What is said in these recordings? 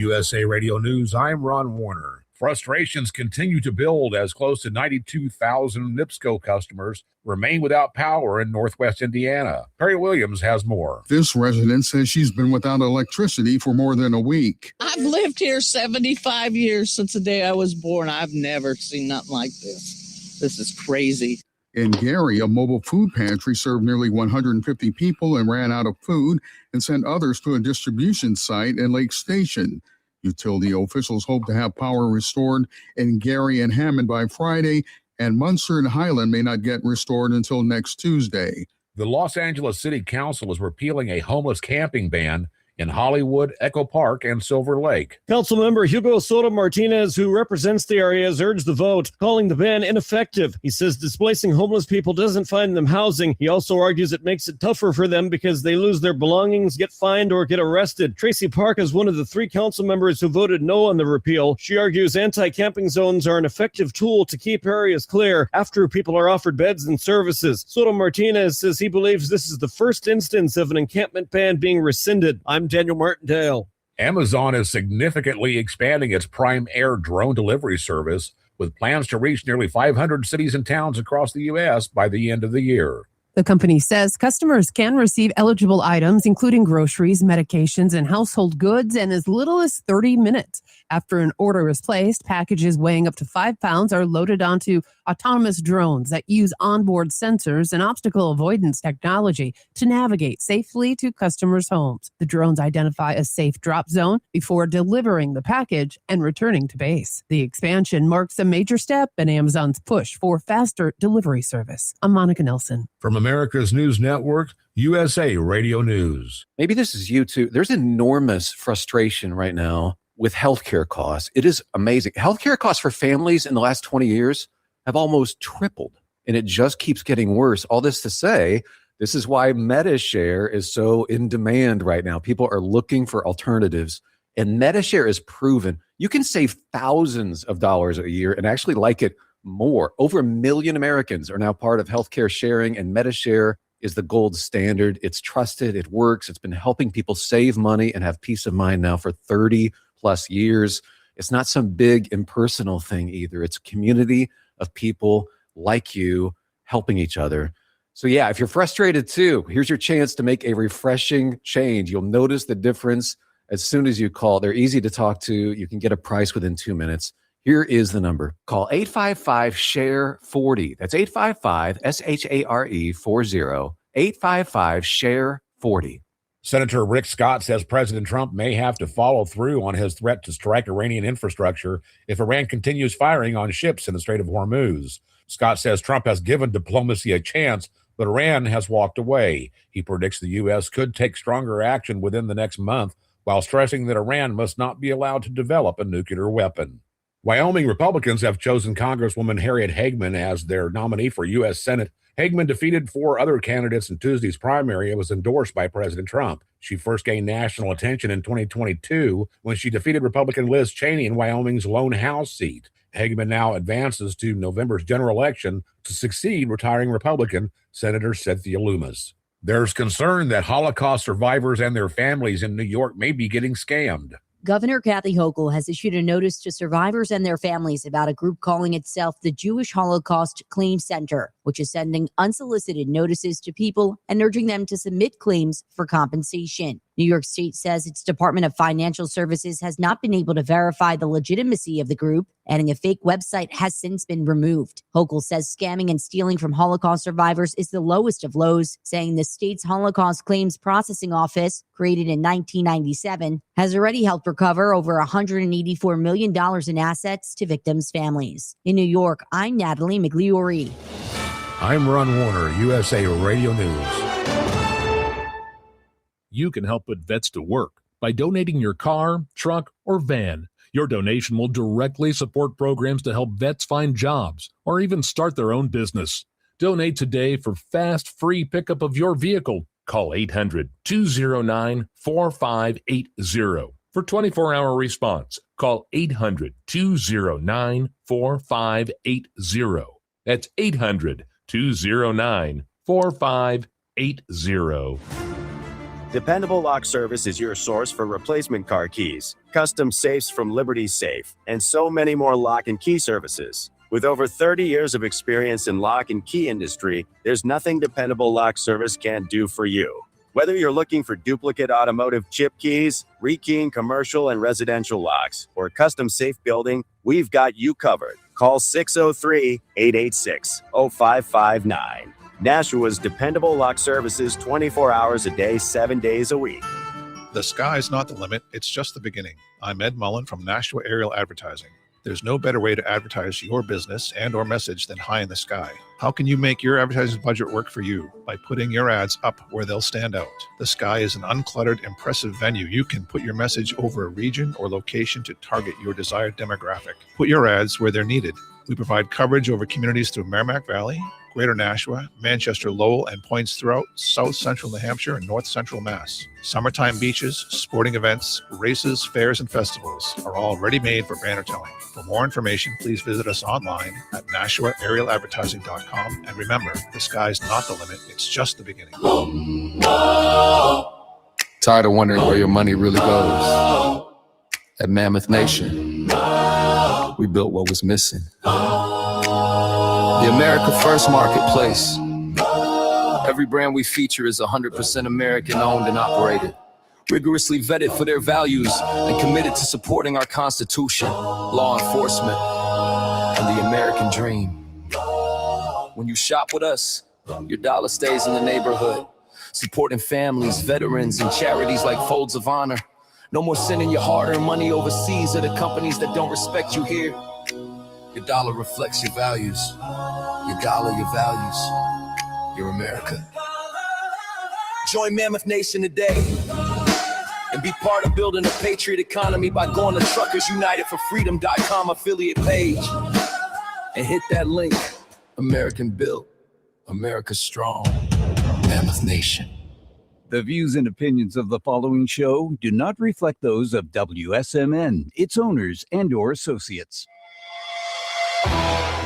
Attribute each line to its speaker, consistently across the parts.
Speaker 1: USA Radio News, I'm Ron Warner. Frustrations continue to build as close to 92,000 NIPSCO customers remain without power in northwest Indiana. Perry Williams has more.
Speaker 2: This resident says she's been without electricity for more than a week.
Speaker 3: I've lived here 75 years since the day I was born. I've never seen nothing like this. This is crazy.
Speaker 2: In Gary, a mobile food pantry served nearly 150 people and ran out of food and sent others to a distribution site in Lake Station. Utility officials hope to have power restored in Gary and Hammond by Friday, and Munster and Highland may not get restored until next Tuesday.
Speaker 1: The Los Angeles City Council is repealing a homeless camping ban in Hollywood, Echo Park, and Silver Lake.
Speaker 4: Councilmember Hugo Soto Martinez, who represents the area, has urged the vote, calling the ban ineffective. He says displacing homeless people doesn't find them housing. He also argues it makes it tougher for them because they lose their belongings, get fined, or get arrested. Tracy Park is one of the 3 council members who voted no on the repeal. She argues anti-camping zones are an effective tool to keep areas clear after people are offered beds and services. Soto Martinez says he believes this is the first instance of an encampment ban being rescinded. I'm Daniel Martindale.
Speaker 1: Amazon is significantly expanding its Prime Air drone delivery service with plans to reach nearly 500 cities and towns across the U.S. by the end of the year.
Speaker 5: The company says customers can receive eligible items, including groceries, medications, and household goods, in as little as 30 minutes. After an order is placed, packages weighing up to 5 pounds are loaded onto autonomous drones that use onboard sensors and obstacle avoidance technology to navigate safely to customers' homes. The drones identify a safe drop zone before delivering the package and returning to base. The expansion marks a major step in Amazon's push for faster delivery service. I'm Monica Nelson.
Speaker 1: From America's News Network, USA Radio News.
Speaker 6: Maybe this is you too. There's enormous frustration right now with healthcare costs. It is amazing. Healthcare costs for families in the last 20 years have almost tripled, and it just keeps getting worse. All this to say, this is why MediShare is so in demand right now. People are looking for alternatives, and MediShare is proven. You can save thousands of dollars a year and actually like it more. Over 1 million Americans are now part of healthcare sharing, and MediShare is the gold standard. It's trusted. It works. It's been helping people save money and have peace of mind now for 30 plus years. It's not some big impersonal thing either. It's a community of people like you helping each other. So yeah, if you're frustrated too, here's your chance to make a refreshing change. You'll notice the difference as soon as you call. They're easy to talk to. You can get a price within 2 minutes. Here is the number. Call 855-SHARE-40. That's 855-SHARE-40. 855-SHARE-40.
Speaker 1: Senator Rick Scott says President Trump may have to follow through on his threat to strike Iranian infrastructure if Iran continues firing on ships in the Strait of Hormuz. Scott says Trump has given diplomacy a chance, but Iran has walked away. He predicts the U.S. could take stronger action within the next month, while stressing that Iran must not be allowed to develop a nuclear weapon. Wyoming Republicans have chosen Congresswoman Harriet Hagman as their nominee for U.S. Senate. Hagman defeated 4 other candidates in Tuesday's primary and was endorsed by President Trump. She first gained national attention in 2022 when she defeated Republican Liz Cheney in Wyoming's lone House seat. Hagman now advances to November's general election to succeed retiring Republican Senator Cynthia Lummis. There's concern that Holocaust survivors and their families in New York may be getting scammed.
Speaker 7: Governor Kathy Hochul has issued a notice to survivors and their families about a group calling itself the Jewish Holocaust Claim Center, which is sending unsolicited notices to people and urging them to submit claims for compensation. New York State says its Department of Financial Services has not been able to verify the legitimacy of the group, adding a fake website has since been removed. Hochul says scamming and stealing from Holocaust survivors is the lowest of lows, saying the state's Holocaust Claims Processing Office, created in 1997, has already helped recover over $184 million in assets to victims' families. In New York, I'm Natalie Migliori.
Speaker 1: I'm Ron Warner, USA Radio News.
Speaker 8: You can help put vets to work by donating your car, truck, or van. Your donation will directly support programs to help vets find jobs or even start their own business. Donate today for fast, free pickup of your vehicle. Call 800-209-4580 for 24-hour response. Call 800-209-4580. That's 800-209-4580.
Speaker 9: Dependable Lock Service is your source for replacement car keys, custom safes from Liberty Safe, and so many more lock and key services. With over 30 years of experience in lock and key industry, there's nothing Dependable Lock Service can't do for you. Whether you're looking for duplicate automotive chip keys, rekeying commercial and residential locks, or custom safe building, we've got you covered. Call 603-886-0559. Nashua's Dependable Lock Services 24 hours a day, 7 days a week.
Speaker 10: The sky's not the limit, it's just the beginning. I'm Ed Mullen from Nashua Aerial Advertising. There's no better way to advertise your business and or message than high in the sky. How can you make your advertising budget work for you? By putting your ads up where they'll stand out. The sky is an uncluttered, impressive venue. You can put your message over a region or location to target your desired demographic. Put your ads where they're needed. We provide coverage over communities through Merrimack Valley, Greater Nashua, Manchester, Lowell, and points throughout South Central New Hampshire and North Central Mass. Summertime beaches, sporting events, races, fairs, and festivals are all ready-made for banner telling. For more information, please visit us online at NashuaAerialAdvertising.com. And remember, the sky's not the limit, it's just the beginning.
Speaker 11: Tired of wondering where your money really goes? At Mammoth Nation, we built what was missing. The America First Marketplace. Every brand we feature is 100% American owned and operated, rigorously vetted for their values and committed to supporting our Constitution, law enforcement, and the American dream. When you shop with us, your dollar stays in the neighborhood, supporting families, veterans, and charities like Folds of Honor. No more sending your hard-earned money overseas to the companies that don't respect you here. Your dollar reflects your values. Your dollar, your values. Your America. Join Mammoth Nation today and be part of building a patriot economy by going to TruckersUnitedForFreedom.com affiliate page and hit that link. American built, America strong. Mammoth Nation.
Speaker 12: The views and opinions of the following show do not reflect those of WSMN, its owners, and/or associates.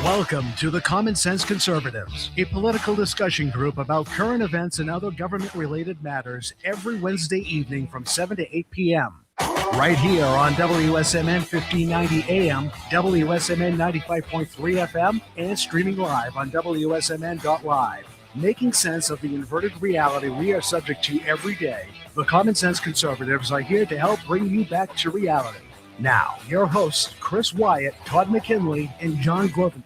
Speaker 13: Welcome to the Common Sense Conservatives, a political discussion group about current events and other government-related matters every Wednesday evening from 7 to 8 p.m. Right here on WSMN 1590 AM, WSMN 95.3 FM, and streaming live on wsmn.live. Making sense of the inverted reality we are subject to every day, the Common Sense Conservatives are here to help bring you back to reality. Now, your hosts, Chris Wyatt, Todd McKinley, and John Gorman.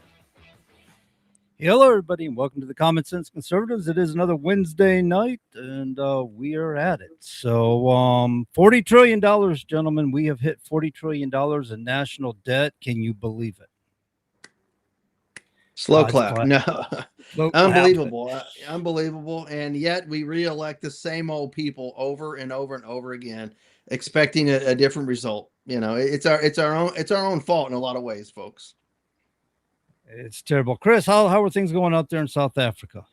Speaker 14: Hello, everybody, and welcome to the Common Sense Conservatives. It is another Wednesday night, and we are at it. So, $40 trillion, gentlemen. We have hit $40 trillion in national debt. Can you believe it?
Speaker 15: Slow clap. No. Unbelievable. Unbelievable. And yet we re-elect the same old people over and over and over again, expecting a different result. You know, it's our own fault in a lot of ways, folks.
Speaker 14: It's terrible. Chris, how are things going out there in South Africa?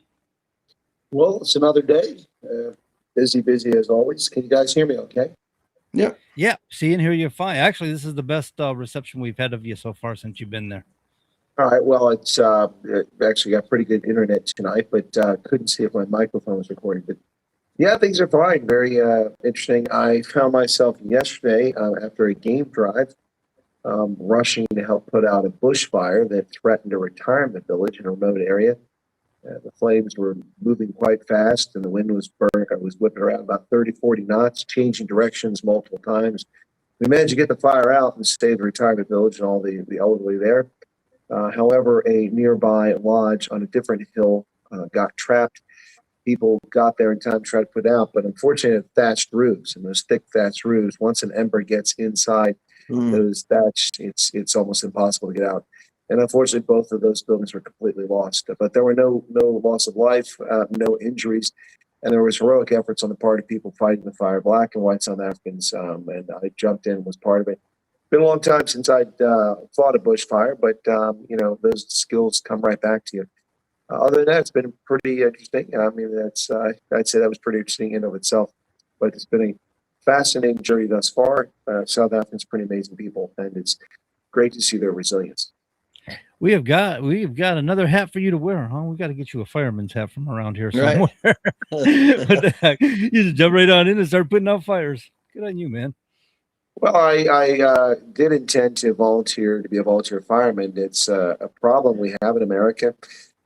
Speaker 16: Well, it's another day. Busy as always. Can you guys hear me okay?
Speaker 15: Yeah.
Speaker 14: Yeah. See and hear you fine. Actually, this is the best reception we've had of you so far since you've been there.
Speaker 16: All right. Well, it's actually got pretty good internet tonight, but couldn't see if my microphone was recording. But yeah, things are fine. Very interesting. I found myself yesterday after a game drive rushing to help put out a bushfire that threatened a retirement village in a remote area. The flames were moving quite fast, and the wind was whipping around about 30, 40 knots, changing directions multiple times. We managed to get the fire out and save the retirement village and all the elderly there. However, a nearby lodge on a different hill got trapped. People got there in time to try to put it out, but unfortunately, thatched roofs, and those thick thatched roofs, once an ember gets inside those thatched, it's almost impossible to get out. And unfortunately, both of those buildings were completely lost. But there were no loss of life, no injuries, and there was heroic efforts on the part of people fighting the fire, Black and white South Africans, and I jumped in and was part of it. Been a long time since I'd fought a bushfire, but those skills come right back to you. Other than that, it's been pretty interesting. I mean, that's I'd say that was pretty interesting in and of itself. But it's been a fascinating journey thus far. South Africans are pretty amazing people, and it's great to see their resilience.
Speaker 14: We have got another hat for you to wear, huh? We got to get you a fireman's hat from around here
Speaker 15: Right.
Speaker 14: somewhere. What the heck? You just jump right on in and start putting out fires. Good on you, man.
Speaker 16: Well, I did intend to volunteer to be a volunteer fireman. It's a problem we have in America.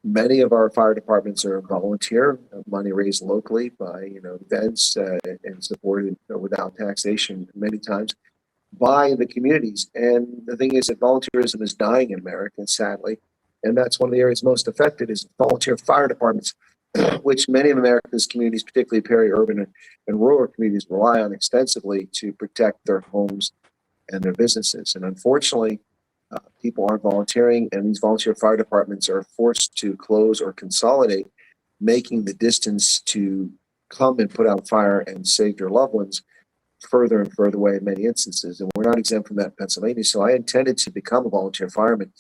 Speaker 16: Many of our fire departments are volunteer, money raised locally by events and supported without taxation many times by the communities. And the thing is that volunteerism is dying in America, sadly, and that's one of the areas most affected is volunteer fire departments, which many of America's communities, particularly peri-urban and rural communities, rely on extensively to protect their homes and their businesses. And unfortunately, people aren't volunteering, and these volunteer fire departments are forced to close or consolidate, making the distance to come and put out fire and save your loved ones further and further away in many instances. And we're not exempt from that in Pennsylvania. So I intended to become a volunteer fireman,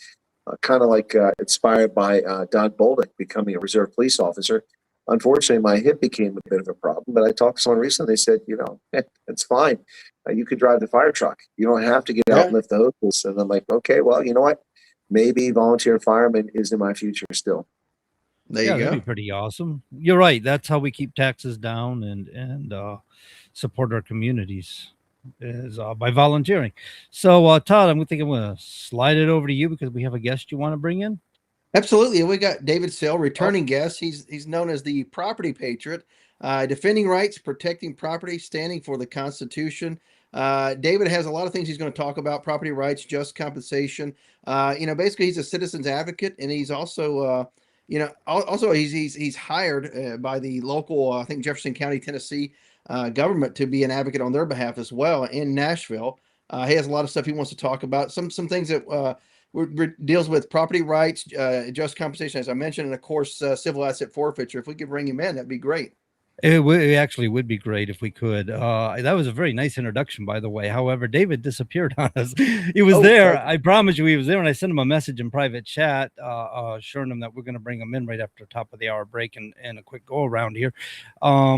Speaker 16: kind of like inspired by Don Bolduc becoming a reserve police officer. Unfortunately, my hip became a bit of a problem, but I talked to someone recently. They said, it's fine. You could drive the fire truck. You don't have to get out and lift the hoses. And I'm like, okay, well, you know what? Maybe volunteer fireman is in my future still.
Speaker 15: There you go.
Speaker 14: That'd be pretty awesome. You're right. That's how we keep taxes down and support our communities is by volunteering. So, Todd, I'm thinking I'm going to slide it over to you because we have a guest you want to bring in.
Speaker 15: Absolutely. We got David Sale, returning guest. He's known as the Property Patriot, defending rights, protecting property, standing for the Constitution. David has a lot of things he's going to talk about: property rights, just compensation. Basically, he's a citizens advocate, and he's also, he's hired by the local, I think Jefferson County, Tennessee government to be an advocate on their behalf as well in Nashville. He has a lot of stuff he wants to talk about. Some things that deals with property rights, just compensation, as I mentioned, and of course, civil asset forfeiture. If we could bring him in, that'd be great.
Speaker 14: It actually would be great if we could. That was a very nice introduction, by the way. However, David disappeared on us. He was there. I promise you he was there, and I sent him a message in private chat, assuring him that we're going to bring him in right after the top of the hour break and a quick go around here.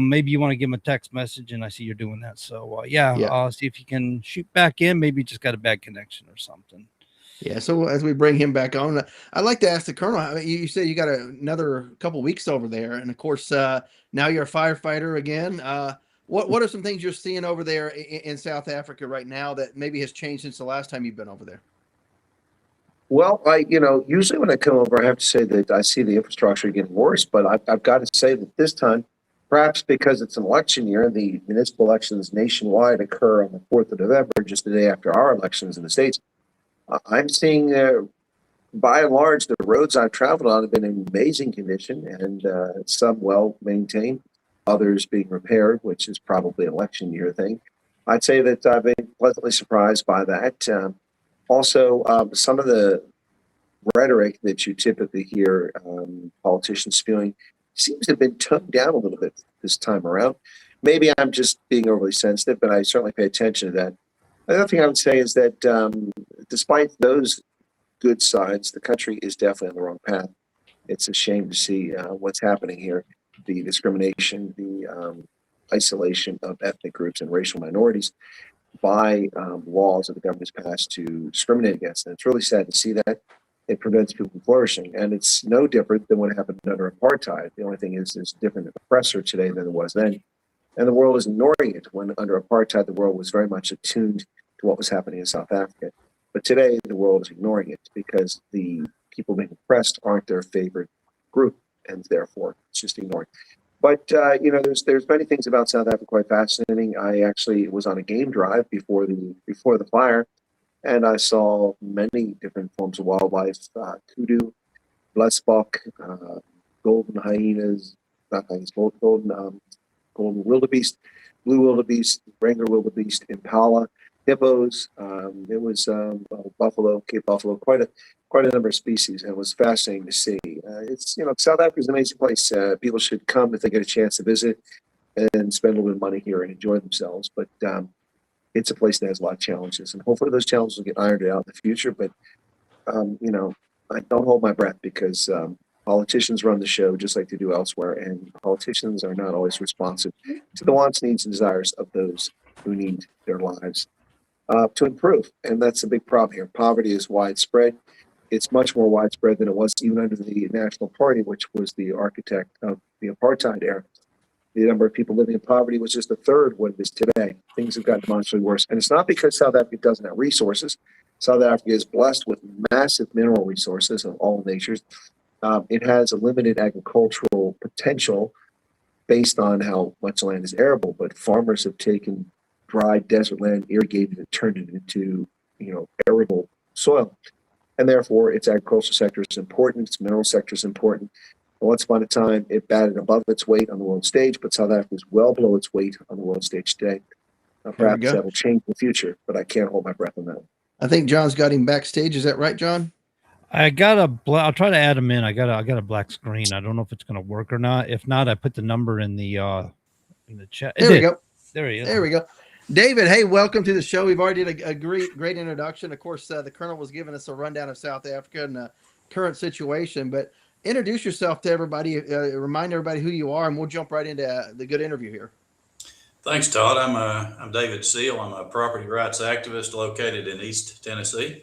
Speaker 14: Maybe you want to give him a text message, and I see you're doing that. So, see if you can shoot back in. Maybe you just got a bad connection or something.
Speaker 15: Yeah, so as we bring him back on, I'd like to ask the Colonel, you said you got another couple weeks over there, and of course, now you're a firefighter again. What are some things you're seeing over there in South Africa right now that maybe has changed since the last time you've been over there?
Speaker 16: Well, usually when I come over, I have to say that I see the infrastructure getting worse, but I've got to say that this time, perhaps because it's an election year, the municipal elections nationwide occur on the 4th of November, just the day after our elections in the States. I'm seeing, by and large, the roads I've traveled on have been in amazing condition, and some well maintained, others being repaired, which is probably an election year thing. I'd say that I've been pleasantly surprised by that. Also, some of the rhetoric that you typically hear politicians spewing seems to have been toned down a little bit this time around. Maybe I'm just being overly sensitive, but I certainly pay attention to that. Another thing I would say is that despite those good signs, the country is definitely on the wrong path. It's a shame to see what's happening here, the discrimination, the isolation of ethnic groups and racial minorities by laws that the government has passed to discriminate against. And it's really sad to see that. It prevents people from flourishing. And it's no different than what happened under apartheid. The only thing is there's a different oppressor today than there was then. And the world is ignoring it. When under apartheid, the world was very much attuned to what was happening in South Africa. But today, the world is ignoring it because the people being oppressed aren't their favorite group, and therefore it's just ignored. But there's many things about South Africa quite fascinating. I actually was on a game drive before the fire, and I saw many different forms of wildlife: kudu, blesbok, golden hyenas, not hyenas, golden wildebeest, blue wildebeest, wrangler wildebeest, impala, hippos. It was buffalo, Cape buffalo, quite a number of species, and it was fascinating to see. South Africa is an amazing place. People should come if they get a chance to visit and spend a little bit of money here and enjoy themselves. But it's a place that has a lot of challenges, and hopefully those challenges will get ironed out in the future. But I don't hold my breath because politicians run the show just like they do elsewhere, and politicians are not always responsive to the wants, needs, and desires of those who need their lives to improve. And that's a big problem here. Poverty is widespread, it's much more widespread than it was even under the National Party, which was the architect of the apartheid era. The number of people living in poverty was just a third what it is today. Things have gotten demonstrably worse. And it's not because South Africa doesn't have resources. South Africa is blessed with massive mineral resources of all natures. It has a limited agricultural potential based on how much land is arable, but farmers have taken dry desert land, irrigated it, turned it into, arable soil. And therefore, its agricultural sector is important, its mineral sector is important. And once upon a time, it batted above its weight on the world stage, but South Africa is well below its weight on the world stage today. Perhaps that will change in the future, but I can't hold my breath on that one.
Speaker 15: I think John's got him backstage. Is that right, John?
Speaker 14: I got I'll try to add him in. I got a black screen. I don't know if it's going to work or not. If not, I put the number in the chat.
Speaker 15: There we go.
Speaker 14: There he is.
Speaker 15: There we go. David, hey, welcome to the show. We've already did a great introduction. Of course, the Colonel was giving us a rundown of South Africa and the current situation. But introduce yourself to everybody. Remind everybody who you are, and we'll jump right into the good interview here.
Speaker 17: Thanks, Todd. I'm David Seal. I'm a property rights activist located in East Tennessee,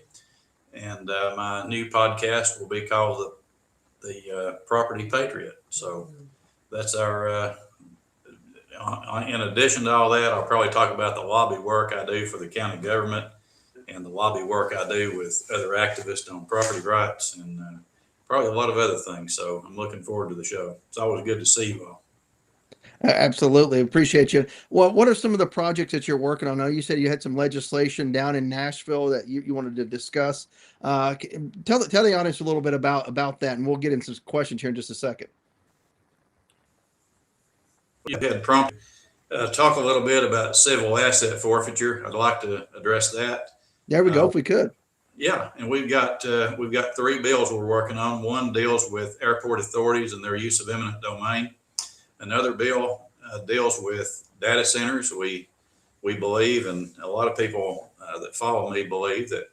Speaker 17: and my new podcast will be called the Property Patriot. So that's our. In addition to all that, I'll probably talk about the lobby work I do for the county government and the lobby work I do with other activists on property rights and probably a lot of other things. So I'm looking forward to the show. It's always good to see you all.
Speaker 15: Absolutely. Appreciate you. Well, what are some of the projects that you're working on? I know you said you had some legislation down in Nashville that you wanted to discuss. Tell the audience a little bit about that, and we'll get into some questions here in just a second.
Speaker 17: You had prompted talk a little bit about civil asset forfeiture. I'd like to address that.
Speaker 15: There we go. If we could.
Speaker 17: Yeah, and we've got 3 bills we're working on. One deals with airport authorities and their use of eminent domain. Another bill deals with data centers. We believe, and a lot of people that follow me believe that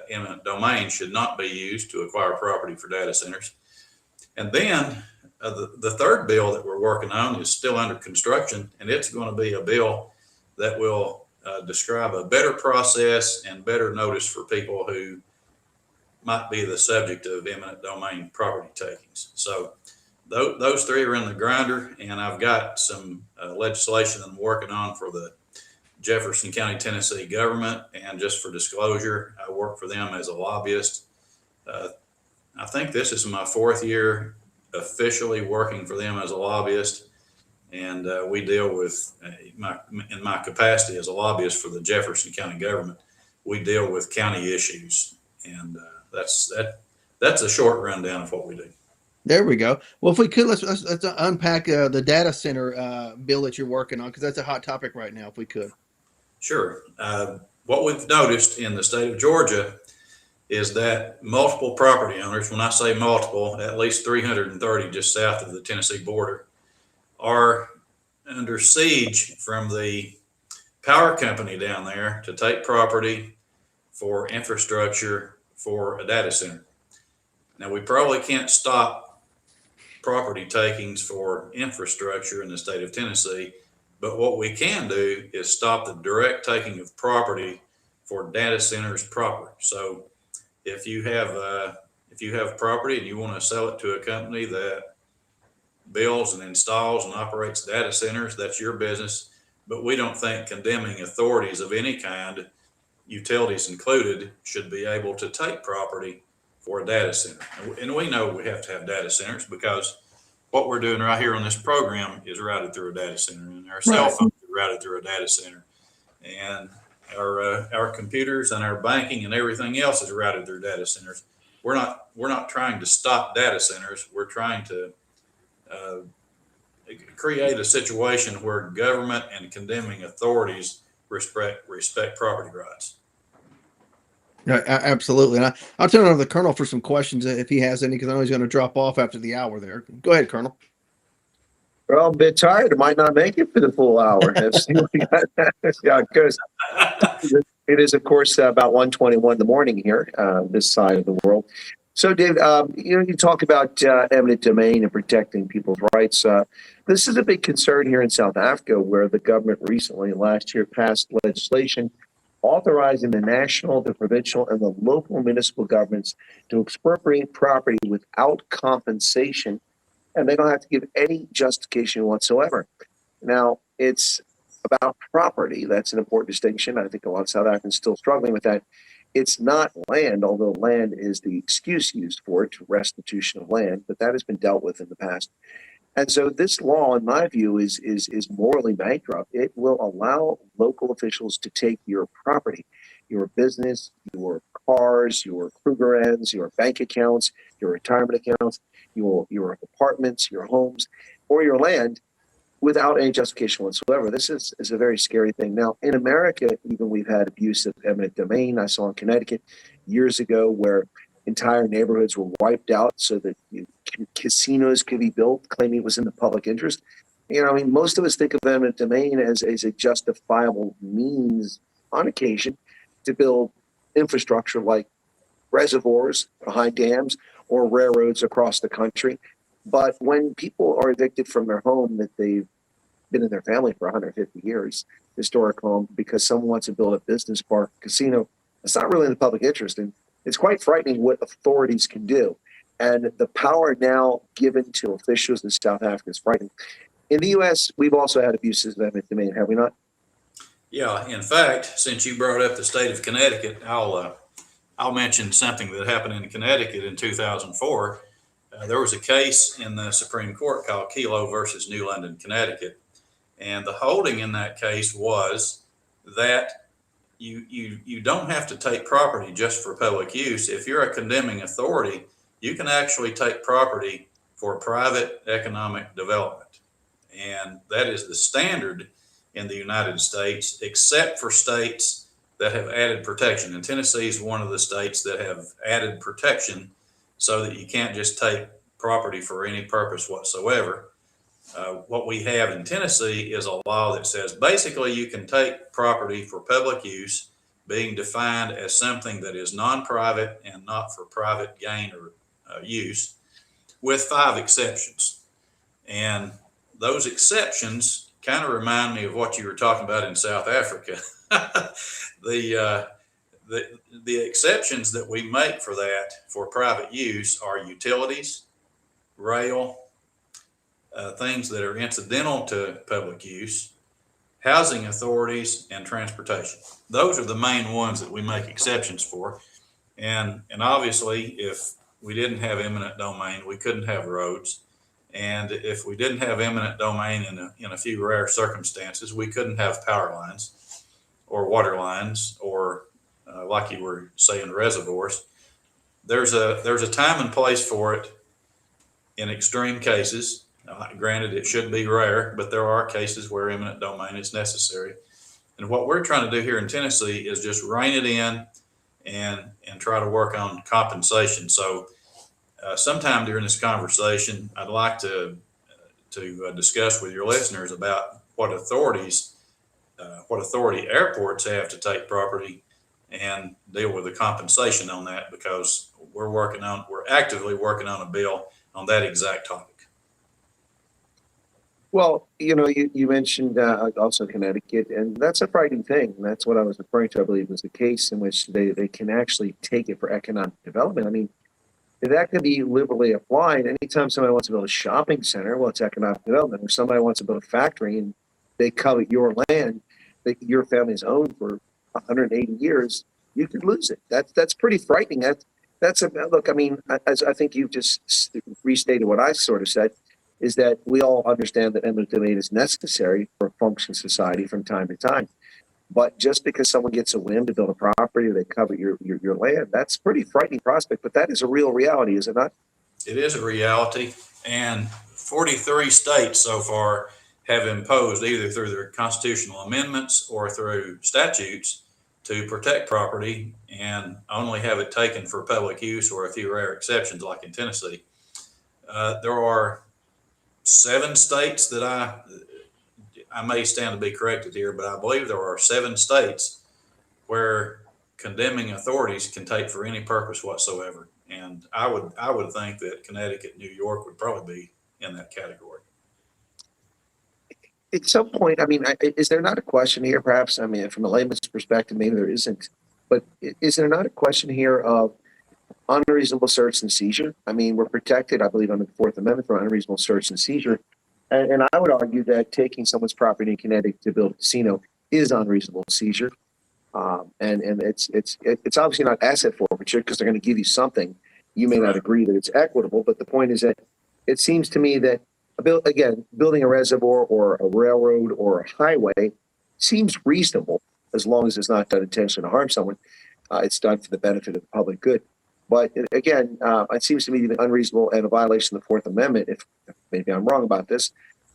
Speaker 17: eminent domain should not be used to acquire property for data centers. And then the third bill that we're working on is still under construction, and it's going to be a bill that will describe a better process and better notice for people who might be the subject of eminent domain property takings. So those 3 are in the grinder, and I've got some legislation I'm working on for the Jefferson County, Tennessee government. And just for disclosure, I work for them as a lobbyist. I think this is my 4th year officially working for them as a lobbyist, and we deal with in my capacity as a lobbyist for the Jefferson County government. We deal with county issues, and that's a short rundown of what we do.
Speaker 15: There we go. Well, if we could, let's unpack the data center bill that you're working on, because that's a hot topic right now. If we could.
Speaker 17: Sure. What we've noticed in the state of Georgia is that multiple property owners, when I say multiple, at least 330 just south of the Tennessee border, are under siege from the power company down there to take property for infrastructure for a data center. Now, we probably can't stop property takings for infrastructure in the state of Tennessee, but what we can do is stop the direct taking of property for data centers proper. So if you have property and you want to sell it to a company that builds and installs and operates data centers, that's your business. But we don't think condemning authorities of any kind, utilities included, should be able to take property for a data center. And we know we have to have data centers because what we're doing right here on this program is routed through a data center, and our cell phones are routed through a data center, and our computers and our banking and everything else is routed through data centers. We're not trying to stop data centers. We're trying to create a situation where government and condemning authorities respect property rights.
Speaker 15: Yeah, absolutely. And I'll turn it over to the Colonel for some questions if he has any, because I know he's going to drop off after the hour there. Go ahead, Colonel.
Speaker 16: Well, I'm a bit tired. I might not make it for the full hour. Yeah, because it is, of course, about 1:21 in the morning here, this side of the world. So, David, you talk about eminent domain and protecting people's rights. This is a big concern here in South Africa, where the government recently, last year, passed legislation authorizing the national, the provincial, and the local municipal governments to expropriate property without compensation, and they don't have to give any justification whatsoever. Now, it's about property. That's an important distinction. I think a lot of South Africans still struggling with that. It's not land, although land is the excuse used for it, restitution of land, but that has been dealt with in the past. And so this law, in my view, is morally bankrupt. It will allow local officials to take your property, your business, your cars, your Krugerrands, your bank accounts, your retirement accounts, your apartments, your homes, or your land without any justification whatsoever. This is a very scary thing. Now, in America, even we've had abuse of eminent domain. I saw in Connecticut years ago where entire neighborhoods were wiped out so that casinos could be built, claiming it was in the public interest. You know, I mean, most of us think of eminent domain as a justifiable means on occasion to build infrastructure like reservoirs behind dams or railroads across the country. But when people are evicted from their home that they've been in their family for 150 years, historic home, because someone wants to build a business park, casino, it's not really in the public interest. And it's quite frightening what authorities can do. And the power now given to officials in South Africa is frightening. In the U.S., we've also had abuses of eminent domain, have we not?
Speaker 17: Yeah, in fact, since you brought up the state of Connecticut, I'll mention something that happened in Connecticut in 2004. There was a case in the Supreme Court called Kelo versus New London, Connecticut. And the holding in that case was that you don't have to take property just for public use. If you're a condemning authority, you can actually take property for private economic development. And that is the standard in the United States, except for states that have added protection. And Tennessee is one of the states that have added protection so that you can't just take property for any purpose whatsoever. What we have in Tennessee is a law that says basically you can take property for public use, being defined as something that is non-private and not for private gain or use, with 5 exceptions. And those exceptions kind of remind me of what you were talking about in South Africa. The exceptions that we make for that for private use are utilities, rail, things that are incidental to public use, housing authorities, and transportation. Those are the main ones that we make exceptions for. And obviously, if we didn't have eminent domain, we couldn't have roads. And if we didn't have eminent domain in a few rare circumstances, we couldn't have power lines or water lines or like you were saying, reservoirs. There's a time and place for it in extreme cases. Granted, it should be rare, but there are cases where eminent domain is necessary. And what we're trying to do here in Tennessee is just rein it in and try to work on compensation. So sometime during this conversation, I'd like to discuss with your listeners about what authority airports have to take property and deal with the compensation on that, because we're actively working on a bill on that exact topic.
Speaker 16: Well, you know, you mentioned also Connecticut, and that's a frightening thing. And that's what I was referring to, I believe, was the case in which they can actually take it for economic development. I mean, that can be liberally applied. Anytime somebody wants to build a shopping center, well, it's economic development. Or somebody wants to build a factory and they covet your land that your family's owned for 180 years, you could lose it. That's pretty frightening. Look, I mean, as I think you've just restated what I sort of said, is that we all understand that eminent domain is necessary for a functioning society from time to time. But just because someone gets a whim to build a property or they cover your land, that's a pretty frightening prospect. But that is a real reality, is it not?
Speaker 17: It is a reality. And 43 states so far have imposed, either through their constitutional amendments or through statutes, to protect property and only have it taken for public use, or a few rare exceptions like in Tennessee. There are 7 states that I may stand to be corrected here, but I believe there are 7 states where condemning authorities can take for any purpose whatsoever. And I would think that Connecticut, New York would probably be in that category.
Speaker 16: at some point, I mean, is there not a question here, perhaps? I mean, from a layman's perspective, maybe there isn't, but is there not a question here of unreasonable search and seizure? I mean, we're protected, I believe, under the Fourth Amendment from unreasonable search and seizure. And I would argue that taking someone's property in Connecticut to build a casino is unreasonable seizure. And it's obviously not asset forfeiture because they're going to give you something. You may not agree that it's equitable, but the point is that it seems to me that, building a reservoir or a railroad or a highway seems reasonable as long as it's not done intentionally to harm someone. It's done for the benefit of the public good. But again, it seems to me to be unreasonable and a violation of the Fourth Amendment, if maybe I'm wrong about this,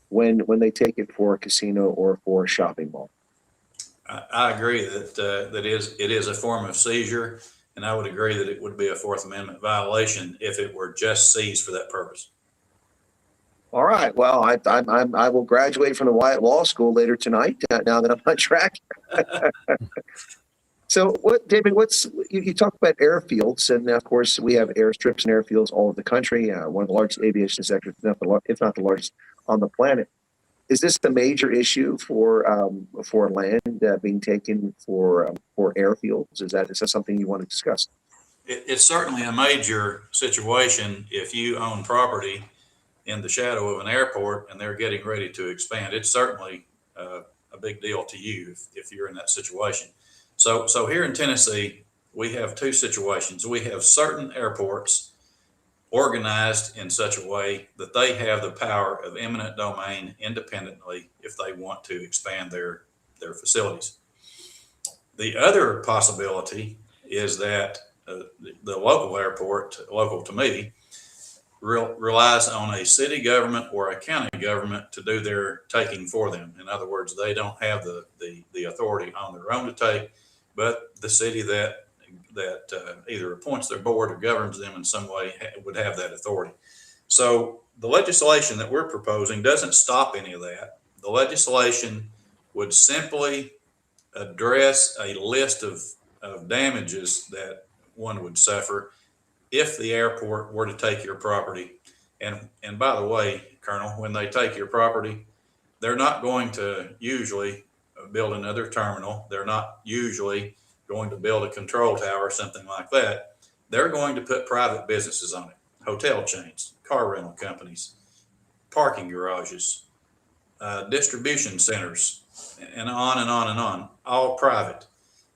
Speaker 16: when they take it for a casino or for a shopping mall.
Speaker 17: I agree that it is a form of seizure, and I would agree that it would be a Fourth Amendment violation if it were just seized for that purpose.
Speaker 16: All right. Well, I will graduate from the Wyatt Law School later tonight. Now that I'm on track. So, David? You talk about airfields, and of course, we have airstrips and airfields all over the country. One of the largest aviation sectors, if not the largest on the planet. Is this a major issue for land being taken for airfields? Is that something you want to discuss?
Speaker 17: It's certainly a major situation if you own property in the shadow of an airport and they're getting ready to expand. It's certainly a big deal to you if you're in that situation. So here in Tennessee, we have two situations. We have certain airports organized in such a way that they have the power of eminent domain independently if they want to expand their facilities. The other possibility is that the local airport, local to me, relies on a city government or a county government to do their taking for them. In other words, they don't have the authority on their own to take, but the city that either appoints their board or governs them in some way would have that authority. So the legislation that we're proposing doesn't stop any of that. The legislation would simply address a list of damages that one would suffer if the airport were to take your property. And by the way, Colonel, when they take your property, they're not going to usually build another terminal. They're not usually going to build a control tower or something like that. They're going to put private businesses on it, hotel chains, car rental companies, parking garages, distribution centers, and on and on and on, all private.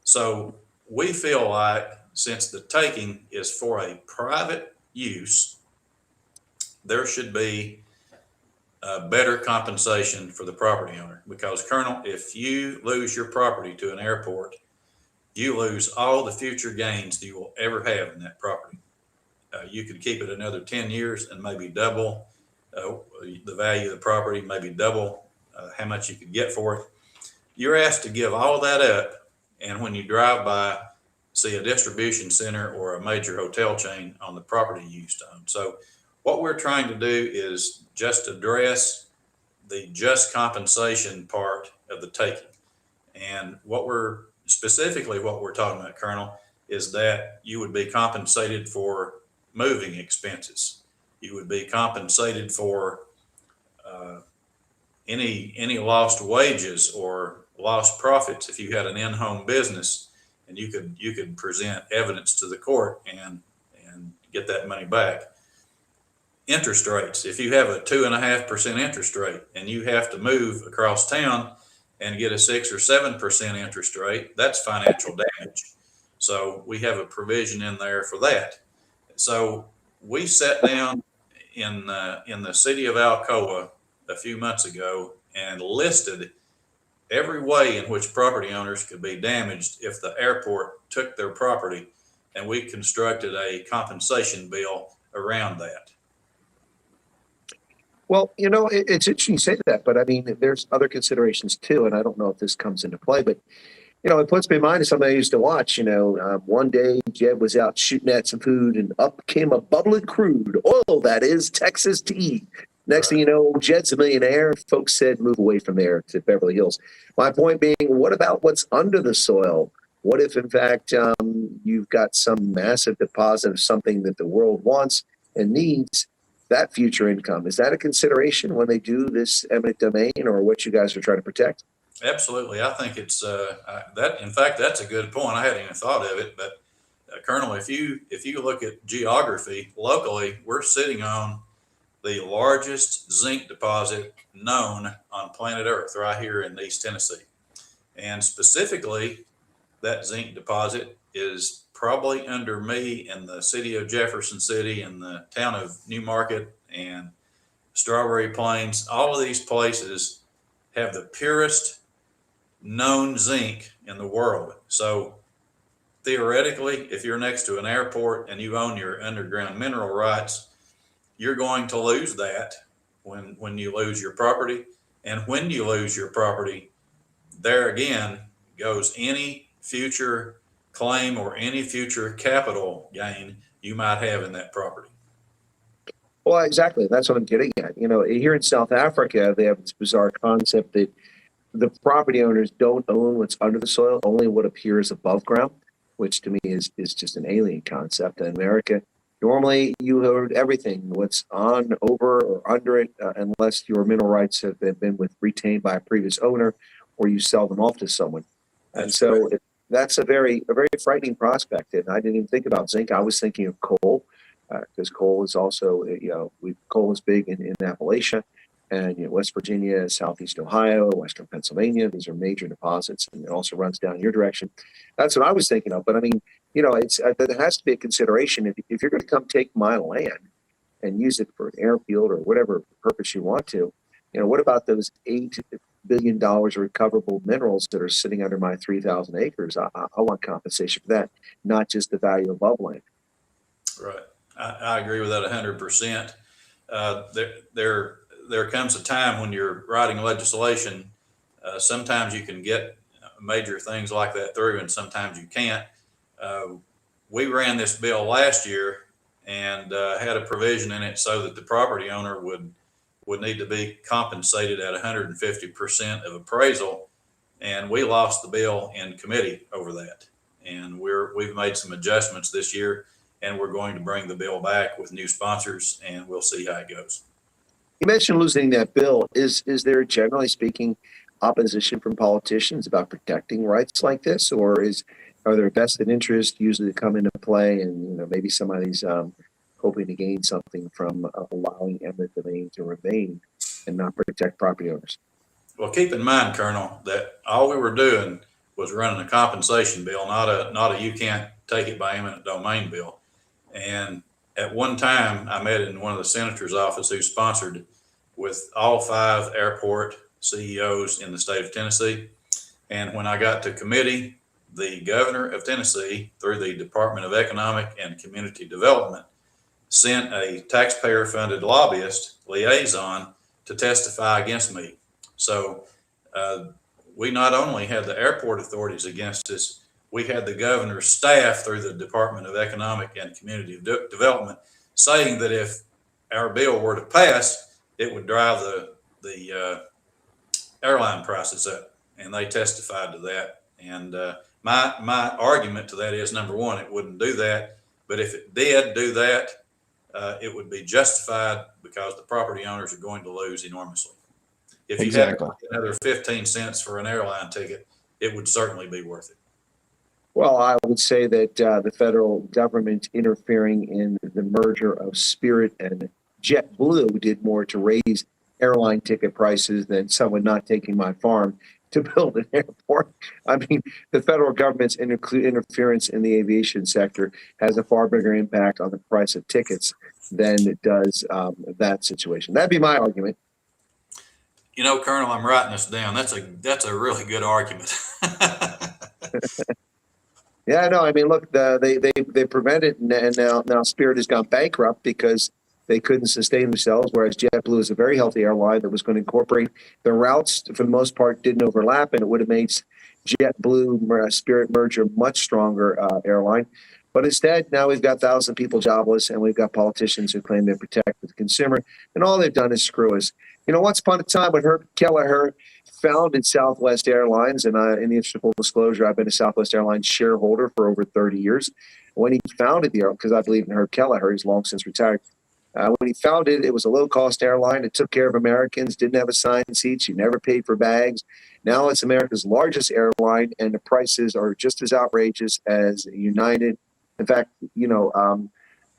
Speaker 17: So we feel like since the taking is for a private use, there should be better compensation for the property owner. Because, Colonel, if you lose your property to an airport, you lose all the future gains that you will ever have in that property. You could keep it another 10 years and maybe double the value of the property, maybe double how much you could get for it. You're asked to give all that up, and when you drive by, see a distribution center or a major hotel chain on the property you used to own. So what we're trying to do is just address the just compensation part of the taking. And what we're talking about, Colonel, is that you would be compensated for moving expenses. You would be compensated for any lost wages or lost profits if you had an in-home business, and you could present evidence to the court and get that money back. Interest rates. If you have a 2.5% interest rate and you have to move across town and get a 6 or 7% interest rate, that's financial damage. So we have a provision in there for that. So we sat down in the city of Alcoa a few months ago and listed every way in which property owners could be damaged if the airport took their property, and we constructed a compensation bill around that.
Speaker 16: Well, it's interesting you say that, but I mean, there's other considerations too, and I don't know if this comes into play, but it puts me in mind of something I used to watch. One day Jed was out shooting at some food, and up came a bubbling crude oil, that is Texas tea. Next thing you know, Jed's a millionaire. Folks said, move away from there to Beverly Hills. My point being, what about what's under the soil? What if, in fact, you've got some massive deposit of something that the world wants and needs, that future income. Is that a consideration when they do this eminent domain, or what you guys are trying to protect?
Speaker 17: Absolutely. I think it's that. In fact, that's a good point. I hadn't even thought of it, but Colonel, if you look at geography locally, we're sitting on the largest zinc deposit known on planet Earth right here in East Tennessee. And specifically, that zinc deposit is probably under me in the city of Jefferson City and the town of Newmarket and Strawberry Plains. All of these places have the purest known zinc in the world. So theoretically, if you're next to an airport and you own your underground mineral rights, you're going to lose that when you lose your property. And when you lose your property, there again goes any future claim or any future capital gain you might have in that property.
Speaker 16: Well, exactly. That's what I'm getting at. You know, here in South Africa, they have this bizarre concept that the property owners don't own what's under the soil, only what appears above ground, which to me is just an alien concept. In America, normally you own everything, what's on, over, or under it, unless your mineral rights have been retained by a previous owner or you sell them off to someone. And so that's a very frightening prospect. And I didn't even think about zinc. I was thinking of coal, because coal is also, coal is big in Appalachia and West Virginia, Southeast Ohio, Western Pennsylvania. These are major deposits, and it also runs down your direction. That's what I was thinking of. But I mean, it's there has to be a consideration. If you're going to come take my land and use it for an airfield or whatever purpose you want to, what about those $8 billion of recoverable minerals that are sitting under my 3,000 acres? I want compensation for that, not just the value of land.
Speaker 17: Right. I agree with that 100%. There comes a time when you're writing legislation, sometimes you can get major things like that through, and sometimes you can't. We ran this bill last year and had a provision in it so that the property owner would need to be compensated at 150% of appraisal, and we lost the bill in committee over that. And we've made some adjustments this year, and we're going to bring the bill back with new sponsors, and we'll see how it goes.
Speaker 16: You mentioned losing that bill. Is there, generally speaking, opposition from politicians about protecting rights like this, or are there vested interests usually that come into play, and maybe somebody's hoping to gain something from allowing eminent domain to remain and not protect property owners?
Speaker 17: Well, keep in mind, Colonel, that all we were doing was running a compensation bill, not a you can't take it by eminent domain bill. And at one time, I met in one of the senator's office who sponsored with all 5 airport CEOs in the state of Tennessee. And when I got to committee, the governor of Tennessee, through the Department of Economic and Community Development, sent a taxpayer-funded lobbyist liaison to testify against me. So we not only had the airport authorities against us, we had the governor's staff through the Department of Economic and Community Development saying that if our bill were to pass, it would drive the airline prices up, and they testified to that. And my argument to that is, number one, it wouldn't do that, but if it did do that, it would be justified because the property owners are going to lose enormously. If you had another 15 cents for an airline ticket, it would certainly be worth it.
Speaker 16: Well, I would say that the federal government interfering in the merger of Spirit and JetBlue did more to raise airline ticket prices than someone not taking my farm to build an airport. I mean, the federal government's interference in the aviation sector has a far bigger impact on the price of tickets than it does that situation. That'd be my argument.
Speaker 17: Colonel, I'm writing this down. That's a really good argument.
Speaker 16: Yeah, no, I mean, look, they prevented, and now Spirit has gone bankrupt because they couldn't sustain themselves, whereas JetBlue is a very healthy airline that was going to incorporate the routes, for the most part, didn't overlap, and it would have made JetBlue Spirit merger a much stronger airline. But instead, now we've got 1,000 people jobless, and we've got politicians who claim they protect the consumer, and all they've done is screw us. Once upon a time when Herb Kelleher founded Southwest Airlines, and in the interest of full disclosure, I've been a Southwest Airlines shareholder for over 30 years. When he founded the airline, because I believe in Herb Kelleher, he's long since retired. When he founded, it was a low-cost airline. It took care of Americans, didn't have assigned seats. You never paid for bags. Now it's America's largest airline, and the prices are just as outrageous as United. In fact,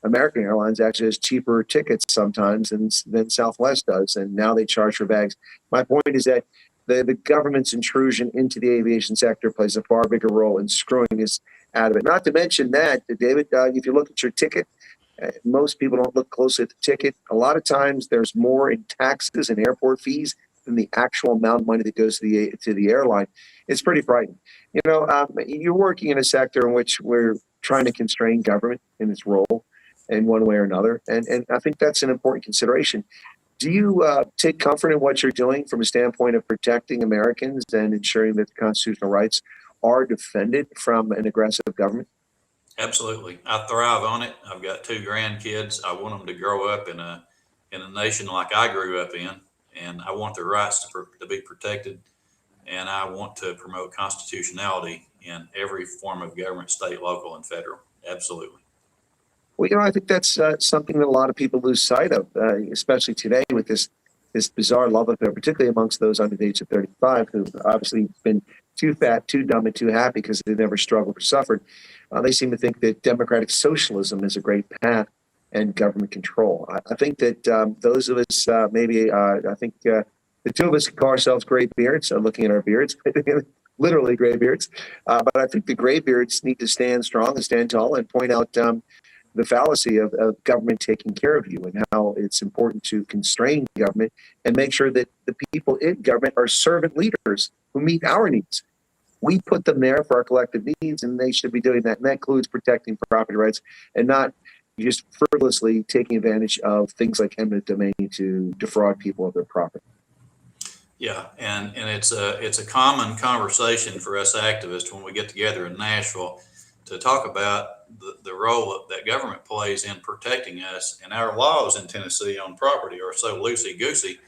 Speaker 16: American Airlines actually has cheaper tickets sometimes than Southwest does, and now they charge for bags. My point is that the government's intrusion into the aviation sector plays a far bigger role in screwing us out of it. Not to mention that, David, if you look at your ticket, most people don't look closely at the ticket. A lot of times there's more in taxes and airport fees than the actual amount of money that goes to the airline. It's pretty frightening. You're working in a sector in which we're trying to constrain government in its role in one way or another. And I think that's an important consideration. Do you take comfort in what you're doing from a standpoint of protecting Americans and ensuring that the constitutional rights are defended from an aggressive government?
Speaker 17: Absolutely. I thrive on it. I've got 2 grandkids. I want them to grow up in a nation like I grew up in, and I want their rights to be protected, and I want to promote constitutionality in every form of government, state, local, and federal. Absolutely.
Speaker 16: Well, I think that's something that a lot of people lose sight of, especially today with this bizarre love affair, particularly amongst those under the age of 35 who've obviously been too fat, too dumb, and too happy because they never struggled or suffered. They seem to think that democratic socialism is a great path and government control. I think that those of us, I think the 2 of us can call ourselves graybeards, looking at our beards, literally graybeards. But I think the graybeards need to stand strong and stand tall and point out the fallacy of government taking care of you and how it's important to constrain government and make sure that the people in government are servant leaders who meet our needs. We put them there for our collective needs, and they should be doing that. And that includes protecting property rights and not just frivolously taking advantage of things like eminent domain to defraud people of their property.
Speaker 17: Yeah, and it's a common conversation for us activists when we get together in Nashville to talk about the role that government plays in protecting us. And our laws in Tennessee on property are so loosey-goosey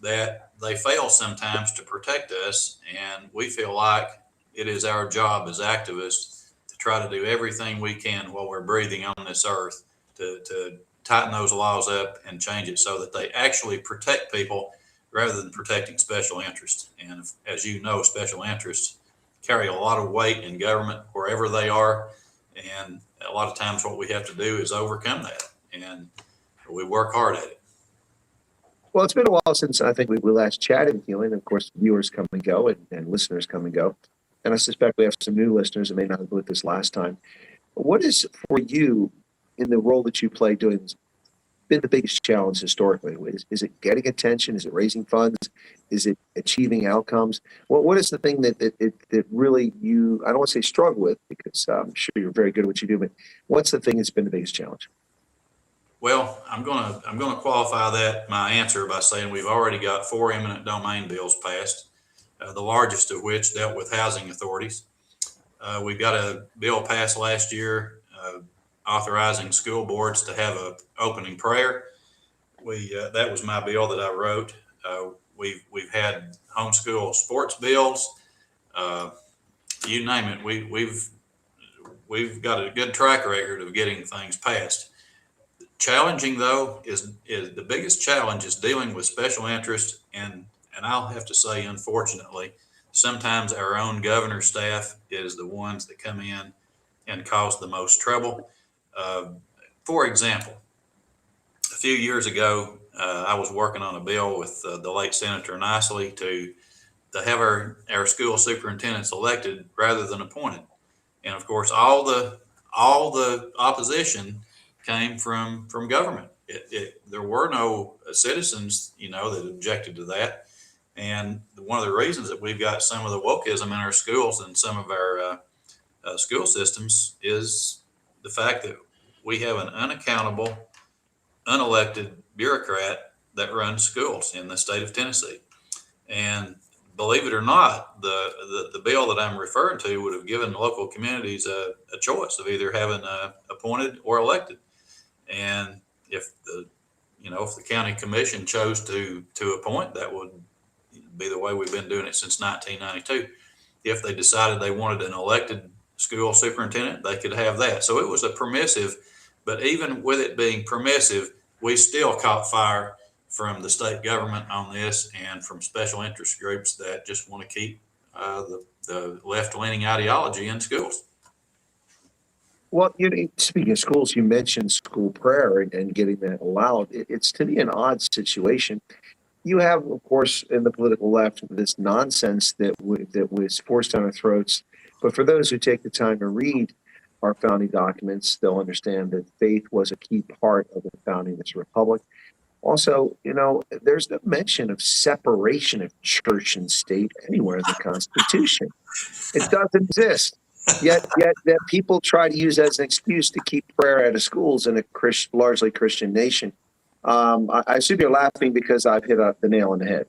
Speaker 17: that they fail sometimes to protect us. And we feel like it is our job as activists to try to do everything we can while we're breathing on this earth to tighten those laws up and change it so that they actually protect people rather than protecting special interests. And as you know, special interests carry a lot of weight in government wherever they are. And a lot of times what we have to do is overcome that. And we work hard at it.
Speaker 16: Well, it's been a while since I think we last chatted with you. And of course, viewers come and go and listeners come and go. And I suspect we have some new listeners that may not have been with us last time. What is for you in the role that you play doing this been the biggest challenge historically? Is it getting attention? Is it raising funds? Is it achieving outcomes? What is the thing that really you, I don't want to say struggle with, because I'm sure you're very good at what you do, but what's the thing that's been the biggest challenge?
Speaker 17: Well, I'm gonna qualify my answer by saying we've already got 4 eminent domain bills passed, the largest of which dealt with housing authorities. We've got a bill passed last year authorizing school boards to have an opening prayer. That was my bill that I wrote. We've had homeschool sports bills. You name it. We've got a good track record of getting things passed. Challenging though is the biggest challenge is dealing with special interest, and I'll have to say, unfortunately, sometimes our own governor's staff is the ones that come in and cause the most trouble. For example, a few years ago, I was working on a bill with the late Senator Nicely to have our school superintendents elected rather than appointed. And of course, all the opposition came from government. There were no citizens, that objected to that. And one of the reasons that we've got some of the wokeism in our schools and some of our school systems is the fact that we have an unaccountable, unelected bureaucrat that runs schools in the state of Tennessee. And believe it or not, the bill that I'm referring to would have given local communities a choice of either having appointed or elected. And if the county commission chose to appoint, that would be the way we've been doing it since 1992. If they decided they wanted an elected school superintendent, they could have that. So it was a permissive, but even with it being permissive, we still caught fire from the state government on this and from special interest groups that just want to keep the left-leaning ideology in schools.
Speaker 16: Well, speaking of schools, you mentioned school prayer and getting that allowed. It's to me an odd situation. You have, of course, in the political left, this nonsense that was forced down our throats. But for those who take the time to read our founding documents, they'll understand that faith was a key part of the founding of this republic. Also, there's no mention of separation of church and state anywhere in the Constitution. It doesn't exist. Yet that people try to use as an excuse to keep prayer out of schools in a largely Christian nation. I assume you're laughing because I've hit the nail on the head.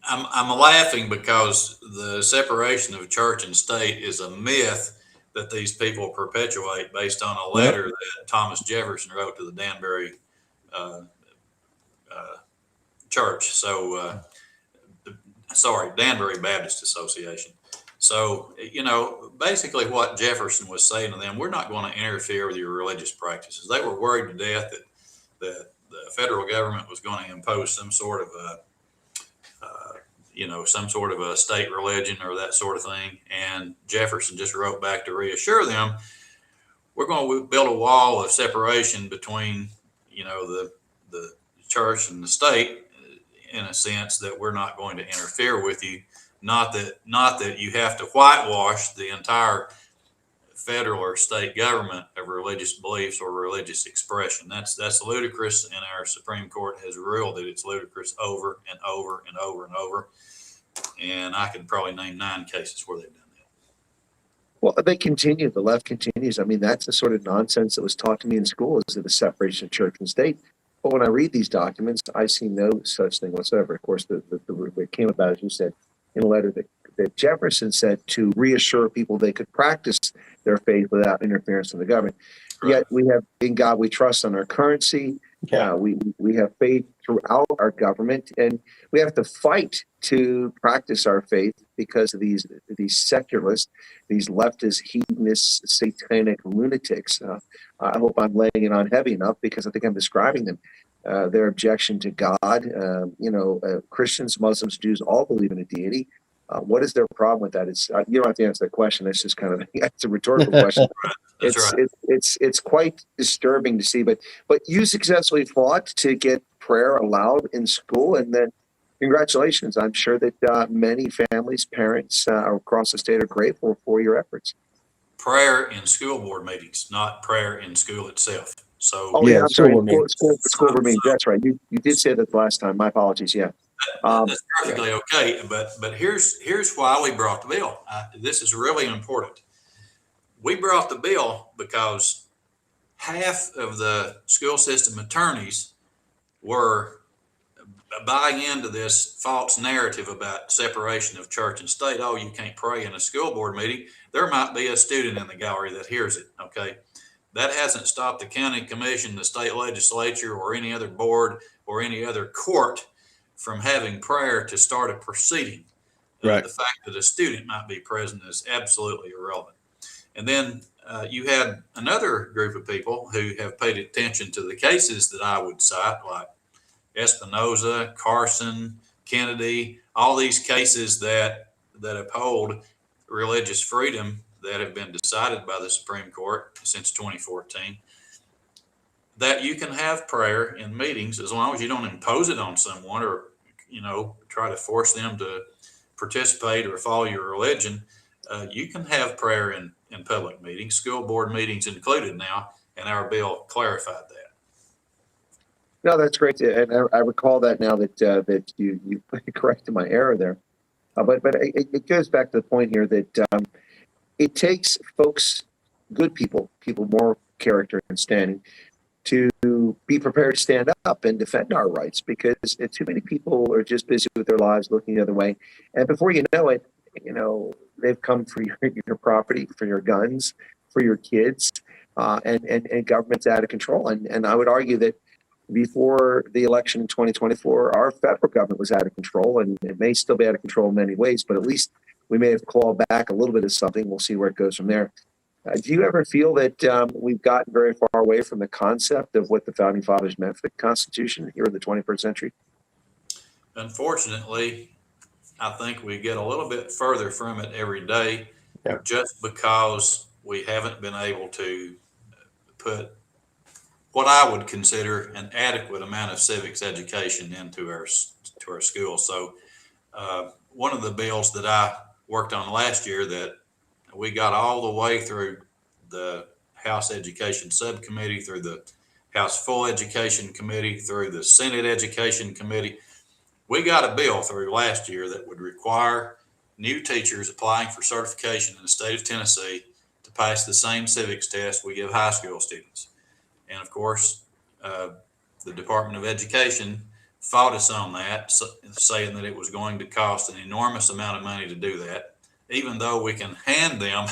Speaker 17: I'm laughing because the separation of church and state is a myth that these people perpetuate based on a letter that Thomas Jefferson wrote to the Danbury church. So, Danbury Baptist Association. So, basically what Jefferson was saying to them, we're not going to interfere with your religious practices. They were worried to death that the federal government was going to impose some sort of a state religion or that sort of thing. And Jefferson just wrote back to reassure them, we're going to build a wall of separation between, the church and the state, in a sense that we're not going to interfere with you. Not that you have to whitewash the entire federal or state government of religious beliefs or religious expression. That's ludicrous, and our Supreme Court has ruled that it's ludicrous over and over and over and over. And I can probably name 9 cases where they've done that.
Speaker 16: Well, they continue. The left continues. I mean, that's the sort of nonsense that was taught to me in school, is the separation of church and state. But when I read these documents, I see no such thing whatsoever. Of course, it came about, as you said, in a letter that Jefferson said to reassure people they could practice their faith without interference from the government. Right. Yet we have, in God we trust, on our currency. We have faith throughout our government, and we have to fight to practice our faith because of these secularists, these leftist, hedonist, satanic lunatics. I hope I'm laying it on heavy enough, because I think I'm describing them. Their objection to God, Christians, Muslims, Jews all believe in a deity. What is their problem with that? It's you don't have to answer that question. It's just kind of it's a rhetorical question. It's quite disturbing to see. But you successfully fought to get prayer allowed in school, and then congratulations. I'm sure that many families, parents across the state are grateful for your efforts.
Speaker 17: Prayer in school board meetings, not prayer in school itself. So,
Speaker 16: I'm sorry. School board meetings. That's right. You did say that last time. My apologies. Yeah.
Speaker 17: That's perfectly okay. But here's why we brought the bill. This is really important. We brought the bill because half of the school system attorneys were buying into this false narrative about separation of church and state. Oh, you can't pray in a school board meeting. There might be a student in the gallery that hears it. Okay. That hasn't stopped the county commission, the state legislature, or any other board or any other court from having prayer to start a proceeding.
Speaker 18: Right.
Speaker 17: The fact that a student might be present is absolutely irrelevant. And then you had another group of people who have paid attention to the cases that I would cite, like Espinoza, Carson, Kennedy, all these cases that uphold religious freedom that have been decided by the Supreme Court since 2014, that you can have prayer in meetings as long as you don't impose it on someone or, try to force them to participate or follow your religion. You can have prayer in public meetings, school board meetings included now, and our bill clarified that.
Speaker 16: No, that's great. And I recall that now that you corrected my error there. But it goes back to the point here that it takes folks, good people more character and standing, to be prepared to stand up and defend our rights, because too many people are just busy with their lives looking the other way. And before you know it, they've come for your property, for your guns, for your kids, and government's out of control. And I would argue that before the election in 2024, our federal government was out of control, and it may still be out of control in many ways, but at least we may have clawed back a little bit of something. We'll see where it goes from there. Do you ever feel that we've gotten very far away from the concept of what the Founding Fathers meant for the Constitution here in the 21st century?
Speaker 17: Unfortunately, I think we get a little bit further from it every day, just because we haven't been able to put what I would consider an adequate amount of civics education into our schools. So one of the bills that I worked on last year that we got all the way through the House Education Subcommittee, through the House Full Education Committee, through the Senate Education Committee. We got a bill through last year that would require new teachers applying for certification in the state of Tennessee to pass the same civics test we give high school students. And of course, the Department of Education fought us on that, saying that it was going to cost an enormous amount of money to do that, even though we can hand them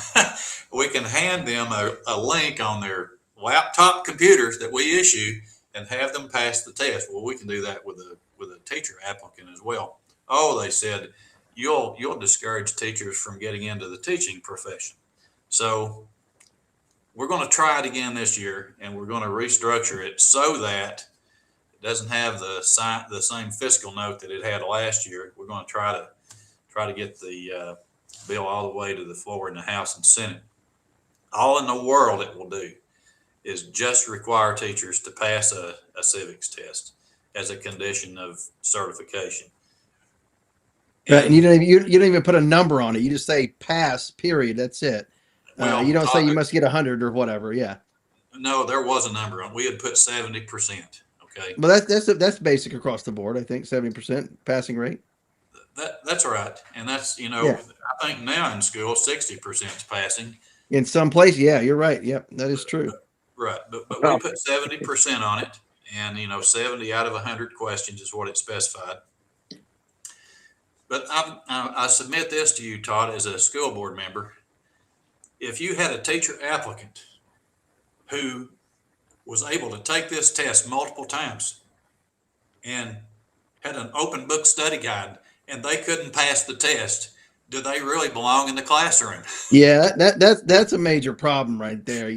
Speaker 17: a link on their laptop computers that we issue and have them pass the test. Well, we can do that with a teacher applicant as well. Oh, they said, you'll discourage teachers from getting into the teaching profession. So we're going to try it again this year, and we're going to restructure it so that it doesn't have the same fiscal note that it had last year. We're going to try to get the bill all the way to the floor in the House and Senate. All in the world it will do is just require teachers to pass a civics test as a condition of certification.
Speaker 15: Right, and you don't even put a number on it. You just say pass, period. That's it. You don't say you must get 100 or whatever. Yeah.
Speaker 17: No, there was a number on. We had put 70%. Okay.
Speaker 15: Well, that's basic across the board. I think 70% passing rate.
Speaker 17: That's right, and that's I think now in school 60% is passing.
Speaker 15: In some place, yeah, you're right. Yep, that is true.
Speaker 17: Right, but we put 70% on it, and 70 out of 100 questions is what it specified. But I submit this to you, Todd, as a school board member. If you had a teacher applicant who was able to take this test multiple times and had an open book study guide and they couldn't pass the test, do they really belong in the classroom?
Speaker 15: Yeah, that's a major problem right there.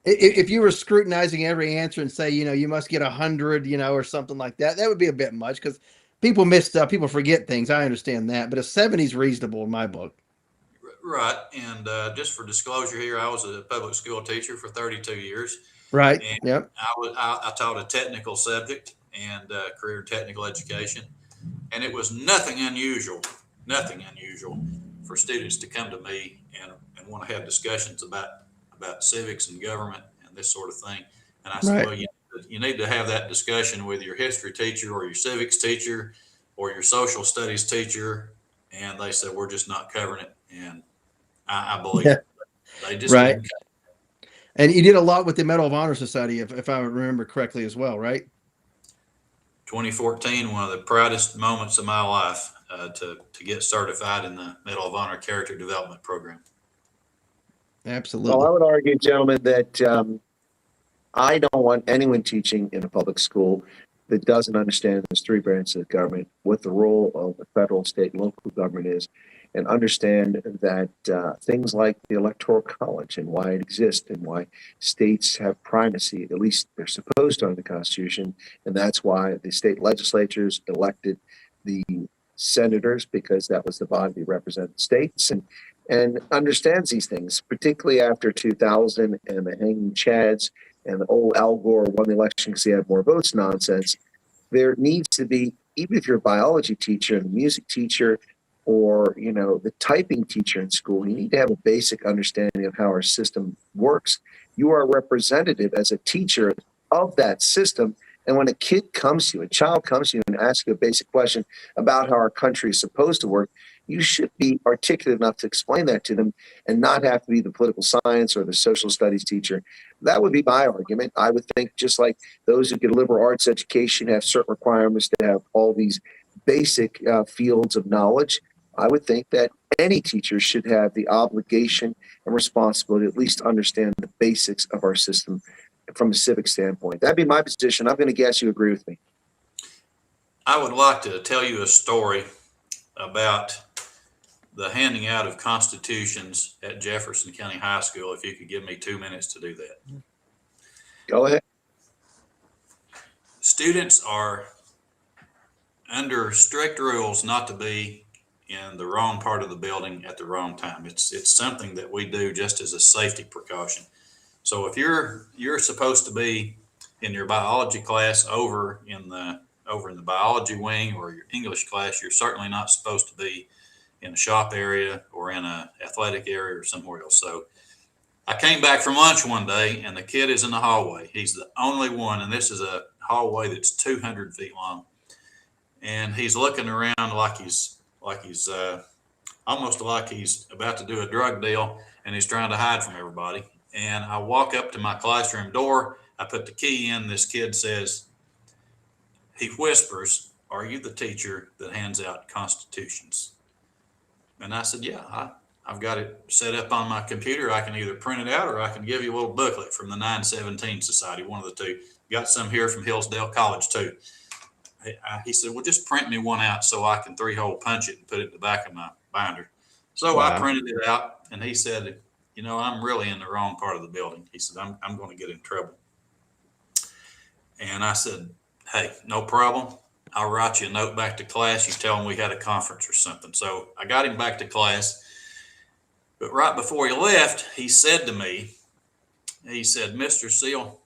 Speaker 15: If you were scrutinizing every answer and say, you must get 100, or something like that, that would be a bit much because people miss stuff, people forget things. I understand that, but a 70 is reasonable in my book.
Speaker 17: Right, and just for disclosure here, I was a public school teacher for 32 years.
Speaker 15: Right.
Speaker 17: And
Speaker 15: Yep.
Speaker 17: I taught a technical subject and career and technical education, and it was nothing unusual for students to come to me and want to have discussions about civics and government and this sort of thing. And I said, well, you need to have that discussion with your history teacher or your civics teacher or your social studies teacher. And they said, we're just not covering it. And I believe it. They just
Speaker 15: right. And you did a lot with the Medal of Honor Society, if I remember correctly as well, right?
Speaker 17: 2014, one of the proudest moments of my life to get certified in the Medal of Honor Character Development Program.
Speaker 15: Absolutely.
Speaker 16: Well, I would argue, gentlemen, that I don't want anyone teaching in a public school that doesn't understand there's three branches of government, what the role of the federal, state, and local government is, and understand that things like the Electoral College and why it exists and why states have primacy, at least they're supposed to under the Constitution, and that's why the state legislatures elected the senators, because that was the body that represented states, and understands these things, particularly after 2000 and the hanging chads and the old Al Gore won the election because he had more votes nonsense. There needs to be, even if you're a biology teacher and a music teacher or, the typing teacher in school, you need to have a basic understanding of how our system works. You are a representative as a teacher of that system. And when a child comes to you and asks you a basic question about how our country is supposed to work, you should be articulate enough to explain that to them and not have to be the political science or the social studies teacher. That would be my argument. I would think just like those who get a liberal arts education have certain requirements to have all these basic fields of knowledge, I would think that any teacher should have the obligation and responsibility to at least understand the basics of our system from a civic standpoint. That'd be my position. I'm going to guess you agree with me.
Speaker 17: I would like to tell you a story about the handing out of constitutions at Jefferson County High School, if you could give me 2 minutes to do that.
Speaker 16: Go ahead.
Speaker 17: Students are under strict rules not to be in the wrong part of the building at the wrong time. It's something that we do just as a safety precaution. So if you're supposed to be in your biology class over in the biology wing, or your English class, you're certainly not supposed to be in a shop area or in an athletic area or somewhere else. So I came back from lunch one day and the kid is in the hallway. He's the only one, and this is a hallway that's 200 feet long. And he's looking around like he's almost like he's about to do a drug deal, and he's trying to hide from everybody. And I walk up to my classroom door. I put the key in. This kid says, he whispers, "Are you the teacher that hands out constitutions?" And I said, "Yeah, I've got it set up on my computer. I can either print it out or I can give you a little booklet from the 917 Society, one of the two. Got some here from Hillsdale College too." He said, "Well, just print me one out so I can 3-hole punch it and put it in the back of my binder." So
Speaker 15: Wow.
Speaker 17: I printed it out, and he said, "I'm really in the wrong part of the building." He said, I'm going to get in trouble." And I said, "Hey, no problem. I'll write you a note back to class. You tell him we had a conference or something." So I got him back to class. But right before he left, he said to me, he said, "Mr. Seal,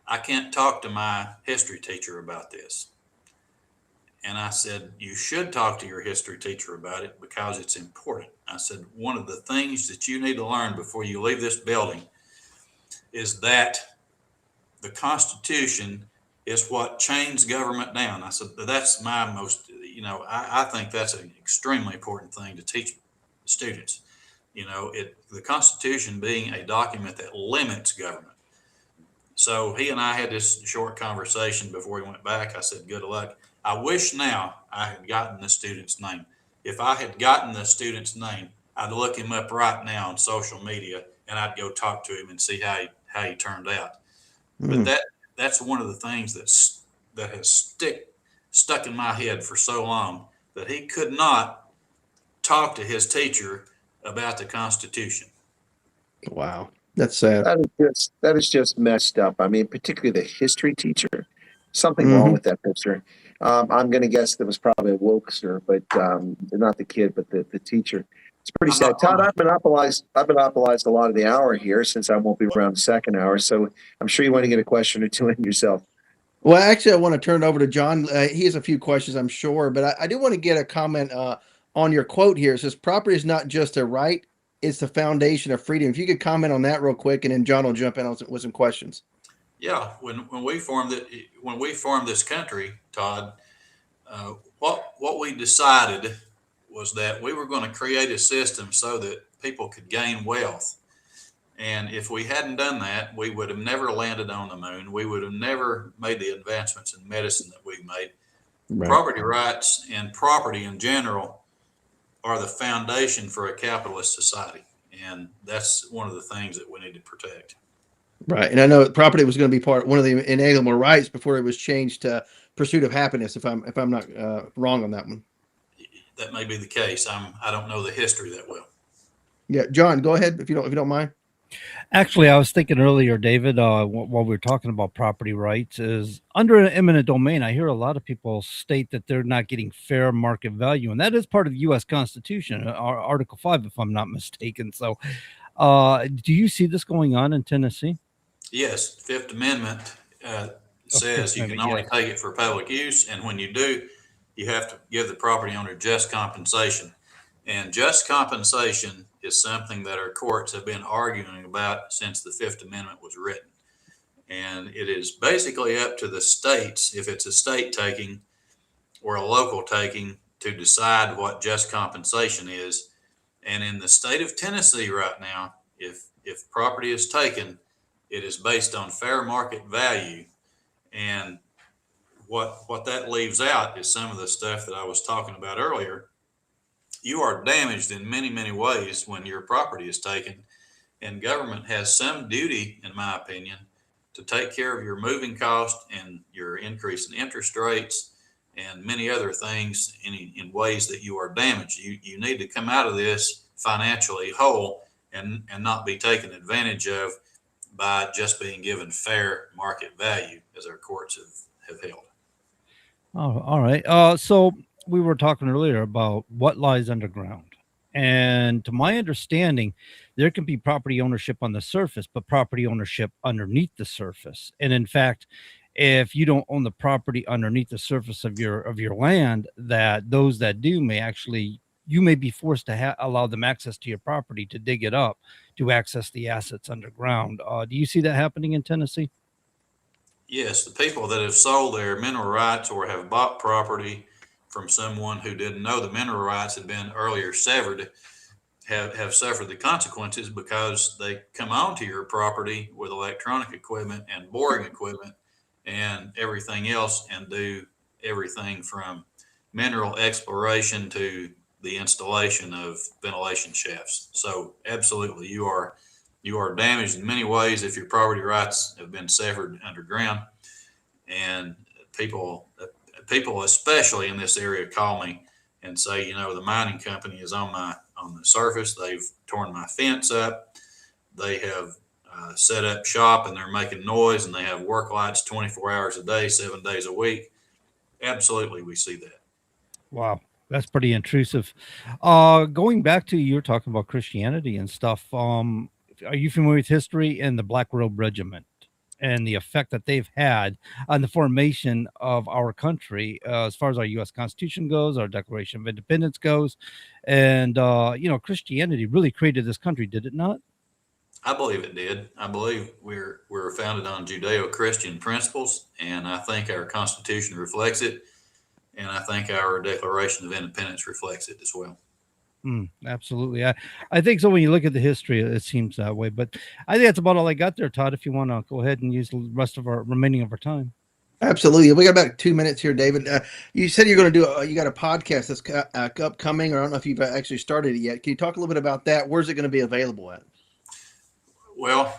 Speaker 17: I can't talk to my history teacher about this." And I said, "You should talk to your history teacher about it because it's important." I said, "One of the things that you need to learn before you leave this building is that the Constitution is what chains government down." I said, "That's my most, I think that's an extremely important thing to teach students. The Constitution being a document that limits government." So he and I had this short conversation before he went back. I said, "Good luck. I wish now I had gotten the student's name. If I had gotten the student's name, I'd look him up right now on social media and I'd go talk to him and see how he turned out." But that's one of the things that has stuck in my head for so long, that he could not talk to his teacher about the Constitution.
Speaker 15: Wow. That's sad.
Speaker 16: That is just messed up. I mean, particularly the history teacher. Something wrong with that picture. I'm going to guess that was probably a wokester, but not the kid, but the teacher. It's pretty sad. Todd, I've monopolized a lot of the hour here since I won't be around the second hour. So I'm sure you want to get a question or two in yourself.
Speaker 15: Well, actually, I want to turn it over to John. He has a few questions, I'm sure, but I do want to get a comment on your quote here. It says, "Property is not just a right, it's the foundation of freedom." If you could comment on that real quick, and then John will jump in with some questions.
Speaker 17: Yeah, when we formed this country, Todd, what we decided was that we were going to create a system so that people could gain wealth. And if we hadn't done that, we would have never landed on the moon. We would have never made the advancements in medicine that we've made. Right. Property rights and property in general are the foundation for a capitalist society. And that's one of the things that we need to protect.
Speaker 15: Right. And I know property was going to be one of the inalienable rights before it was changed to pursuit of happiness, if I'm not wrong on that one.
Speaker 17: That may be the case. I don't know the history that well.
Speaker 15: Yeah, John, go ahead if you don't mind.
Speaker 14: Actually, I was thinking earlier, David, while we were talking about property rights, is under an eminent domain. I hear a lot of people state that they're not getting fair market value, and that is part of the U.S. Constitution, Article 5, if I'm not mistaken. So, do you see this going on in Tennessee?
Speaker 17: Yes, Fifth Amendment says you can only take it for public use, and when you do, you have to give the property owner just compensation. And just compensation is something that our courts have been arguing about since the Fifth Amendment was written. And it is basically up to the states, if it's a state taking or a local taking, to decide what just compensation is. And in the state of Tennessee right now, if property is taken, it is based on fair market value. And what that leaves out is some of the stuff that I was talking about earlier. You are damaged in many, many ways when your property is taken, and government has some duty, in my opinion, to take care of your moving cost and your increase in interest rates and many other things in ways that you are damaged. You need to come out of this financially whole and not be taken advantage of by just being given fair market value, as our courts have held.
Speaker 14: Oh, all right. So we were talking earlier about what lies underground. And to my understanding, there can be property ownership on the surface, but property ownership underneath the surface. And in fact, if you don't own the property underneath the surface of your land, that those that do may actually, you may be forced to allow them access to your property to dig it up to access the assets underground. Do you see that happening in Tennessee?
Speaker 17: Yes, the people that have sold their mineral rights or have bought property from someone who didn't know the mineral rights had been earlier severed have suffered the consequences, because they come onto your property with electronic equipment and boring equipment and everything else, and do everything from mineral exploration to the installation of ventilation shafts. So absolutely, you are damaged in many ways if your property rights have been severed underground. And people especially in this area call me and say, the mining company is on the surface. They've torn my fence up. They have set up shop, and they're making noise, and they have work lights 24 hours a day, 7 days a week. Absolutely, we see that.
Speaker 14: Wow, that's pretty intrusive. Going back to, you were talking about Christianity and stuff. Are you familiar with history and the Black Robe Regiment and the effect that they've had on the formation of our country, as far as our U.S. Constitution goes, our Declaration of Independence goes? And, Christianity really created this country, did it not?
Speaker 17: I believe it did. I believe we're founded on Judeo-Christian principles, and I think our Constitution reflects it, and I think our Declaration of Independence reflects it as well.
Speaker 14: Absolutely. I think so. When you look at the history, it seems that way. But I think that's about all I got there, Todd. If you want to go ahead and use the rest of our remaining of our time.
Speaker 15: Absolutely. We got about 2 minutes here, David. You said you're going to do you got a podcast that's upcoming, or I don't know if you've actually started it yet. Can you talk a little bit about that? Where's it going to be available at?
Speaker 17: Well,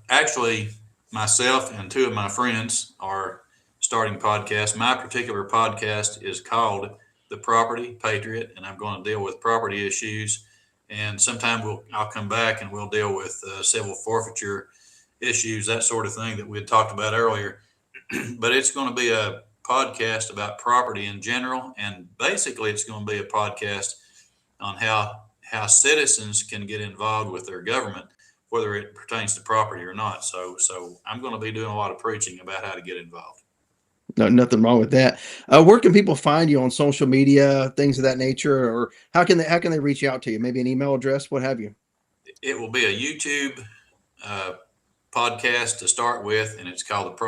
Speaker 17: actually, myself and two of my friends are starting podcasts. My particular podcast is called The Property Patriot, and I'm going to deal with property issues. And sometime I'll come back and we'll deal with civil forfeiture issues, that sort of thing that we had talked about earlier. But it's going to be a podcast about property in general, and basically it's going to be a podcast on how citizens can get involved with their government, whether it pertains to property or not. So I'm going to be doing a lot of preaching about how to get involved.
Speaker 15: No, nothing wrong with that. Where can people find you on social media, things of that nature, or how can they reach out to you? Maybe an email address, what have you? It will be a YouTube podcast to start with, and it's called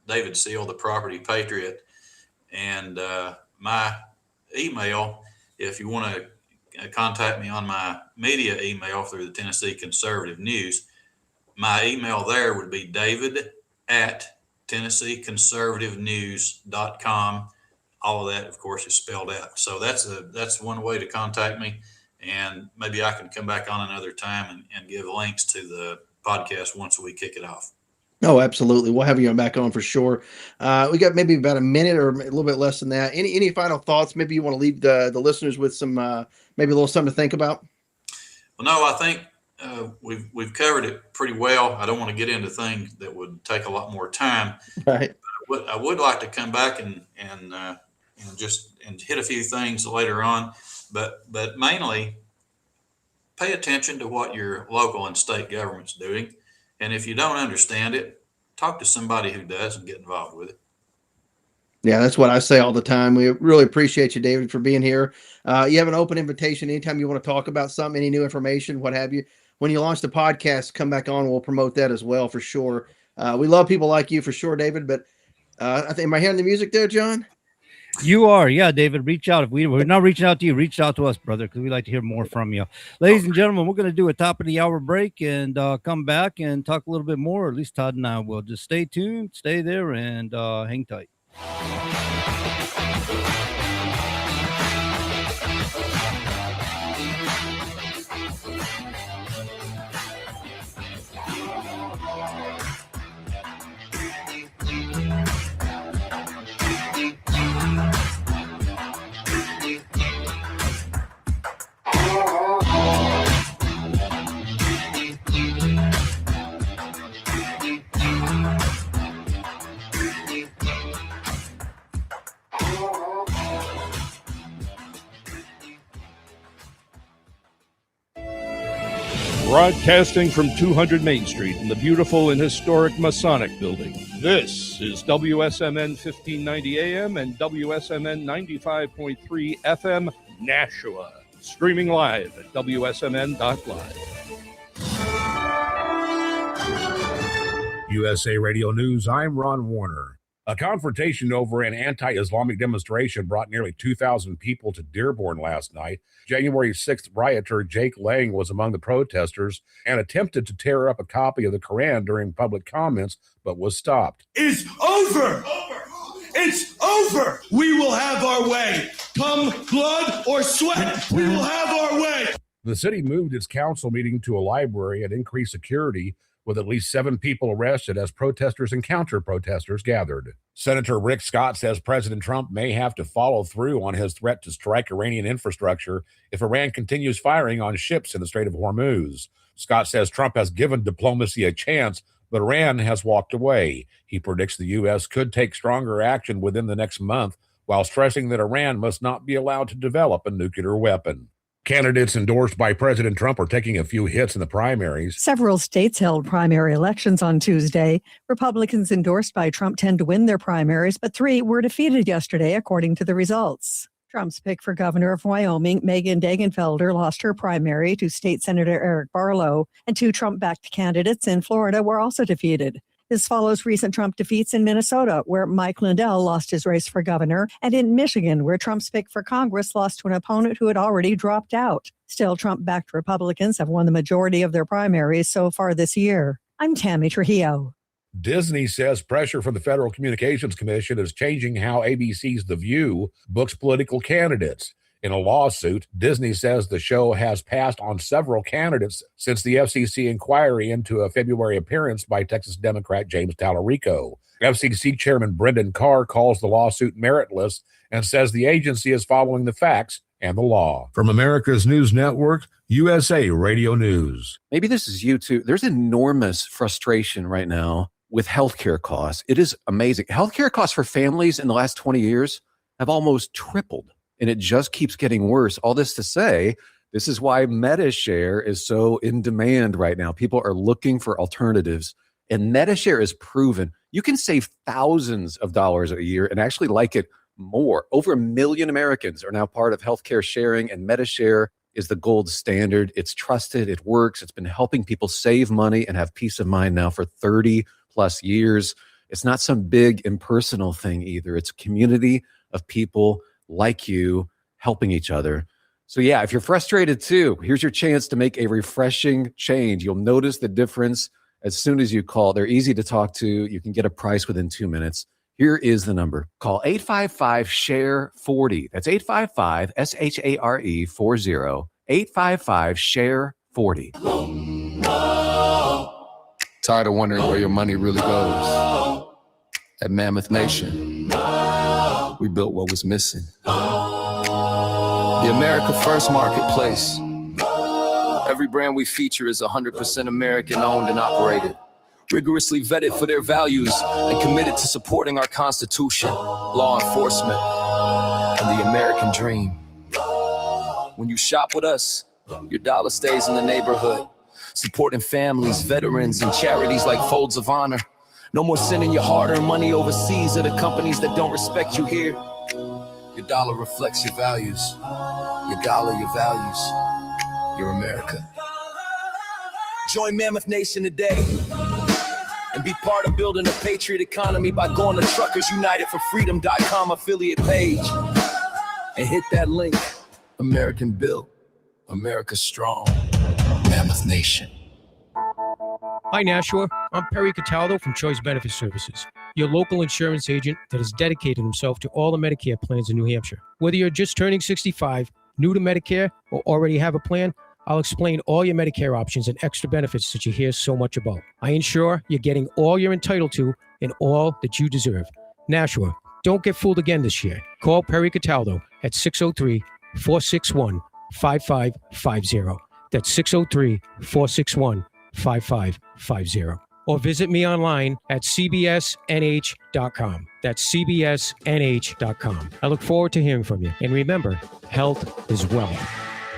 Speaker 15: David Seal, The Property Patriot. And my email, if you want to contact me on my media email through the Tennessee Conservative News, my email there would be david@TennesseeConservativeNews.com. All of that, of course, is spelled out. So that's one way to contact me. And maybe I can come back on another time and give links to the podcast once we kick it off. Oh, absolutely. We'll have you back on for sure. We got maybe about a minute or a little bit less than that. Any final thoughts? Maybe you want to leave the listeners with some, maybe a little something to think about? Well, no, I think we've covered it pretty well. I don't want to get into things that would take a lot more time. Right. But I would like to come back and hit a few things later on, but mainly pay attention to what your local and state government's doing. And if you don't understand it, talk to somebody who does and get involved with it. Yeah, that's what I say all the time. We really appreciate you, David, for being here. You have an open invitation anytime you want to talk about something, any new information, what have you. When you launch the podcast, come back on. We'll promote that as well for sure. We love people like you for sure, David. But I think, am I hearing the music there, John?
Speaker 14: You are. Yeah, David, reach out. If we're not reaching out to you, reach out to us, brother, because we'd like to hear more from you. Ladies and gentlemen, we're going to do a top of the hour break and come back and talk a little bit more. At least Todd and I will. Just stay tuned, stay there, and hang tight.
Speaker 18: Broadcasting from 200 Main Street in the beautiful and historic Masonic Building. This is WSMN 1590 AM and WSMN 95.3 FM Nashua. Streaming live at wsmn.live.
Speaker 1: USA Radio News, I'm Ron Warner. A confrontation over an anti-Islamic demonstration brought nearly 2,000 people to Dearborn last night. January 6th rioter Jake Lang was among the protesters and attempted to tear up a copy of the Quran during public comments, but was stopped.
Speaker 19: It's over! It's over! We will have our way. Come blood or sweat, we will have our way.
Speaker 1: The city moved its council meeting to a library and increased security, with at least 7 people arrested as protesters and counter-protesters gathered. Senator Rick Scott says President Trump may have to follow through on his threat to strike Iranian infrastructure if Iran continues firing on ships in the Strait of Hormuz. Scott says Trump has given diplomacy a chance, but Iran has walked away. He predicts the U.S. could take stronger action within the next month, while stressing that Iran must not be allowed to develop a nuclear weapon. Candidates endorsed by President Trump are taking a few hits in the primaries.
Speaker 20: Several states held primary elections on Tuesday. Republicans endorsed by Trump tend to win their primaries, but 3 were defeated yesterday, according to the results. Trump's pick for governor of Wyoming, Megan Degenfelder, lost her primary to State Senator Eric Barlow, and 2 Trump-backed candidates in Florida were also defeated. This follows recent Trump defeats in Minnesota, where Mike Lindell lost his race for governor, and in Michigan, where Trump's pick for Congress lost to an opponent who had already dropped out. Still, Trump-backed Republicans have won the majority of their primaries so far this year. I'm Tammy Trujillo.
Speaker 1: Disney says pressure from the Federal Communications Commission is changing how ABC's The View books political candidates. In a lawsuit, Disney says the show has passed on several candidates since the FCC inquiry into a February appearance by Texas Democrat James Tallarico. FCC Chairman Brendan Carr calls the lawsuit meritless and says the agency is following the facts and the law. From America's News Network, USA Radio News.
Speaker 6: Maybe this is you too. There's enormous frustration right now with healthcare costs. It is amazing. Healthcare costs for families in the last 20 years have almost tripled. And it just keeps getting worse. All this to say, this is why MediShare is so in demand right now. People are looking for alternatives. And MediShare is proven you can save thousands of dollars a year and actually like it more. Over 1 million Americans are now part of healthcare sharing, and MediShare is the gold standard. It's trusted. It works. It's been helping people save money and have peace of mind now for 30 plus years. It's not some big impersonal thing either. It's a community of people like you helping each other. So yeah, if you're frustrated too, here's your chance to make a refreshing change. You'll notice the difference as soon as you call. They're easy to talk to. You can get a price within 2 minutes. Here is the number. Call 855-SHARE-40. That's 855-SHARE 40. 855-SHARE-40.
Speaker 11: Tired of wondering where your money really goes? At Mammoth Nation, we built what was missing. The America First Marketplace. Every brand we feature is 100% American owned and operated, rigorously vetted for their values and committed to supporting our Constitution, law enforcement, and the American dream. When you shop with us, your dollar stays in the neighborhood, supporting families, veterans, and charities like Folds of Honor. No more sending your hard-earned money overseas to the companies that don't respect you here. Your dollar reflects your values. Your dollar, your values. Your America. Join Mammoth Nation today and be part of building a patriot economy by going to truckersunitedforfreedom.com affiliate page and hit that link. American built, America strong. Mammoth Nation.
Speaker 21: Hi, Nashua. I'm Perry Cataldo from Choice Benefit Services, your local insurance agent that has dedicated himself to all the Medicare plans in New Hampshire. Whether you're just turning 65, new to Medicare, or already have a plan, I'll explain all your Medicare options and extra benefits that you hear so much about. I ensure you're getting all you're entitled to and all that you deserve. Nashua, don't get fooled again this year. Call Perry Cataldo at 603-461-5550. That's 603-461-5550. Or visit me online at cbsnh.com. That's cbsnh.com. I look forward to hearing from you. And remember, health is wealth.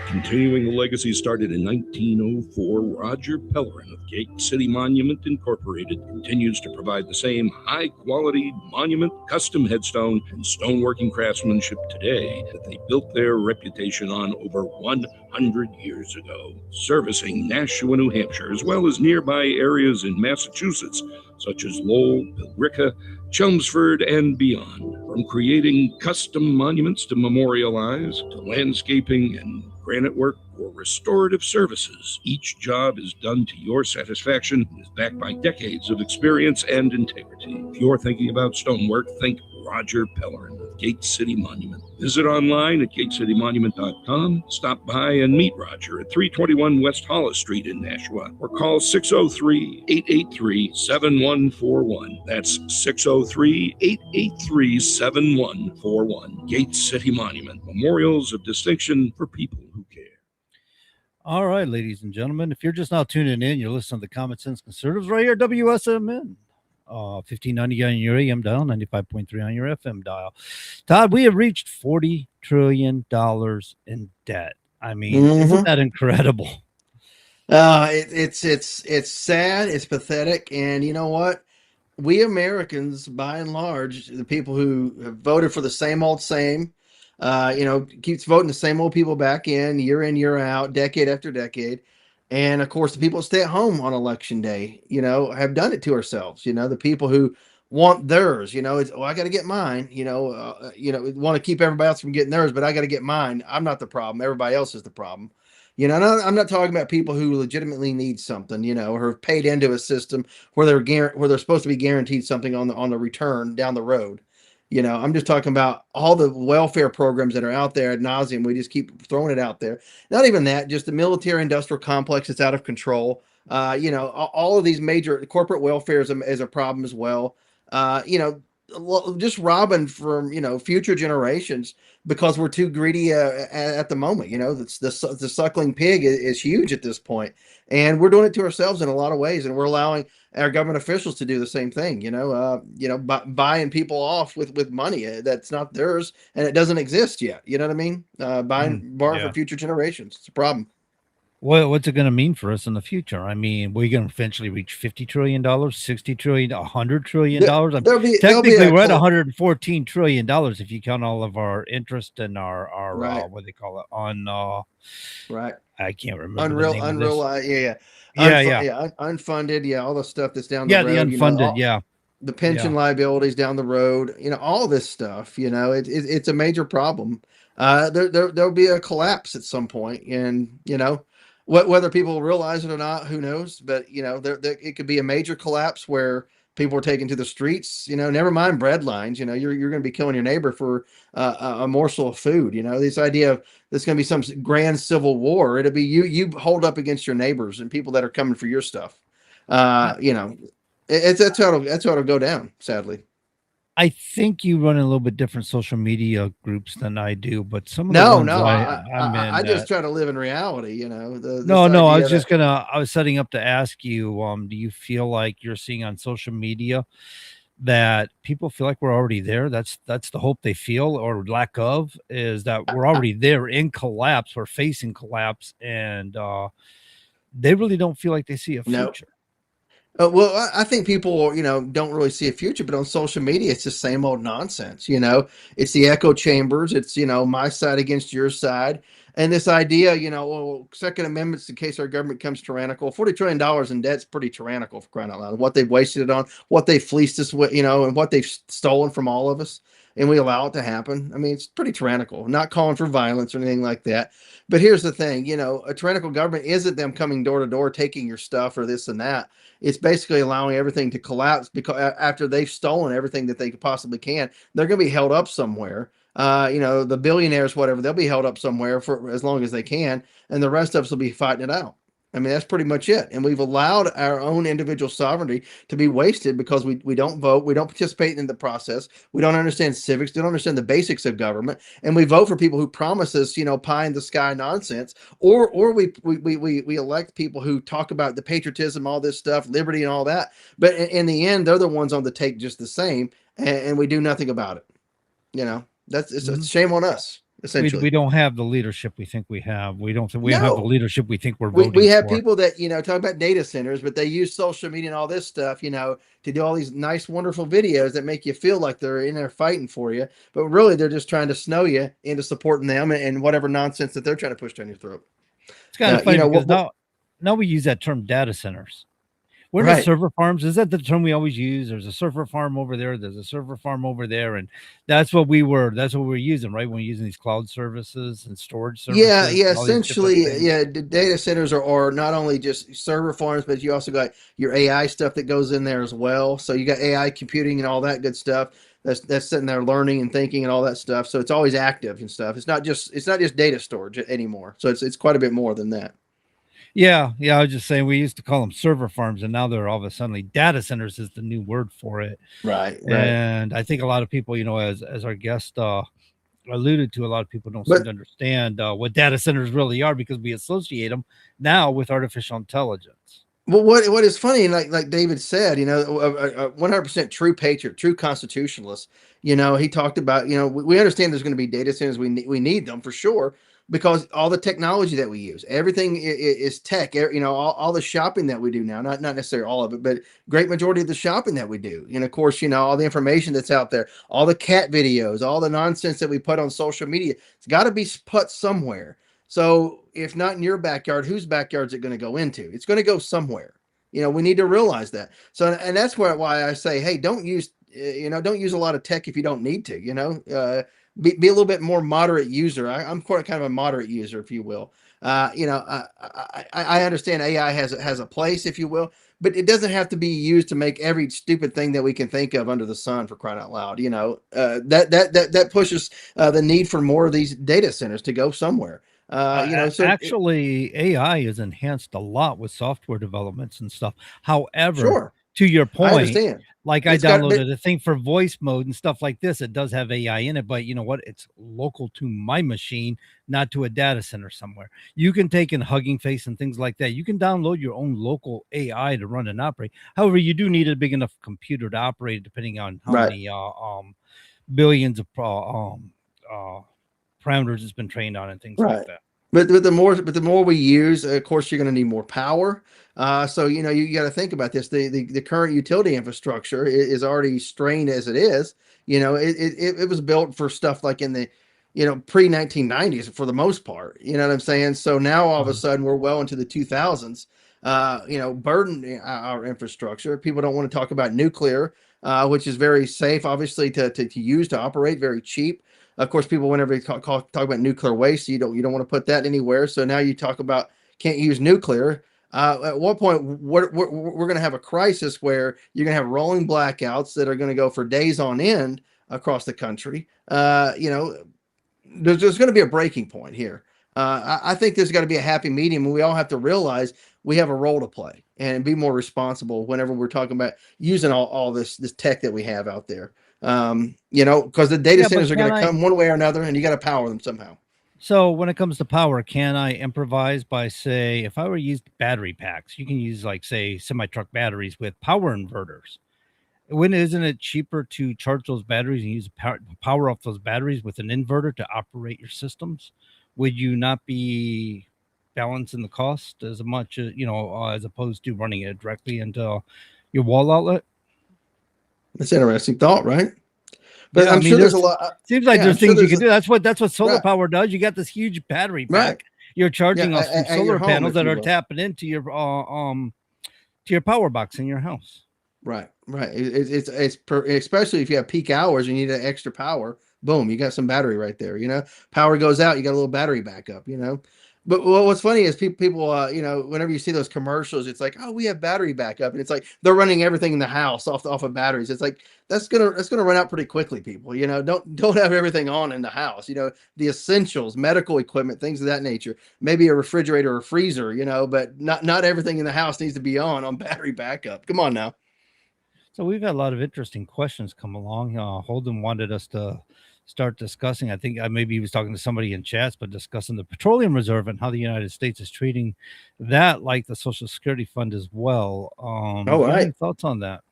Speaker 18: Continuing the legacy started in 1904, Roger Pellerin of Gate City Monument Incorporated continues to provide the same high-quality monument, custom headstone, and stoneworking craftsmanship today that they built their reputation on over 100 years ago, servicing Nashua, New Hampshire, as well as nearby areas in Massachusetts, such as Lowell, Billerica, Chelmsford, and beyond. From creating custom monuments to memorialize, to landscaping and granite work or restorative services, each job is done to your satisfaction and is backed by decades of experience and integrity. If you're thinking about stonework, think Roger Pellerin of Gate City Monument. Visit online at gatecitymonument.com. Stop by and meet Roger at 321 West Hollis Street in Nashua, or call 603-883-7141. That's 603-883-7141. Gate City Monument, memorials of distinction for people who care.
Speaker 14: All right, ladies and gentlemen, if you're just now tuning in, you're listening to the Common Sense Conservatives right here, WSMN. 1590 on your AM dial, 95.3 on your FM dial. Todd, we have reached $40 trillion in debt. I mean, isn't that incredible?
Speaker 15: It's sad, it's pathetic, and you know what? We Americans, by and large, the people who have voted for the same old same, keeps voting the same old people back in, year out, decade after decade. And of course, the people that stay at home on election day, have done it to ourselves. The people who want theirs, it's, I got to get mine, want to keep everybody else from getting theirs, but I got to get mine. I'm not the problem. Everybody else is the problem. I'm not talking about people who legitimately need something, or have paid into a system where they're supposed to be guaranteed something on the return down the road. I'm just talking about all the welfare programs that are out there ad nauseum. We just keep throwing it out there. Not even that, just the military industrial complex that's out of control. All of these major corporate welfare is a problem as well. Just robbing from, future generations because we're too greedy at the moment. The suckling pig is huge at this point, and we're doing it to ourselves in a lot of ways, and we're allowing our government officials to do the same thing. Buying people off with money that's not theirs and it doesn't exist yet. You know what I mean? Borrowing for future generations. It's a problem.
Speaker 14: Well, what's it going to mean for us in the future? I mean, we're going to eventually reach $50 trillion, $60 trillion, $100 trillion. Technically, we're at $114 trillion if you count all of our interest and our
Speaker 15: right.
Speaker 14: What do they call it on
Speaker 15: right.
Speaker 14: I can't remember.
Speaker 15: Unfunded, all the stuff that's down the road.
Speaker 14: The unfunded,
Speaker 15: the pension liabilities down the road. All this stuff. It's a major problem. There'll be a collapse at some point, and whether people realize it or not, who knows? But it could be a major collapse where people are taken to the streets. Never mind bread lines. You're going to be killing your neighbor for a morsel of food. This idea of there's going to be some grand civil war. It'll be you hold up against your neighbors and people that are coming for your stuff. That's how it'll go down. Sadly.
Speaker 14: I think you run a little bit different social media groups than I do, but some of the
Speaker 15: I just try to live in reality. I
Speaker 14: was setting up to ask you, do you feel like you're seeing on social media that people feel like we're already there? That's the hope they feel, or lack of, is that we're already there in collapse. We're facing collapse, and they really don't feel like they see a future.
Speaker 15: Well, I think people, don't really see a future, but on social media, it's the same old nonsense. It's the echo chambers. It's, my side against your side. And this idea, Second Amendments in case our government becomes tyrannical. $40 trillion in debt's pretty tyrannical, for crying out loud. What they've wasted it on, what they fleeced us with, and what they've stolen from all of us. And we allow it to happen. I mean, it's pretty tyrannical, not calling for violence or anything like that. But here's the thing, a tyrannical government isn't them coming door to door, taking your stuff or this and that. It's basically allowing everything to collapse because after they've stolen everything that they possibly can, they're going to be held up somewhere. The billionaires, whatever, they'll be held up somewhere for as long as they can. And the rest of us will be fighting it out. I mean, that's pretty much it. And we've allowed our own individual sovereignty to be wasted because we don't vote. We don't participate in the process. We don't understand civics. We don't understand the basics of government. And we vote for people who promise us, pie in the sky nonsense. Or we elect people who talk about the patriotism, all this stuff, liberty and all that. But in the end, they're the ones on the take just the same. And we do nothing about it. It's a shame on us. essentially.
Speaker 14: We don't have the leadership we think we have. We don't have the leadership we think we're voting
Speaker 15: we have
Speaker 14: for.
Speaker 15: people that, talk about data centers, but they use social media and all this stuff, to do all these nice, wonderful videos that make you feel like they're in there fighting for you. But really, they're just trying to snow you into supporting them and whatever nonsense that they're trying to push down your throat.
Speaker 14: It's kind of funny because now we use that term data centers. We're
Speaker 15: Right.
Speaker 14: not server farms. Is that the term we always use? There's a server farm over there. There's a server farm over there. And that's what we're using, right? When we're using these cloud services and storage services.
Speaker 15: Yeah.
Speaker 14: and all these different
Speaker 15: Essentially,
Speaker 14: things.
Speaker 15: the data centers are not only just server farms, but you also got your AI stuff that goes in there as well. So you got AI computing and all that good stuff. That's sitting there learning and thinking and all that stuff. So it's always active and stuff. It's not just data storage anymore. So it's quite a bit more than that.
Speaker 14: Yeah. I was just saying we used to call them server farms, and now they're all of a sudden data centers is the new word for it.
Speaker 15: Right.
Speaker 14: And I think a lot of people, as our guest alluded to, a lot of people don't seem to understand what data centers really are because we associate them now with artificial intelligence.
Speaker 15: Well, what is funny, like David said, a 100% true patriot, true constitutionalist. He talked about, we understand there's going to be data centers. We need them for sure, because all the technology that we use, everything is tech. All the shopping that we do now, not necessarily all of it, but great majority of the shopping that we do. And of course, all the information that's out there, all the cat videos, all the nonsense that we put on social media, it's got to be put somewhere. So if not in your backyard, whose backyard is it going to go into? It's going to go somewhere. We need to realize that. So, and that's why I say, hey, don't use a lot of tech if you don't need to. Be a little bit more moderate user. I'm quite kind of a moderate user, if you will. I understand AI has a place, if you will, but it doesn't have to be used to make every stupid thing that we can think of under the sun, for crying out loud. That pushes the need for more of these data centers to go somewhere.
Speaker 14: Actually, AI is enhanced a lot with software developments and stuff. However, to your point,
Speaker 15: I understand.
Speaker 14: Like I downloaded a thing for voice mode and stuff like this. It does have AI in it, but you know what? It's local to my machine, not to a data center somewhere. You can take in Hugging Face and things like that. You can download your own local AI to run and operate. However, you do need a big enough computer to operate, depending on how many billions of parameters it's been trained on and things like that.
Speaker 15: But the more we use, of course, you're going to need more power. So you got to think about this. The current utility infrastructure is already strained as it is. It was built for stuff like in the pre 1990s for the most part. You know what I'm saying? So now all of a sudden we're well into the 2000s. Burden our infrastructure. People don't want to talk about nuclear, which is very safe, obviously, to use, to operate, very cheap. Of course, people, whenever they talk about nuclear waste, you don't want to put that anywhere. So now you talk about can't use nuclear. At what point we're going to have a crisis where you're going to have rolling blackouts that are going to go for days on end across the country. There's going to be a breaking point here. I think there's got to be a happy medium, and we all have to realize we have a role to play and be more responsible whenever we're talking about using all this tech that we have out there. Because the data centers are going to come one way or another, and you got to power them somehow.
Speaker 14: So when it comes to power, can I improvise by, say, if I were to use battery packs, you can use, like, say, semi-truck batteries with power inverters. Isn't it cheaper to charge those batteries and use power off those batteries with an inverter to operate your systems? Would you not be balancing the cost as much as, as opposed to running it directly into your wall outlet?
Speaker 15: That's an interesting thought, right? But
Speaker 14: Yeah,
Speaker 15: I'm sure there's a lot.
Speaker 14: Seems like there's things you can do. That's what solar
Speaker 15: Right.
Speaker 14: power does. You got this huge battery pack.
Speaker 15: Right.
Speaker 14: You're charging
Speaker 15: Yeah,
Speaker 14: off some
Speaker 15: at your
Speaker 14: solar
Speaker 15: home,
Speaker 14: panels
Speaker 15: if
Speaker 14: that
Speaker 15: you
Speaker 14: are
Speaker 15: will.
Speaker 14: tapping into your power box in your house.
Speaker 15: Right. It's especially if you have peak hours, you need that extra power. Boom, you got some battery right there. Power goes out, you got a little battery backup. But what's funny is people, whenever you see those commercials, it's like, oh, we have battery backup, and it's like they're running everything in the house off of batteries. It's like that's gonna run out pretty quickly. People, don't have everything on in the house. The essentials, medical equipment, things of that nature. Maybe a refrigerator or freezer. But not everything in the house needs to be on battery backup. Come on now.
Speaker 14: So we've got a lot of interesting questions come along. Holden wanted us to start discussing. I think maybe he was talking to somebody in chats, but discussing the petroleum reserve and how the United States is treating that like the Social Security fund as well.
Speaker 15: All right.
Speaker 14: Any thoughts on that?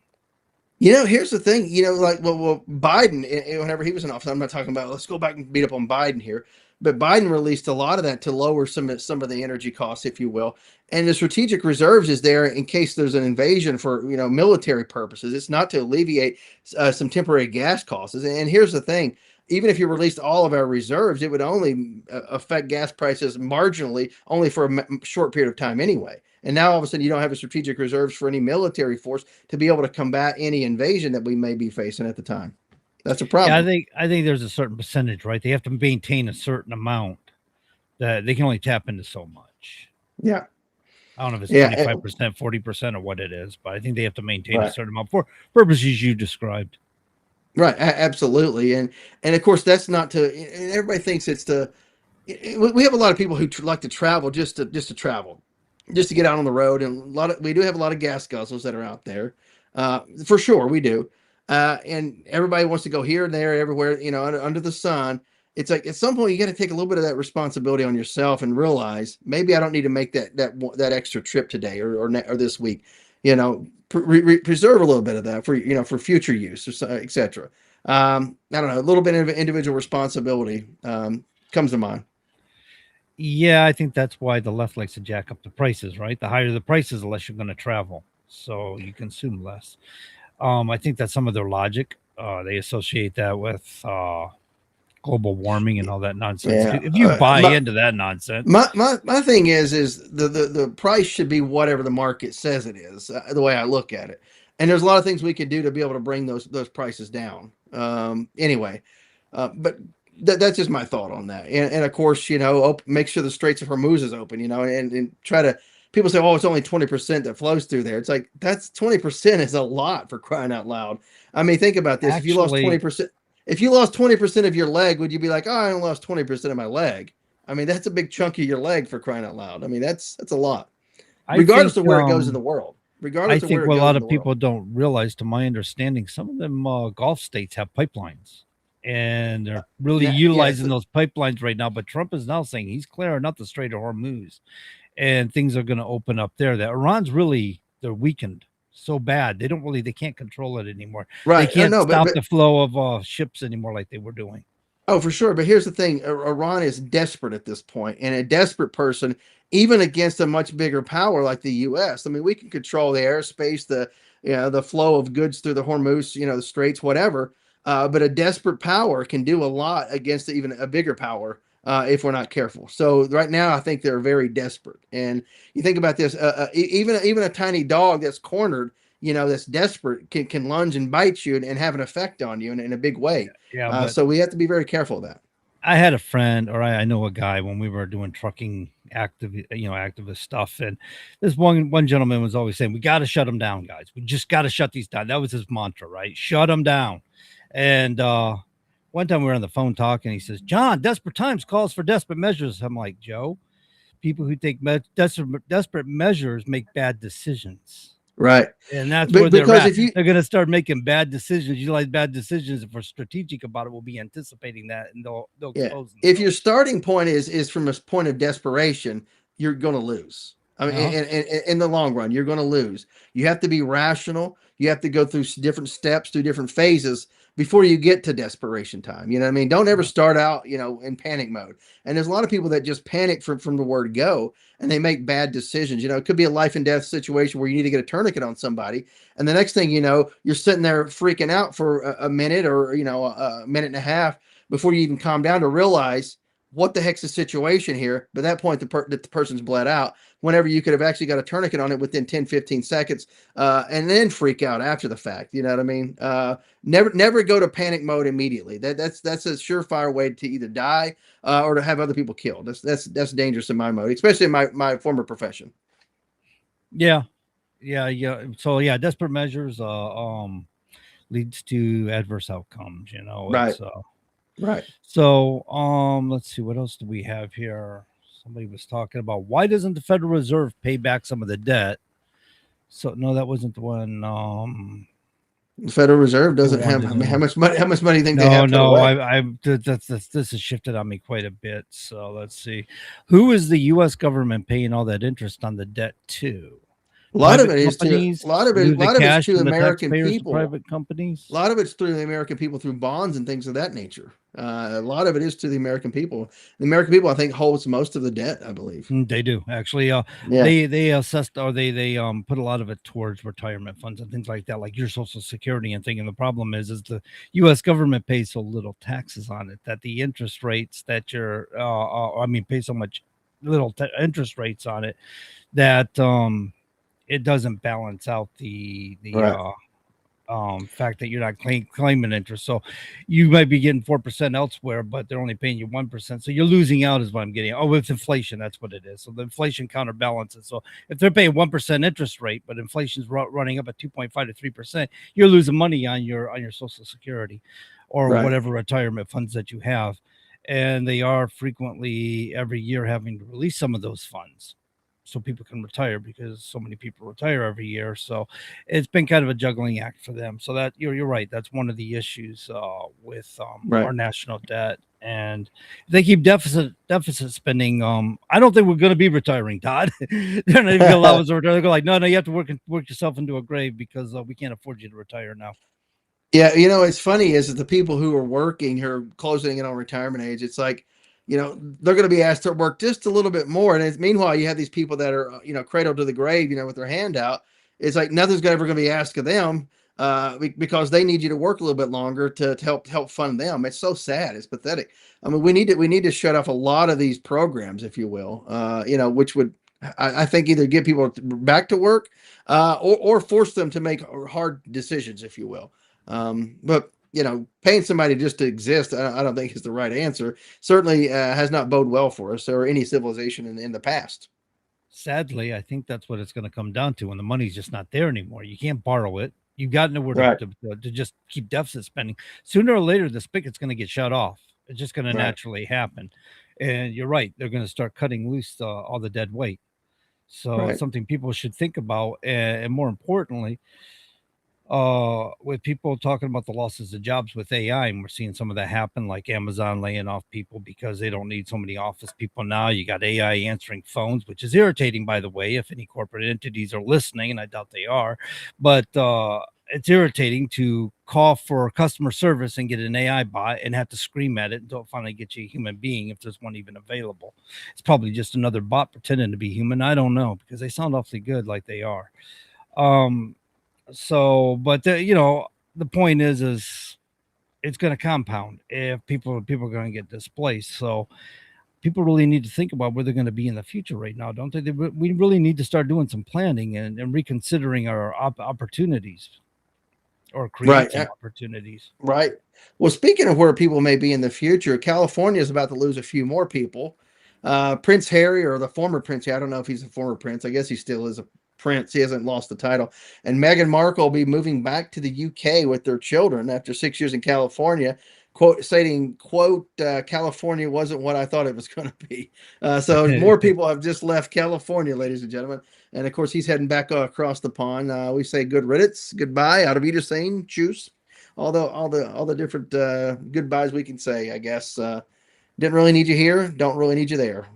Speaker 15: Here's the thing. Well, Biden, whenever he was in office, I'm not talking about. Let's go back and beat up on Biden here. But Biden released a lot of that to lower some of the energy costs, if you will. And the strategic reserves is there in case there's an invasion for military purposes. It's not to alleviate some temporary gas costs. And here's the thing: even if you released all of our reserves, it would only affect gas prices marginally, only for a short period of time anyway. And now all of a sudden you don't have a strategic reserves for any military force to be able to combat any invasion that we may be facing at the time. That's a problem.
Speaker 14: Yeah, I think there's a certain percentage, right? They have to maintain a certain amount that they can only tap into so much.
Speaker 15: Yeah.
Speaker 14: I don't know if it's 25%, 40%, or what it is, but I think they have to maintain a certain amount for purposes you described.
Speaker 15: Right. Absolutely. And of course that's not to, everybody thinks it's to, we have a lot of people who like to travel just to travel, just to get out on the road. And we do have a lot of gas guzzlers that are out there. For sure. We do. And everybody wants to go here and there, everywhere, under the sun. It's like at some point you got to take a little bit of that responsibility on yourself and realize maybe I don't need to make that extra trip today or this week. Preserve a little bit of that for future use, or etc. I don't know, a little bit of individual responsibility comes to mind.
Speaker 14: Yeah, I think that's why the left likes to jack up the prices, right? The higher the prices, the less you're going to travel, so you consume less. I think that's some of their logic. They associate that with global warming and all that nonsense.
Speaker 15: Yeah.
Speaker 14: If you buy into that nonsense,
Speaker 15: my thing is the price should be whatever the market says it is. The way I look at it, and there's a lot of things we can do to be able to bring those prices down. Anyway, but that's just my thought on that. And of course, make sure the Straits of Hormuz is open. And try to. People say, "Oh, it's only 20% that flows through there." It's like that's 20% is a lot, for crying out loud. I mean, think about this: if you lost 20%. If you lost 20% of your leg, would you be like, "Oh, I only lost 20% of my leg"? I mean, that's a big chunk of your leg, for crying out loud. I mean, that's a lot, regardless of where it goes in the world. Regardless of where it goes
Speaker 14: what a lot of people don't realize, to my understanding, some of them Gulf states have pipelines, and they're really utilizing those pipelines right now. But Trump is now saying he's clearing up the Strait of Hormuz, and things are going to open up there. That Iran's they're weakened so bad they can't control it anymore.
Speaker 15: Right.
Speaker 14: They can't stop the flow of ships anymore like they were doing.
Speaker 15: Oh, for sure. But here's the thing: Iran is desperate at this point, and a desperate person, even against a much bigger power like the U.S. I mean, we can control the airspace, the flow of goods through the Hormuz, the straits, whatever. But a desperate power can do a lot against even a bigger power if we're not careful. So right now, I think they're very desperate. And you think about this: even a tiny dog that's cornered, that's desperate can lunge and bite you and have an effect on you in a big way.
Speaker 14: Yeah.
Speaker 15: So we have to be very careful of that.
Speaker 14: I had a friend, or I know a guy, when we were doing trucking activist stuff, and this one gentleman was always saying, "We got to shut them down, guys. We just got to shut these down." That was his mantra, right? Shut them down. And one time we were on the phone talking. He says, "John, desperate times calls for desperate measures." I'm like, "Joe, people who take desperate measures make bad decisions."
Speaker 15: Right.
Speaker 14: And that's where they're at. They're going to start making bad decisions. Utilize bad decisions. If we're strategic about it, we'll be anticipating that, and they'll expose them.
Speaker 15: If your starting point is from a point of desperation, you're going to lose. I mean, in the long run, you're going to lose. You have to be rational. You have to go through different steps, through different phases before you get to desperation time. You know what I mean? Don't ever start out, in panic mode. And there's a lot of people that just panic from the word go, and they make bad decisions. It could be a life and death situation where you need to get a tourniquet on somebody. And the next thing you know, you're sitting there freaking out for a minute or, a minute and a half before you even calm down to realize what the heck's the situation here. By that point, the person's bled out, whenever you could have actually got a tourniquet on it within 10, 15 seconds, and then freak out after the fact. You know what I mean? Never go to panic mode immediately. That's a surefire way to either die or to have other people killed. That's dangerous in my mode, especially in my former profession.
Speaker 14: Yeah. So desperate measures leads to adverse outcomes.
Speaker 15: Right. Right.
Speaker 14: So let's see, what else do we have here? Somebody was talking about, why doesn't the Federal Reserve pay back some of the debt? So no, that wasn't the one.
Speaker 15: The Federal Reserve doesn't have how much money do you think they have?
Speaker 14: This has shifted on me quite a bit. So let's see, who is the U.S. government paying all that interest on the debt to?
Speaker 15: A lot of
Speaker 14: private
Speaker 15: it is to
Speaker 14: companies
Speaker 15: a lot of it. A
Speaker 14: losing
Speaker 15: lot of it's
Speaker 14: cash
Speaker 15: to
Speaker 14: from the
Speaker 15: American
Speaker 14: taxpayers to
Speaker 15: people.
Speaker 14: private companies.
Speaker 15: A lot of it's through the American people through bonds and things of that nature. A lot of it is to the American people. The American people, I think, holds most of the debt. I believe.
Speaker 14: They do actually.
Speaker 15: Yeah.
Speaker 14: They assessed or they put a lot of it towards retirement funds and things like that, like your Social Security and thing. And the problem is the U.S. government pays so little taxes on it that the interest rates that you're, pay so much little interest rates on it that it doesn't balance out the
Speaker 15: Right.
Speaker 14: fact that you're not claiming interest. So you might be getting 4% elsewhere, but they're only paying you 1%. So you're losing out is what I'm getting. Oh, it's inflation. That's what it is. So the inflation counterbalances. So if they're paying 1% interest rate, but inflation's running up at 2.5 to 3%, you're losing money on your Social Security or
Speaker 15: Right.
Speaker 14: whatever retirement funds that you have. And they are frequently every year having to release some of those funds so people can retire because so many people retire every year. So it's been kind of a juggling act for them. So that you're right. That's one of the issues with
Speaker 15: Right.
Speaker 14: our national debt. And if they keep deficit spending, I don't think we're going to be retiring, Todd. They're not even going to allow us to retire. They're like, no, you have to work yourself into a grave because we can't afford you to retire now.
Speaker 15: Yeah, it's funny is that the people who are working, who are closing in on retirement age, it's like, they're going to be asked to work just a little bit more. And meanwhile, you have these people that are, cradled to the grave, with their hand out. It's like nothing's ever going to be asked of them because they need you to work a little bit longer to help fund them. It's so sad. It's pathetic. I mean, we need to shut off a lot of these programs, if you will, which would, I think, either get people back to work or force them to make hard decisions, if you will. But paying somebody just to exist, I don't think is the right answer. Certainly has not bode well for us or any civilization in the past.
Speaker 14: Sadly, I think that's what it's going to come down to when the money's just not there anymore. You can't borrow it. You've got nowhere
Speaker 15: Right.
Speaker 14: to just keep deficit spending. Sooner or later, the spigot's going to get shut off. It's just going to naturally happen. And you're right. They're going to start cutting loose all the dead weight. So
Speaker 15: Right.
Speaker 14: it's something people should think about. And more importantly, with people talking about the losses of jobs with AI, and we're seeing some of that happen, like Amazon laying off people because they don't need so many office people now. You got AI answering phones, which is irritating, by the way, if any corporate entities are listening, and I doubt they are, but it's irritating to call for customer service and get an AI bot and have to scream at it until it finally gets you a human being, if there's one even available. It's probably just another bot pretending to be human. I don't know, because they sound awfully good like they are. So, but the point is it's going to compound if people are going to get displaced. So people really need to think about where they're going to be in the future right now, don't they? We really need to start doing some planning and reconsidering our opportunities or create some opportunities.
Speaker 15: Right. Well, speaking of where people may be in the future, California is about to lose a few more people. Prince Harry, or the former Prince, I don't know if he's a former prince. I guess he still is a prince. He hasn't lost the title. And Meghan Markle will be moving back to the UK with their children after 6 years in California, stating, quote, California wasn't what I thought it was going to be. So more people have just left California, ladies and gentlemen. And of course, he's heading back across the pond. We say good riddance, goodbye, out of Wiedersehen, tschüss. All the different goodbyes we can say, I guess. Didn't really need you here. Don't really need you there.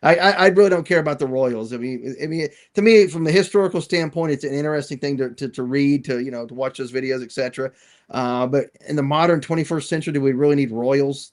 Speaker 15: I really don't care about the Royals. I mean, to me, from the historical standpoint, it's an interesting thing to read, to watch those videos, etc. But in the modern 21st century, do we really need Royals?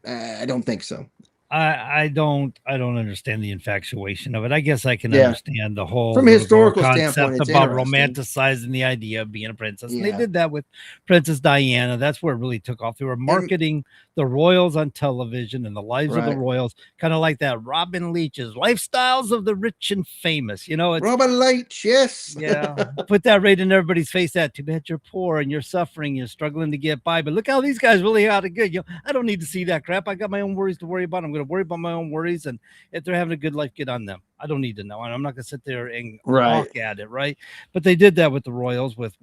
Speaker 15: I don't think so.
Speaker 14: I don't understand the infatuation of it. I guess I can understand the whole
Speaker 15: from a historical
Speaker 14: concept
Speaker 15: standpoint, it's
Speaker 14: about
Speaker 15: interesting.
Speaker 14: romanticizing the idea of being a princess. And they
Speaker 15: Yeah.
Speaker 14: did that with Princess Diana. That's where it really took off. They were marketing the royals on television and the lives of the
Speaker 15: Right.
Speaker 14: royals, kind of like that Robin Leach's Lifestyles of the Rich and Famous. It's
Speaker 15: Robin Leach, yes.
Speaker 14: yeah, put that right in everybody's face. That too bad you're poor and you're suffering, you're struggling to get by. But look how these guys really had it good. I don't need to see that crap. I got my own worries to worry about. I'm going to worry about my own worries, and if they're having a good life, get on them. I don't need to know, and I'm not going to sit there and walk at it, right? But they did that with the royals, with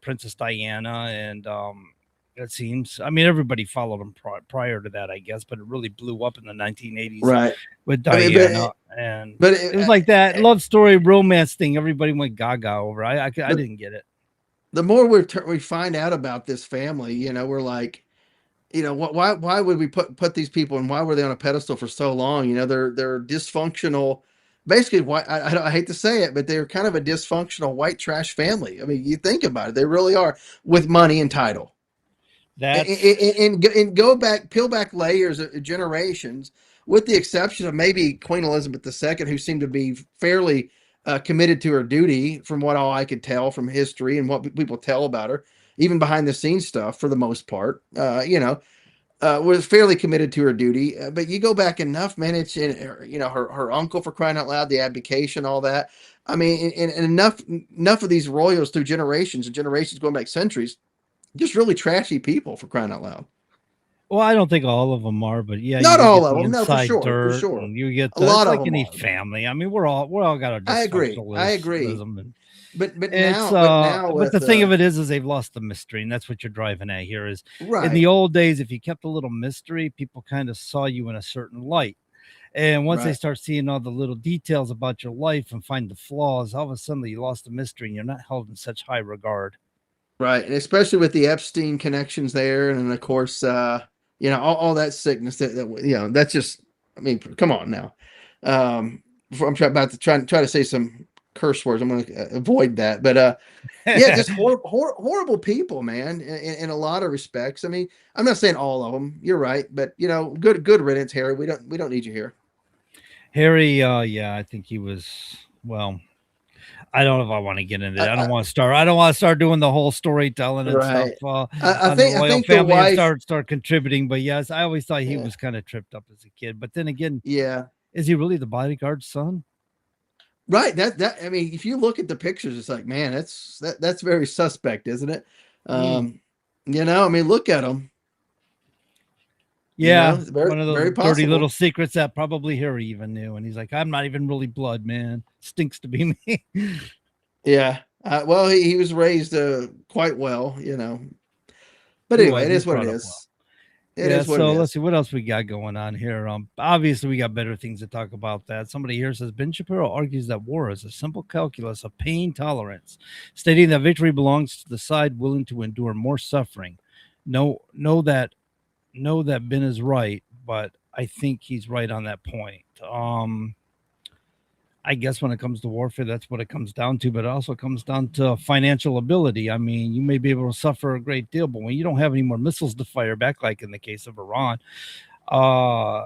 Speaker 14: Princess Diana, and it seems. I mean, everybody followed them prior to that, I guess, but it really blew up in the 1980s,
Speaker 15: Right.
Speaker 14: with
Speaker 15: I mean,
Speaker 14: Diana, but it was like that love story romance thing. Everybody went gaga over. I didn't get it.
Speaker 15: The more we find out about this family, we're like, why would we put these people, and why were they on a pedestal for so long? They're dysfunctional basically white. I hate to say it, but they're kind of a dysfunctional white trash family. I mean, you think about it, they really are, with money and title. And go back, peel back layers of generations, with the exception of maybe Queen Elizabeth II, who seemed to be fairly committed to her duty, from what all I could tell from history and what people tell about her, even behind the scenes stuff for the most part. Was fairly committed to her duty. But you go back enough, man, it's in her uncle, for crying out loud, the abdication, all that. I mean, and enough of these royals through generations and generations, going back centuries, just really trashy people, for crying out loud.
Speaker 14: Well, I don't think all of them are, but yeah,
Speaker 15: not
Speaker 14: you
Speaker 15: all
Speaker 14: get
Speaker 15: of
Speaker 14: the
Speaker 15: them. No, for
Speaker 14: inside
Speaker 15: sure,
Speaker 14: dirt,
Speaker 15: for sure.
Speaker 14: and you get
Speaker 15: A lot
Speaker 14: it's
Speaker 15: of
Speaker 14: like
Speaker 15: them
Speaker 14: any
Speaker 15: are.
Speaker 14: family. I mean, we're all got a
Speaker 15: I agree.
Speaker 14: dysfunctionalism and-
Speaker 15: But
Speaker 14: it's
Speaker 15: now,
Speaker 14: but the thing of it is they've lost the mystery, and that's what you're driving at here. Is
Speaker 15: Right.
Speaker 14: in the old days, if you kept a little mystery, people kind of saw you in a certain light. And once they
Speaker 15: Right.
Speaker 14: start seeing all the little details about your life and find the flaws, all of a sudden you lost the mystery, and you're not held in such high regard.
Speaker 15: Right, and especially with the Epstein connections there, and then of course, all that sickness that that's just. I mean, come on now. Before I'm about to try to say some curse words, I'm going to avoid that. But yeah, just horrible people, man. In a lot of respects. I mean, I'm not saying all of them. You're right, but good riddance, Harry. We don't need you here.
Speaker 14: Harry, yeah, I think he was. Well, I don't know if I want to get into that. I don't want to start doing the whole storytelling and
Speaker 15: Right.
Speaker 14: stuff.
Speaker 15: I think the
Speaker 14: family
Speaker 15: wife.
Speaker 14: and start contributing. But yes, I always thought he was kind of tripped up as a kid. But then again,
Speaker 15: Yeah.
Speaker 14: is he really the bodyguard's son?
Speaker 15: Right. I mean, if you look at the pictures, it's like, man, that's very suspect, isn't it? I mean, look at him.
Speaker 14: Yeah,
Speaker 15: Very,
Speaker 14: one of those
Speaker 15: very
Speaker 14: dirty
Speaker 15: possible.
Speaker 14: little secrets that probably Harry even knew. And he's like, I'm not even really blood, man. Stinks to be me.
Speaker 15: Yeah. Well, he was raised quite well, But anyway, it is what it is. It is what it is.
Speaker 14: Let's see what else we got going on here. Obviously, we got better things to talk about. That somebody here says Ben Shapiro argues that war is a simple calculus of pain tolerance, stating that victory belongs to the side willing to endure more suffering. Know that Ben is right, but I think he's right on that point. I guess when it comes to warfare, that's what it comes down to, but it also comes down to financial ability. I mean, you may be able to suffer a great deal, but when you don't have any more missiles to fire back, like in the case of Iran, I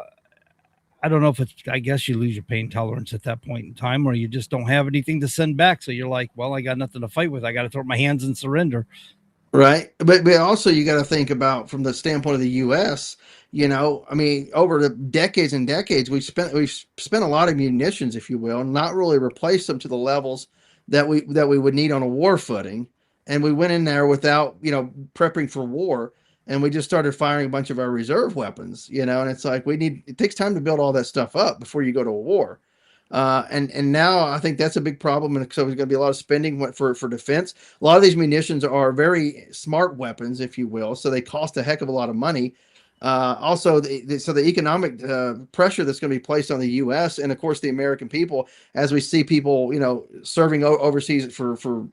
Speaker 14: don't know if I guess you lose your pain tolerance at that point in time, or you just don't have anything to send back. So you're like, well, I got nothing to fight with. I got to throw up my hands and surrender.
Speaker 15: Right. But also you got to think about from the standpoint of the U.S., I mean, over the decades and decades, we've spent a lot of munitions, if you will, and not really replaced them to the levels that we would need on a war footing. And we went in there without, prepping for war, and we just started firing a bunch of our reserve weapons, and it's like it takes time to build all that stuff up before you go to a war. And now I think that's a big problem, and so there's going to be a lot of spending for defense. A lot of these munitions are very smart weapons, if you will, so they cost a heck of a lot of money. Also, the economic pressure that's going to be placed on the U.S. and of course the American people, as we see people, serving overseas for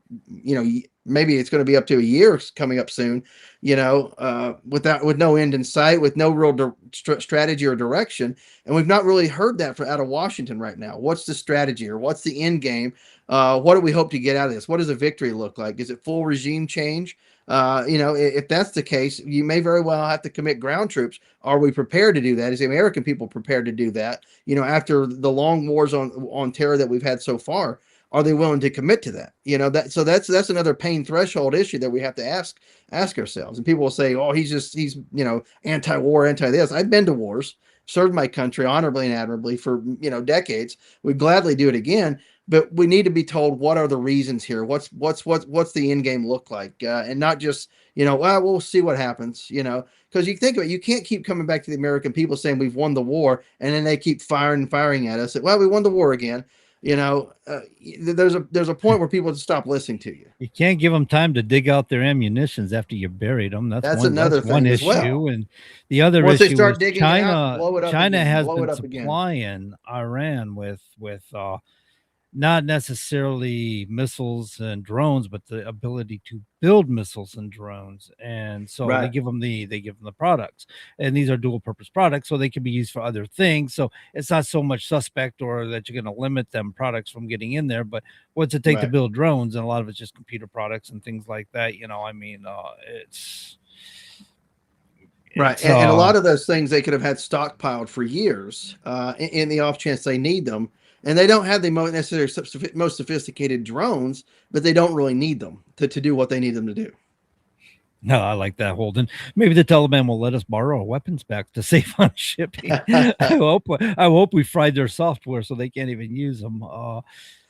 Speaker 15: maybe it's going to be up to a year coming up soon, with no end in sight, with no real strategy or direction, and we've not really heard that out of Washington right now. What's the strategy, or what's the end game? What do we hope to get out of this? What does a victory look like? Is it full regime change? If that's the case, you may very well have to commit ground troops. Are we prepared to do that? Is the American people prepared to do that? After the long wars on terror that we've had so far, are they willing to commit to that? That's another pain threshold issue that we have to ask ourselves. And people will say, oh, he's anti-war, anti-this. I've been to wars, served my country honorably and admirably for decades. We'd gladly do it again. But we need to be told what are the reasons here. What's the end game look like, and not just well, we'll see what happens. Because you think about it, you can't keep coming back to the American people saying we've won the war, and then they keep firing at us. Well, we won the war again. There's a point where people just stop listening to you.
Speaker 14: You can't give them time to dig out their ammunitions after you buried them. That's
Speaker 15: another thing
Speaker 14: one
Speaker 15: as
Speaker 14: issue.
Speaker 15: well.
Speaker 14: And the other
Speaker 15: Once
Speaker 14: issue
Speaker 15: they start
Speaker 14: is
Speaker 15: digging
Speaker 14: China.
Speaker 15: out, blow it up
Speaker 14: China
Speaker 15: again,
Speaker 14: has
Speaker 15: blow it
Speaker 14: been
Speaker 15: up again.
Speaker 14: supplying Iran with not necessarily missiles and drones, but the ability to build missiles and drones. And so they
Speaker 15: Right.
Speaker 14: give them the products, and these are dual purpose products, so they can be used for other things. So it's not so much suspect or that you're going to limit them products from getting in there, but what's it take to
Speaker 15: Right.
Speaker 14: build drones? And a lot of it's just computer products and things like that. I mean,
Speaker 15: Right. And a lot of those things they could have had stockpiled for years in the off chance they need them. And they don't have the most sophisticated drones, but they don't really need them to do what they need them to do.
Speaker 14: No, I like that, Holden. Maybe the Taliban will let us borrow our weapons back to save on shipping. I hope we fried their software so they can't even use them.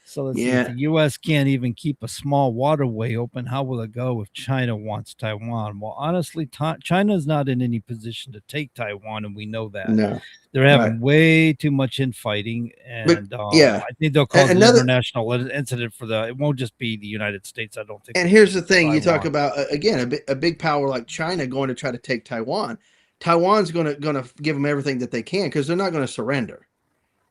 Speaker 14: So let's see, if
Speaker 15: Yeah.
Speaker 14: the U.S. can't even keep a small waterway open, how will it go if China wants Taiwan? Well, honestly, China is not in any position to take Taiwan, and we know that.
Speaker 15: No.
Speaker 14: They're having
Speaker 15: Right.
Speaker 14: way too much infighting, and
Speaker 15: yeah.
Speaker 14: I think they'll cause an
Speaker 15: Another-
Speaker 14: international incident for it won't just be the United States, I don't think.
Speaker 15: And here's the thing: you talk
Speaker 14: Taiwan.
Speaker 15: about again a big power like China going to try to take Taiwan. Taiwan's going to give them everything that they can because they're not going to surrender.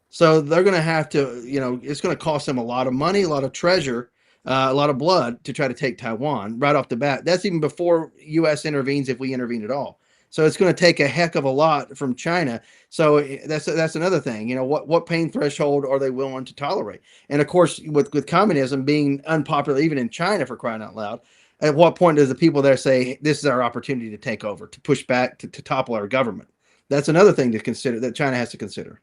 Speaker 15: So they're going to have to, it's going to cost them a lot of money, a lot of treasure, a lot of blood to try to take Taiwan right off the bat. That's even before U.S. intervenes, if we intervene at all. So it's going to take a heck of a lot from China. So that's another thing. What pain threshold are they willing to tolerate? And of course, with communism being unpopular, even in China, for crying out loud, at what point does the people there say this is our opportunity to take over, to push back, to topple our government? That's another thing to consider that China has to consider.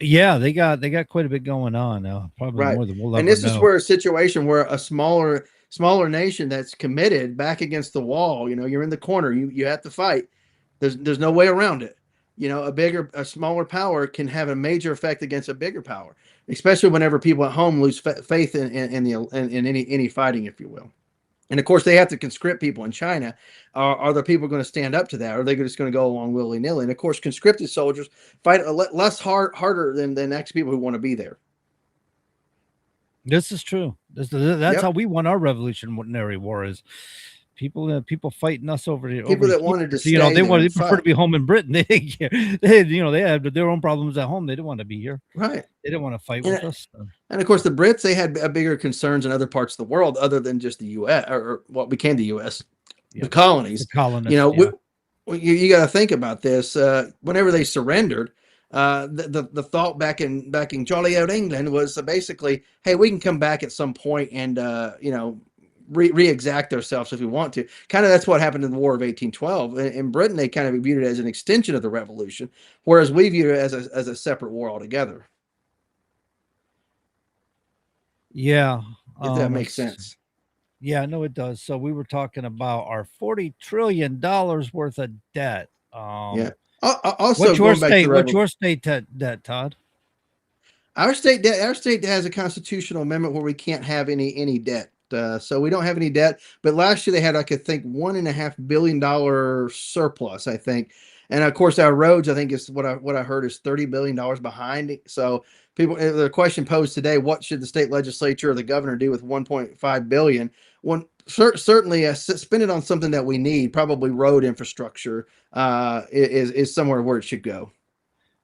Speaker 14: Yeah, they got quite a bit going on now, probably
Speaker 15: Right.
Speaker 14: more than we'll ever
Speaker 15: And this
Speaker 14: know.
Speaker 15: is where a situation where a smaller nation that's committed back against the wall, you're in the corner, you have to fight. There's no way around it. A smaller power can have a major effect against a bigger power, especially whenever people at home lose faith in any fighting, if you will. And of course, they have to conscript people in China. Are the people going to stand up to that? Or are they just going to go along willy nilly? And of course, conscripted soldiers fight harder than actual people who want to be there.
Speaker 14: This is true. That's
Speaker 15: Yep.
Speaker 14: how we won our Revolutionary War. Is people fighting us over the
Speaker 15: People that wanted to stay
Speaker 14: they
Speaker 15: there and
Speaker 14: prefer to
Speaker 15: fight.
Speaker 14: be home in Britain. They had their own problems at home. They didn't want to be here.
Speaker 15: Right.
Speaker 14: They didn't want to fight
Speaker 15: And
Speaker 14: with us.
Speaker 15: And of course, the Brits, they had bigger concerns in other parts of the world other than just the U.S. or what became the U.S. The colonies.
Speaker 14: The colonists,
Speaker 15: You got to think about this. Whenever they surrendered, the thought back in jolly old England was basically, hey, we can come back at some point and re-exact ourselves if we want to. Kind of that's what happened in the War of 1812. In Britain, they kind of viewed it as an extension of the Revolution, whereas we viewed it as a separate war altogether.
Speaker 14: Yeah,
Speaker 15: If that makes sense.
Speaker 14: Yeah, no, it does. So we were talking about our $40 trillion worth of debt.
Speaker 15: Yeah. Also,
Speaker 14: what's your
Speaker 15: going back to
Speaker 14: state? What's your state debt, Todd?
Speaker 15: Our state has a constitutional amendment where we can't have any debt. So we don't have any debt. But last year they had, I think, $1.5 billion surplus, I think. And of course, our roads, I think, is what I heard is $30 billion behind. So the question posed today: what should the state legislature or the governor do with $1.5 billion? Certainly spend it on something that we need. Probably road infrastructure is somewhere where it should go.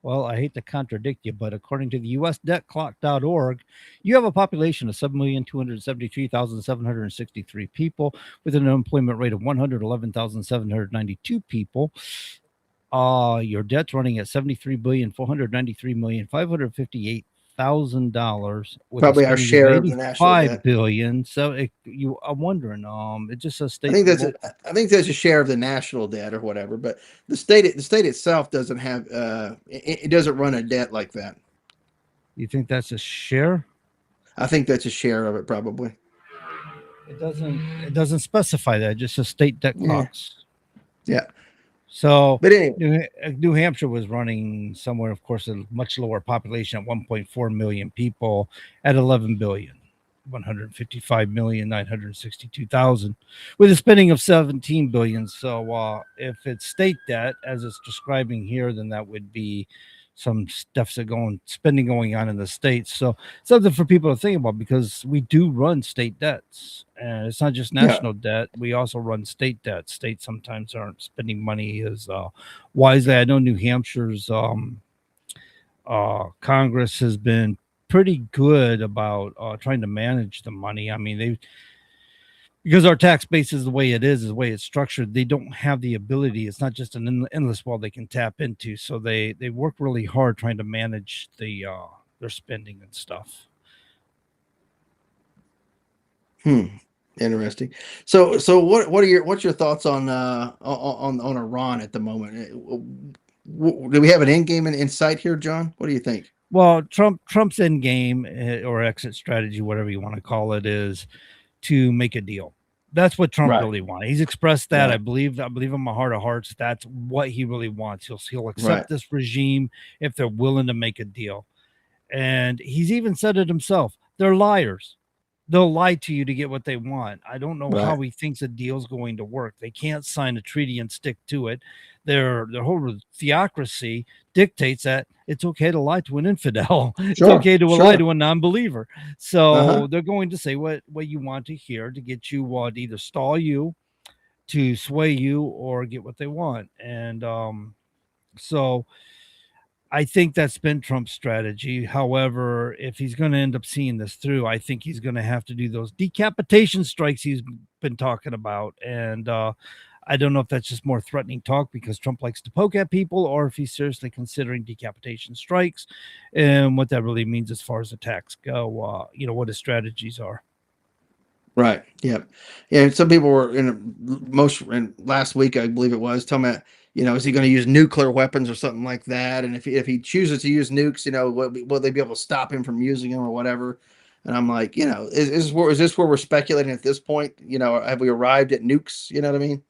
Speaker 14: Well, I hate to contradict you, but according to the USDebtClock.org, you have a population of 7,273,763 people with an unemployment rate of 111,792 people. Your debt's running at $73,493,558,000.
Speaker 15: Probably our share of the national debt.
Speaker 14: $5 billion. So I'm wondering. It just says state.
Speaker 15: I think that's a share of the national debt or whatever. But the state itself doesn't have. It doesn't run a debt like that.
Speaker 14: You think that's a share?
Speaker 15: I think that's a share of it, probably.
Speaker 14: It doesn't specify that. It just says state debt clocks.
Speaker 15: Yeah.
Speaker 14: So,
Speaker 15: but anyway,
Speaker 14: New Hampshire was running somewhere, of course, a much lower population at 1.4 million people at 11 billion, 155,962,000, with a spending of 17 billion. So, if it's state debt, as it's describing here, then that would be some spending going on in the states. So something for people to think about, because we do run state debts, and it's not just national debt. We also run state debt. States sometimes aren't spending money as wisely. I know New Hampshire's Congress has been pretty good about trying to manage the money. I mean, because our tax base is the way it is the way it's structured, they don't have the ability. It's not just an endless well they can tap into. So they work really hard trying to manage their spending and stuff.
Speaker 15: Interesting. So what's your thoughts on Iran at the moment? Do we have an end game in sight here, John? What do you think?
Speaker 14: Well, Trump's end game or exit strategy, whatever you want to call it, is to make a deal. That's what Trump really wants. He's expressed that. I believe in my heart of hearts, that's what he really wants. He'll accept this regime if they're willing to make a deal. And he's even said it himself. They're liars. They'll lie to you to get what they want. I don't know how he thinks a deal's going to work. They can't sign a treaty and stick to it. Their whole theocracy dictates that it's okay to lie to an infidel. It's okay to lie to a non-believer. So they're going to say what you want to hear to get you to either stall you, to sway you, or get what they want. And so I think that's been Trump's strategy. However, if he's going to end up seeing this through, I think he's going to have to do those decapitation strikes he's been talking about. And I don't know if that's just more threatening talk because Trump likes to poke at people, or if he's seriously considering decapitation strikes and what that really means as far as attacks go, what his strategies are.
Speaker 15: Right. Yep. Yeah. And some people were last week, I believe it was, talking about, is he going to use nuclear weapons or something like that? And if he chooses to use nukes, will they be able to stop him from using them or whatever? And I'm like, is this where we're speculating at this point? Have we arrived at nukes? You know what I mean?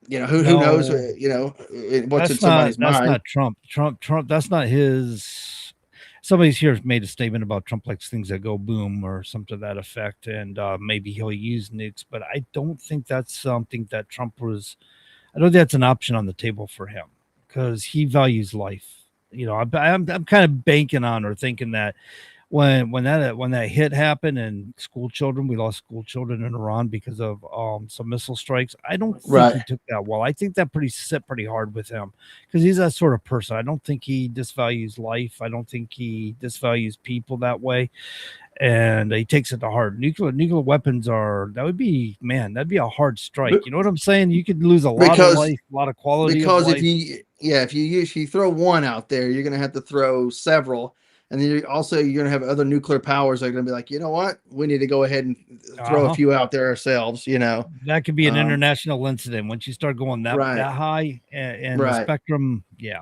Speaker 15: Who knows? What's in somebody's mind?
Speaker 14: That's not Trump. Trump. That's not his. Somebody's here made a statement about Trump likes things that go boom or something to that effect, and maybe he'll use nukes. But I don't think that's something that Trump was. I don't think that's an option on the table for him because he values life. I'm kind of banking on or thinking that when that hit happened and we lost school children in Iran because of some missile strikes. I don't think he took that well. I think that set pretty hard with him because he's that sort of person. I don't think he disvalues life. I don't think he disvalues people that way. And he takes it to heart. Nuclear weapons that'd be a hard strike. You know what I'm saying? You could lose a lot of life, a lot of quality.
Speaker 15: Because
Speaker 14: of life.
Speaker 15: if you throw one out there, you're going to have to throw several. And then you're going to have other nuclear powers that are going to be like, you know what? We need to go ahead and throw a few out there ourselves,
Speaker 14: That could be an international incident once you start going that high and the spectrum. Yeah.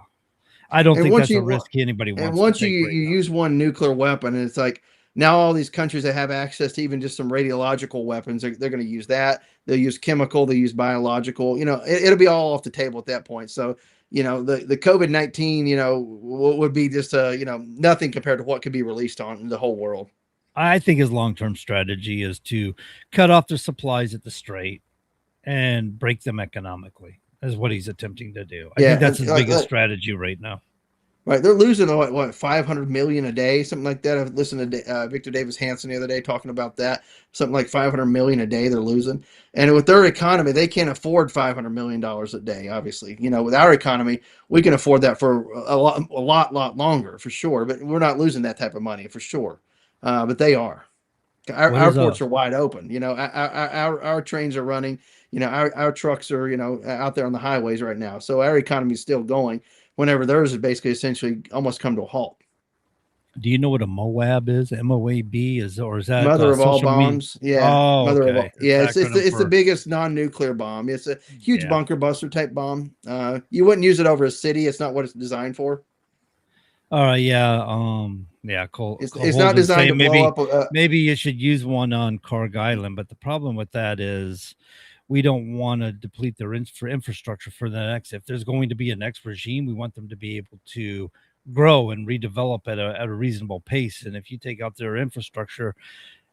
Speaker 14: I don't think that's a risk anybody wants.
Speaker 15: And once
Speaker 14: to take
Speaker 15: you use one nuclear weapon, and it's like now all these countries that have access to even just some radiological weapons, they're going to use that. They'll use chemical, they use biological, it'll be all off the table at that point. So, the COVID-19, would be just, nothing compared to what could be released on the whole world.
Speaker 14: I think his long-term strategy is to cut off their supplies at the Strait and break them economically is what he's attempting to do. I think that's his biggest strategy right now.
Speaker 15: Right. They're losing what 500 million a day, something like that. I've listened to Victor Davis Hanson the other day talking about that. Something like 500 million a day they're losing. And with their economy, they can't afford $500 million a day, obviously. With our economy, we can afford that for a lot longer for sure. But we're not losing that type of money for sure. But they are. Our ports are wide open. Our trains are running. Our trucks are, out there on the highways right now. So our economy is still going. Whenever theirs is basically essentially almost come to a halt.
Speaker 14: Do you know what a MOAB is? MOAB is, or is that
Speaker 15: mother of all bombs? Yeah,
Speaker 14: mother
Speaker 15: of all. Yeah, it's the biggest non-nuclear bomb. It's a huge bunker buster type bomb. You wouldn't use it over a city. It's not what it's designed for.
Speaker 14: All right, yeah, Cool.
Speaker 15: It's not designed to blow up.
Speaker 14: Maybe you should use one on Karg Island, but the problem with that is we don't want to deplete their infrastructure for the next. If there's going to be a next regime, we want them to be able to grow and redevelop at a reasonable pace. And if you take out their infrastructure,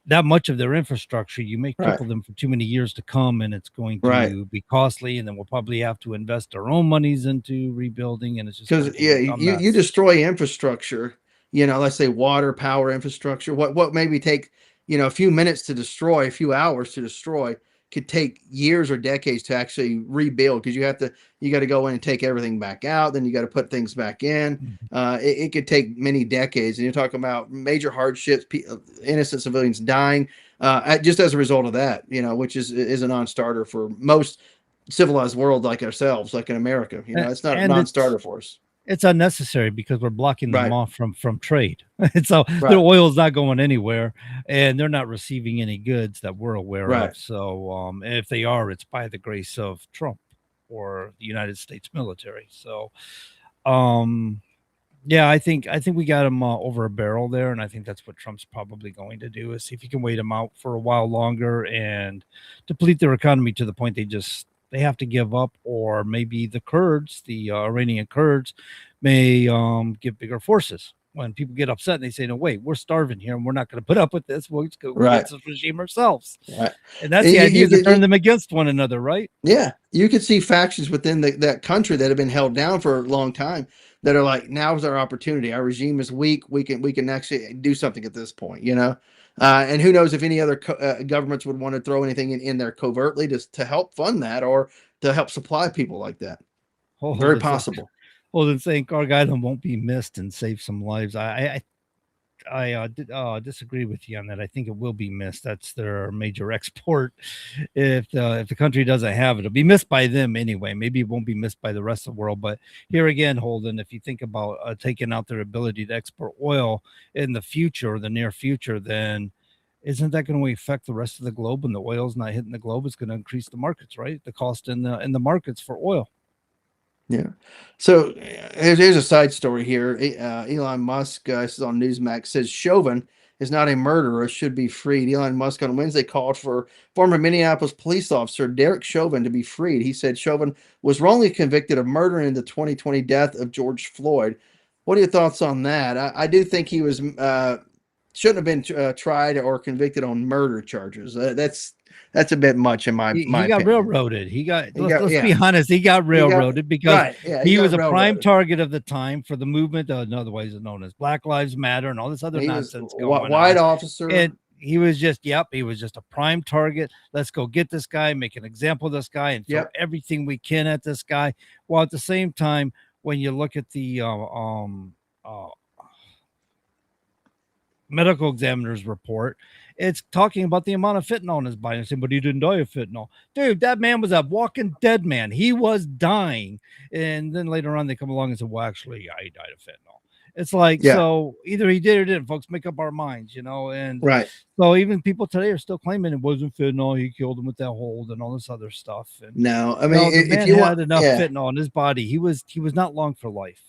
Speaker 14: that much of their infrastructure, you may cripple them for too many years to come, and it's going to be costly. And then we'll probably have to invest our own monies into rebuilding. And it's just
Speaker 15: because you destroy infrastructure. Let's say water, power infrastructure. What maybe take a few minutes to destroy, a few hours to destroy. could take years or decades to actually rebuild, because you got to go in and take everything back out, then you got to put things back in. It could take many decades, and you're talking about major hardships, innocent civilians dying just as a result of that, which is a non-starter for most civilized world like ourselves, like in America. It's not a non-starter for us.
Speaker 14: It's unnecessary because we're blocking them
Speaker 15: Right.
Speaker 14: off from trade. And so
Speaker 15: Right.
Speaker 14: their oil is not going anywhere, and they're not receiving any goods that we're aware
Speaker 15: Right.
Speaker 14: of. So if they are, it's by the grace of Trump or the United States military. So yeah, I think we got him over a barrel there, and I think that's what Trump's probably going to do, is see if he can wait him out for a while longer and deplete their economy to the point they have to give up, or maybe the Kurds, the Iranian Kurds, may get bigger forces. When people get upset and they say, no, wait, we're starving here and we're not going to put up with this. We'll just go against this regime ourselves.
Speaker 15: Right.
Speaker 14: And that's the idea, to turn them against one another, right?
Speaker 15: Yeah. You could see factions within that country that have been held down for a long time that are like, now's our opportunity. Our regime is weak. We can actually do something at this point, and who knows if any other governments would want to throw anything in there covertly to help fund that, or to help supply people like that. Very possible.
Speaker 14: Holden saying Cargillon won't be missed and save some lives. I disagree with you on that. I think it will be missed. That's their major export. If the country doesn't have it, it'll be missed by them anyway. Maybe it won't be missed by the rest of the world. But here again, Holden, if you think about taking out their ability to export oil in the future, or the near future, then isn't that going to affect the rest of the globe? When the oil's not hitting the globe, it's going to increase the markets, right? The cost in the markets for oil.
Speaker 15: Yeah. So here's a side story here. Elon Musk, this is on Newsmax, says Chauvin is not a murderer, should be freed. Elon Musk on Wednesday called for former Minneapolis police officer Derek Chauvin to be freed. He said Chauvin was wrongly convicted of murder in the 2020 death of George Floyd. What are your thoughts on that? I do think he was shouldn't have been tried or convicted on murder charges. That's a bit much in my
Speaker 14: He
Speaker 15: opinion.
Speaker 14: got railroaded. Let's be honest. He got railroaded because he was a prime target of the time for the movement. In other ways, known as Black Lives Matter and all this other nonsense going on.
Speaker 15: White officer.
Speaker 14: And he was just a prime target. Let's go get this guy, make an example of this guy, and throw everything we can at this guy. While at the same time, when you look at the medical examiner's report, it's talking about the amount of fentanyl in his body. And saying, but he didn't die of fentanyl. Dude, that man was a walking dead man. He was dying. And then later on, they come along and say, well, actually, yeah, he died of fentanyl. It's like, so either he did or didn't, folks. Make up our minds, and so even people today are still claiming it wasn't fentanyl. He killed him with that hold and all this other stuff. And
Speaker 15: no, I mean,
Speaker 14: if you had enough fentanyl in his body, he was not long for life.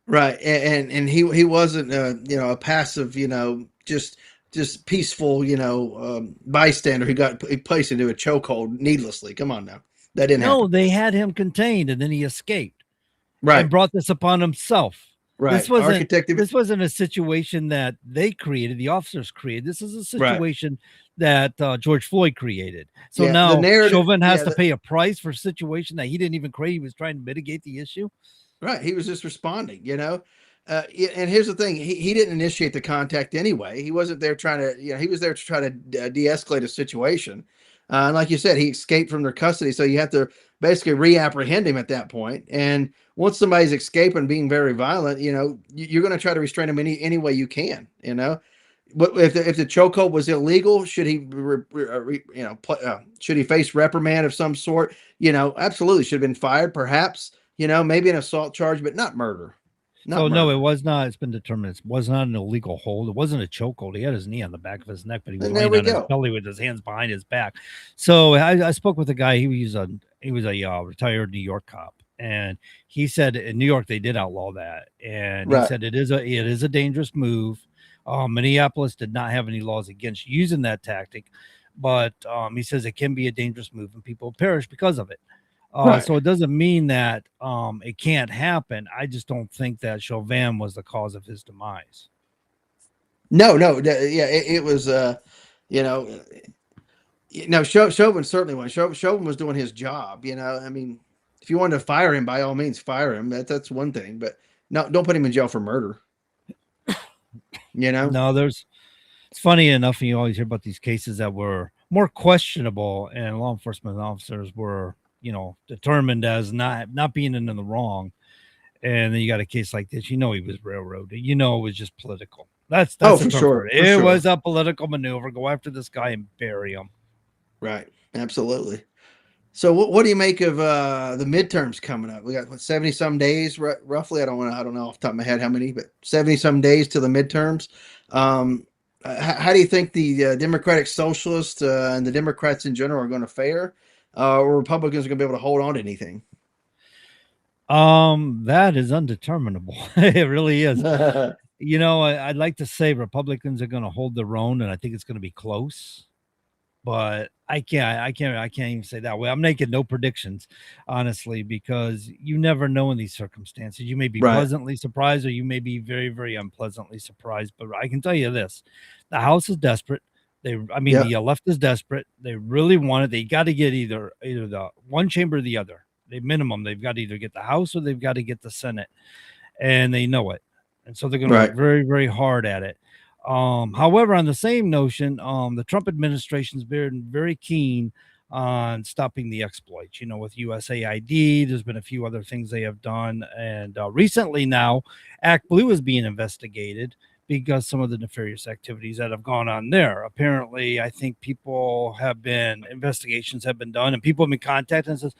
Speaker 15: Right. And he wasn't, a passive, just peaceful, bystander who got placed into a chokehold needlessly. Come on now. That didn't happen.
Speaker 14: They had him contained and then he escaped.
Speaker 15: Right.
Speaker 14: And brought this upon himself.
Speaker 15: Right.
Speaker 14: This wasn't a situation that they created, the officers created. This is a situation that George Floyd created. So now Chauvin has to pay a price for a situation that he didn't even create. He was trying to mitigate the issue.
Speaker 15: Right. He was just responding, and here's the thing. He didn't initiate the contact anyway. He wasn't there trying to, he was there to try to de-escalate a situation. And like you said, he escaped from their custody. So you have to basically re-apprehend him at that point. And once somebody's escaping, being very violent, you're going to try to restrain him any way you can, But if the chokehold was illegal, should he, should he face reprimand of some sort? Absolutely should have been fired, perhaps. Maybe an assault charge, but not murder.
Speaker 14: No, it was not. It's been determined it was not an illegal hold. It wasn't a chokehold. He had his knee on the back of his neck, but he was laying on his belly with his hands behind his back. So I spoke with a guy. He was a retired New York cop, and he said in New York they did outlaw that, and he said it is a dangerous move. Minneapolis did not have any laws against using that tactic, but he says it can be a dangerous move and people perish because of it. So it doesn't mean that it can't happen. I just don't think that Chauvin was the cause of his demise.
Speaker 15: No, it was, Chauvin certainly was. Chauvin was doing his job. I mean, if you wanted to fire him, by all means, fire him. That's one thing, but no, don't put him in jail for murder.
Speaker 14: No, it's funny enough. You always hear about these cases that were more questionable, and law enforcement officers were, determined as not being in the wrong. And then you got a case like this, he was railroaded, it was just political. That's
Speaker 15: Oh,
Speaker 14: the
Speaker 15: for
Speaker 14: term
Speaker 15: sure.
Speaker 14: for it.
Speaker 15: For
Speaker 14: It
Speaker 15: sure.
Speaker 14: was a political maneuver. Go after this guy and bury him.
Speaker 15: Right. Absolutely. So what do you make of the midterms coming up? We got 70 some days roughly. I don't know off the top of my head how many, but 70 some days to the midterms. How do you think the Democratic Socialists and the Democrats in general are going to fare? Or Republicans are going to be able to hold on to anything?
Speaker 14: That is undeterminable. It really is. I'd like to say Republicans are going to hold their own, and I think it's going to be close. But I can't even say that way. I'm making no predictions, honestly, because you never know in these circumstances. You may be
Speaker 15: Right.
Speaker 14: pleasantly surprised, or you may be very, very unpleasantly surprised. But I can tell you this: the House is desperate.
Speaker 15: Yeah.
Speaker 14: The left is desperate. They really want it. They got to get either the one chamber or the other. They've got to either get the House or they've got to get the Senate, and they know it, and so they're going to
Speaker 15: Right.
Speaker 14: work very, very hard at it. However, on the same notion, the Trump administration's been very keen on stopping the exploits. With USAID, there's been a few other things they have done, and recently now, Act Blue is being investigated because some of the nefarious activities that have gone on there. Apparently, I think investigations have been done, and people have been contacted and says,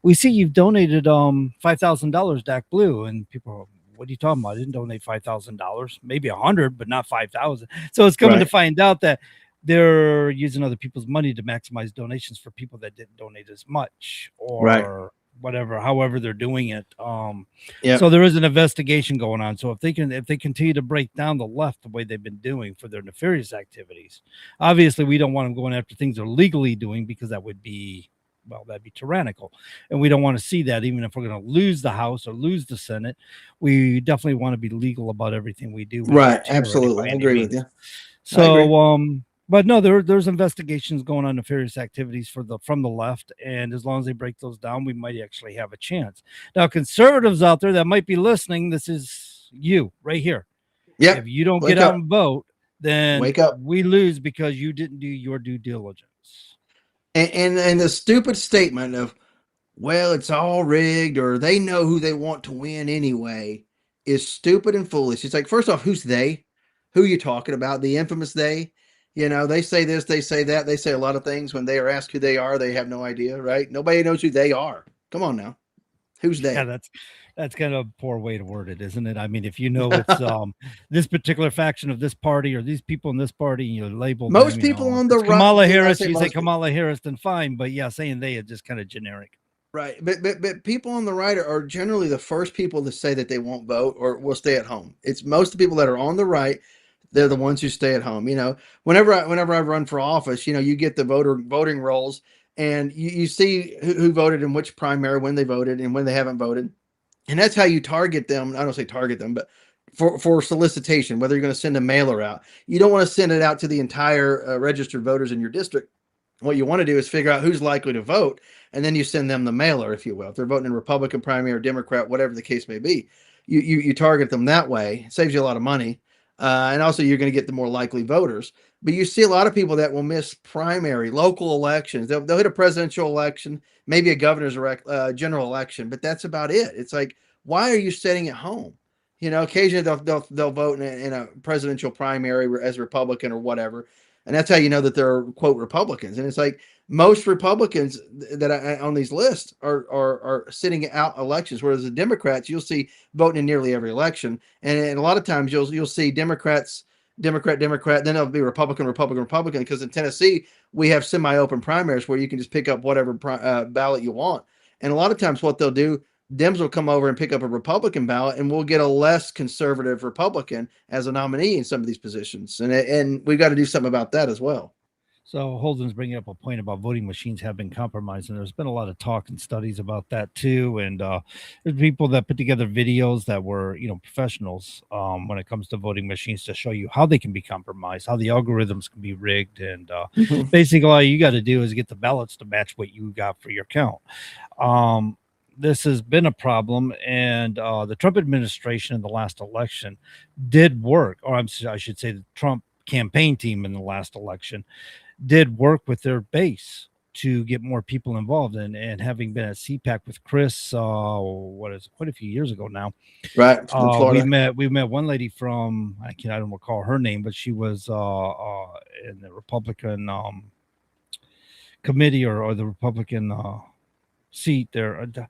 Speaker 14: "We see you've donated $5,000 to Act Blue," and people are, "What are you talking about? I didn't donate $5,000, maybe 100, but not 5,000." So it's coming to find out that they're using other people's money to maximize donations for people that didn't donate as much, or whatever, however they're doing it. So there is an investigation going on. So if they continue to break down the left the way they've been doing for their nefarious activities, obviously we don't want them going after things they're legally doing, because that'd be tyrannical, and we don't want to see that. Even if we're going to lose the House or lose the Senate, we definitely want to be legal about everything we do.
Speaker 15: Right. Absolutely. I agree with you.
Speaker 14: So, but no, there's investigations going on, nefarious activities from the left, and as long as they break those down, we might actually have a chance. Now, conservatives out there that might be listening, this is you right here.
Speaker 15: Yeah.
Speaker 14: If you don't get out and vote, then
Speaker 15: wake up.
Speaker 14: We lose because you didn't do your due diligence.
Speaker 15: And the stupid statement of, well, it's all rigged, or they know who they want to win anyway, is stupid and foolish. It's like, first off, who's they? Who are you talking about? The infamous they? They say this, they say that, they say a lot of things. When they are asked who they are, they have no idea, right? Nobody knows who they are. Come on now. Who's they?
Speaker 14: Yeah, that's kind of a poor way to word it, isn't it? I mean, if it's this particular faction of this party or these people in this party, and you label
Speaker 15: most
Speaker 14: them,
Speaker 15: people on the right.
Speaker 14: Kamala Harris, you say Kamala Harris, then fine. But yeah, saying they is just kind of generic.
Speaker 15: Right. But people on the right are generally the first people to say that they won't vote or will stay at home. It's most of the people that are on the right. They're the ones who stay at home. Whenever I run for office, you get the voting rolls, and you see who voted in which primary, when they voted and when they haven't voted. And that's how you target them. I don't say target them, but for solicitation, whether you're going to send a mailer out. You don't want to send it out to the entire registered voters in your district. What you want to do is figure out who's likely to vote, and then you send them the mailer, if you will. If they're voting in Republican primary or Democrat, whatever the case may be, you target them that way. It saves you a lot of money. And also you're going to get the more likely voters. But you see a lot of people that will miss primary, local elections. They'll hit a presidential election, maybe a governor's general election, but that's about it. It's like, why are you sitting at home? Occasionally they'll vote in a presidential primary as Republican or whatever. And that's how you know that they're, quote, Republicans. And it's like most Republicans that on these lists are sitting out elections, whereas the Democrats you'll see voting in nearly every election. And a lot of times you'll see Democrat, then it'll be Republican, because in Tennessee we have semi-open primaries where you can just pick up whatever ballot you want. And a lot of times what they'll do, Dems will come over and pick up a Republican ballot, and we'll get a less conservative Republican as a nominee in some of these positions. And we've got to do something about that as well.
Speaker 14: So Holden's bringing up a point about voting machines have been compromised, and there's been a lot of talk and studies about that too. And there's people that put together videos that were, professionals when it comes to voting machines to show you how they can be compromised, how the algorithms can be rigged, and basically all you got to do is get the ballots to match what you got for your count. This has been a problem, and the Trump administration in the last election did work, or I should say the Trump campaign team in the last election did work with their base to get more people involved. And having been at CPAC with Chris, quite a few years ago now,
Speaker 15: right? From Florida.
Speaker 14: We met one lady from, I don't recall her name, but she was in the Republican committee or the Republican seat there. I don't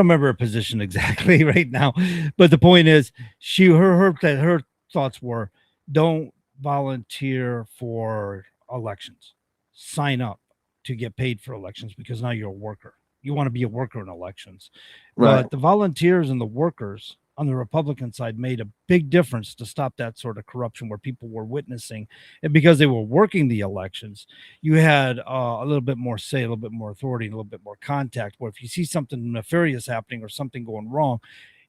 Speaker 14: remember her position exactly right now, but the point is, her thoughts were, don't volunteer for elections, sign up to get paid for elections, because now you're a worker. You want to be a worker in elections.
Speaker 15: Right.
Speaker 14: But the volunteers and the workers on the Republican side made a big difference to stop that sort of corruption where people were witnessing. And because they were working the elections, you had a little bit more say, a little bit more authority, and a little bit more contact, where if you see something nefarious happening or something going wrong,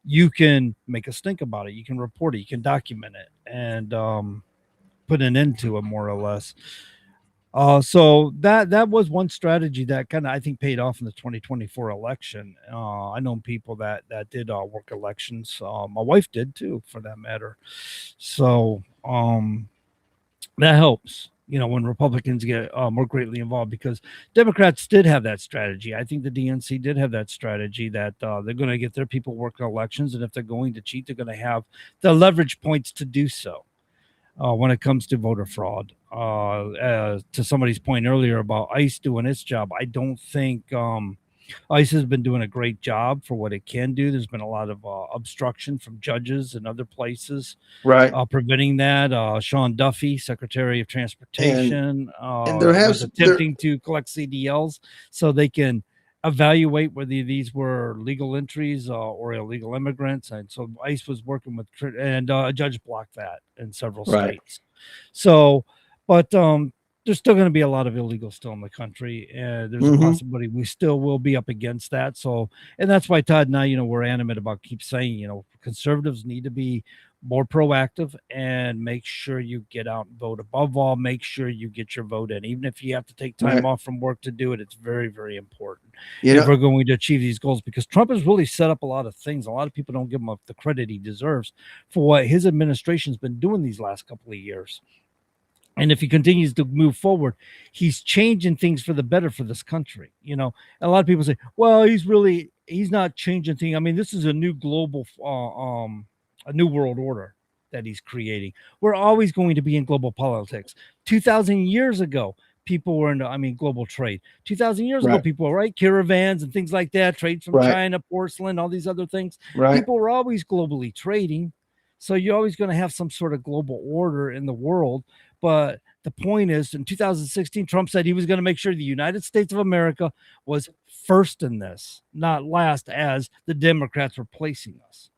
Speaker 14: you can make a stink about it. You can report it. You can document it and put an end to it, more or less. So that was one strategy that kind of, I think, paid off in the 2024 election. I know people that did work elections. My wife did too, for that matter. So that helps, when Republicans get more greatly involved, because Democrats did have that strategy. I think the DNC did have that strategy that they're going to get their people working elections, and if they're going to cheat, they're going to have the leverage points to do so. When it comes to voter fraud, to somebody's point earlier about ICE doing its job, I don't think ICE has been doing a great job for what it can do. There's been a lot of obstruction from judges and other places,
Speaker 15: right,
Speaker 14: preventing that. Sean Duffy, Secretary of Transportation,
Speaker 15: and was
Speaker 14: attempting to collect CDLs so they can evaluate whether these were legal entries or illegal immigrants. And so ICE was working with, and a judge blocked that in several states. So, but there's still going to be a lot of illegal still in the country, and there's a possibility we still will be up against that. So, and that's why Todd and I, we're animate about keep saying, conservatives need to be more proactive and make sure you get out and vote. Above all, make sure you get your vote in, even if you have to take time off from work to do it. It's very, very important if we're going to achieve these goals, because Trump has really set up a lot of things. A lot of people don't give him the credit he deserves for what his administration's been doing these last couple of years. And if he continues to move forward, he's changing things for the better for this country. A lot of people say, well, he's not changing things. I mean, this is a new global, a new world order that he's creating. We're always going to be in global politics. 2,000 years ago, people were into, global trade. 2,000 years ago, people were, caravans and things like that, trade from China, porcelain, all these other things. People were always globally trading. So you're always going to have some sort of global order in the world. But the point is, in 2016, Trump said he was going to make sure the United States of America was first in this, not last, as the Democrats were placing us.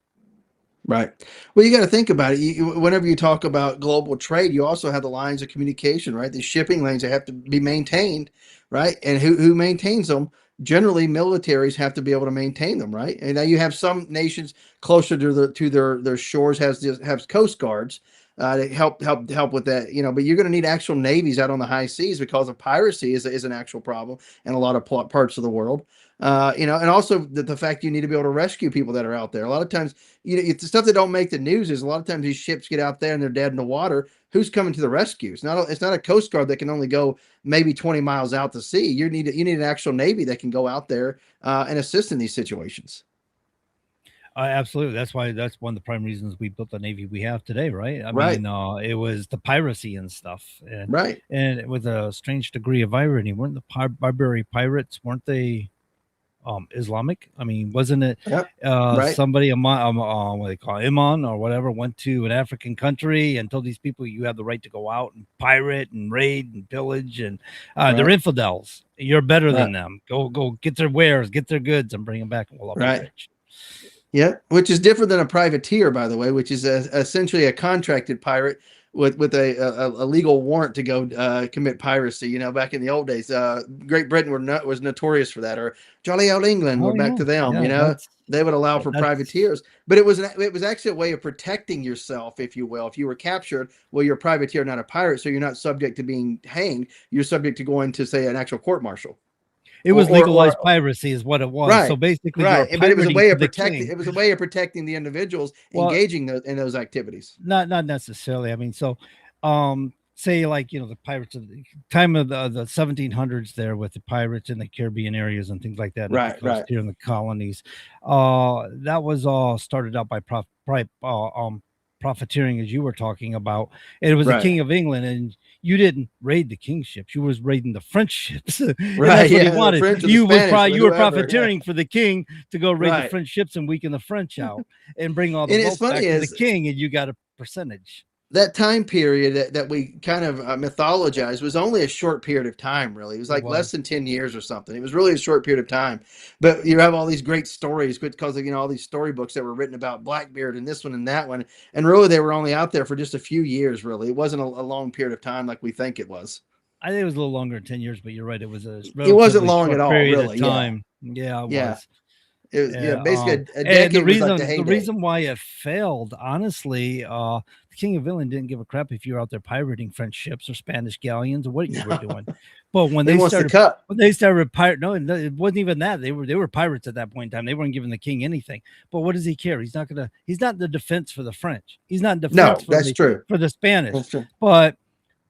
Speaker 15: Right. Well, you got to think about it. Whenever you talk about global trade, you also have the lines of communication, right? The shipping lanes that have to be maintained, right? And who maintains them? Generally, militaries have to be able to maintain them, right? And now you have some nations closer to their shores have coast guards to help with that, But you're going to need actual navies out on the high seas, because of piracy is an actual problem in a lot of parts of the world. And also the fact you need to be able to rescue people that are out there. A lot of times, it's the stuff that don't make the news is a lot of times these ships get out there and they're dead in the water. Who's coming to the rescue? It's not a Coast Guard that can only go maybe 20 miles out to sea. You need an actual Navy that can go out there and assist in these situations.
Speaker 14: Absolutely. That's one of the prime reasons we built the Navy we have today, right? I mean, it was the piracy and stuff. And, and with a strange degree of irony, weren't the Barbary pirates, weren't they Islamic? I mean, wasn't it somebody, what do they call it, Iman or whatever, went to an African country and told these people you have the right to go out and pirate and raid and pillage, and they're infidels. You're better than them. Go get their wares, get their goods, and bring them back, and we'll all be rich.
Speaker 15: Yeah, which is different than a privateer, by the way, which is essentially a contracted pirate with a legal warrant to go commit piracy. Back in the old days, Great Britain was notorious for that, or jolly old England. We're back to them. They would allow for privateers, but it was actually a way of protecting yourself, if you will. If you were captured, well, you're a privateer, not a pirate, so you're not subject to being hanged. You're subject to going to, say, an actual court martial.
Speaker 14: It was legalized piracy, is what it was.
Speaker 15: Right.
Speaker 14: So basically,
Speaker 15: but it was a way of protecting. It was a way of protecting the individuals engaging in those activities.
Speaker 14: Not necessarily. I mean, so say like, the pirates of the time of the 1700s there with the pirates in the Caribbean areas and things like that.
Speaker 15: Right, right.
Speaker 14: Here in the colonies. That was all started out by profiteering, as you were talking about. And it was the King of England, and you didn't raid the king's ships. You was raiding the French ships.
Speaker 15: Right.
Speaker 14: That's what he wanted. You were profiteering
Speaker 15: yeah.
Speaker 14: for the king to go raid
Speaker 15: Right.
Speaker 14: the French ships and weaken the French out and bring all the
Speaker 15: And it's
Speaker 14: boats back
Speaker 15: funny
Speaker 14: to the
Speaker 15: is-
Speaker 14: king, and you got a percentage.
Speaker 15: That time period that we kind of mythologized was only a short period of time, really. It was like less than 10 years or something. It was really a short period of time. But you have all these great stories because of, all these storybooks that were written about Blackbeard and this one and that one. And really, they were only out there for just a few years, really. It wasn't a long period of time like we think it was.
Speaker 14: I think it was a little longer than 10 years, but you're right. It was a
Speaker 15: It wasn't
Speaker 14: relatively
Speaker 15: long
Speaker 14: short
Speaker 15: at all,
Speaker 14: period
Speaker 15: really.
Speaker 14: of time. Yeah, it
Speaker 15: Yeah.
Speaker 14: was.
Speaker 15: It was basically a
Speaker 14: And
Speaker 15: decade
Speaker 14: the
Speaker 15: was like the
Speaker 14: the
Speaker 15: heyday.
Speaker 14: reason why it failed, honestly, the King of England didn't give a crap if you're out there pirating French ships or Spanish galleons or what you were doing. But when
Speaker 15: He
Speaker 14: they
Speaker 15: wants the
Speaker 14: started,
Speaker 15: cut.
Speaker 14: pirate, no, it wasn't even that. They were pirates at that point in time. They weren't giving the king anything. But what does he care? He's not the defense for the French. He's not defense for the Spanish.
Speaker 15: That's true.
Speaker 14: But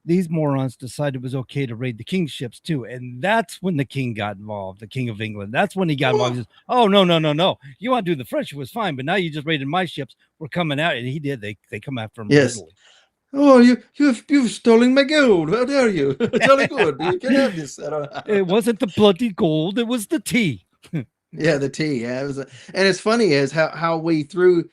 Speaker 14: these morons decided it was okay to raid the king's ships too. And that's when the king got involved, the King of England. That's when he got involved. He says, oh, no. You want to do the French, it was fine. But now you just raided my ships. We're coming out. And he did. They come after him.
Speaker 15: Yes.
Speaker 14: Brutally.
Speaker 15: Oh, you've stolen my gold. How dare you? Jolly good. You can have this.
Speaker 14: It wasn't the bloody gold. It was the tea.
Speaker 15: Yeah, the tea. Yeah, it was. And it's funny is how we threw,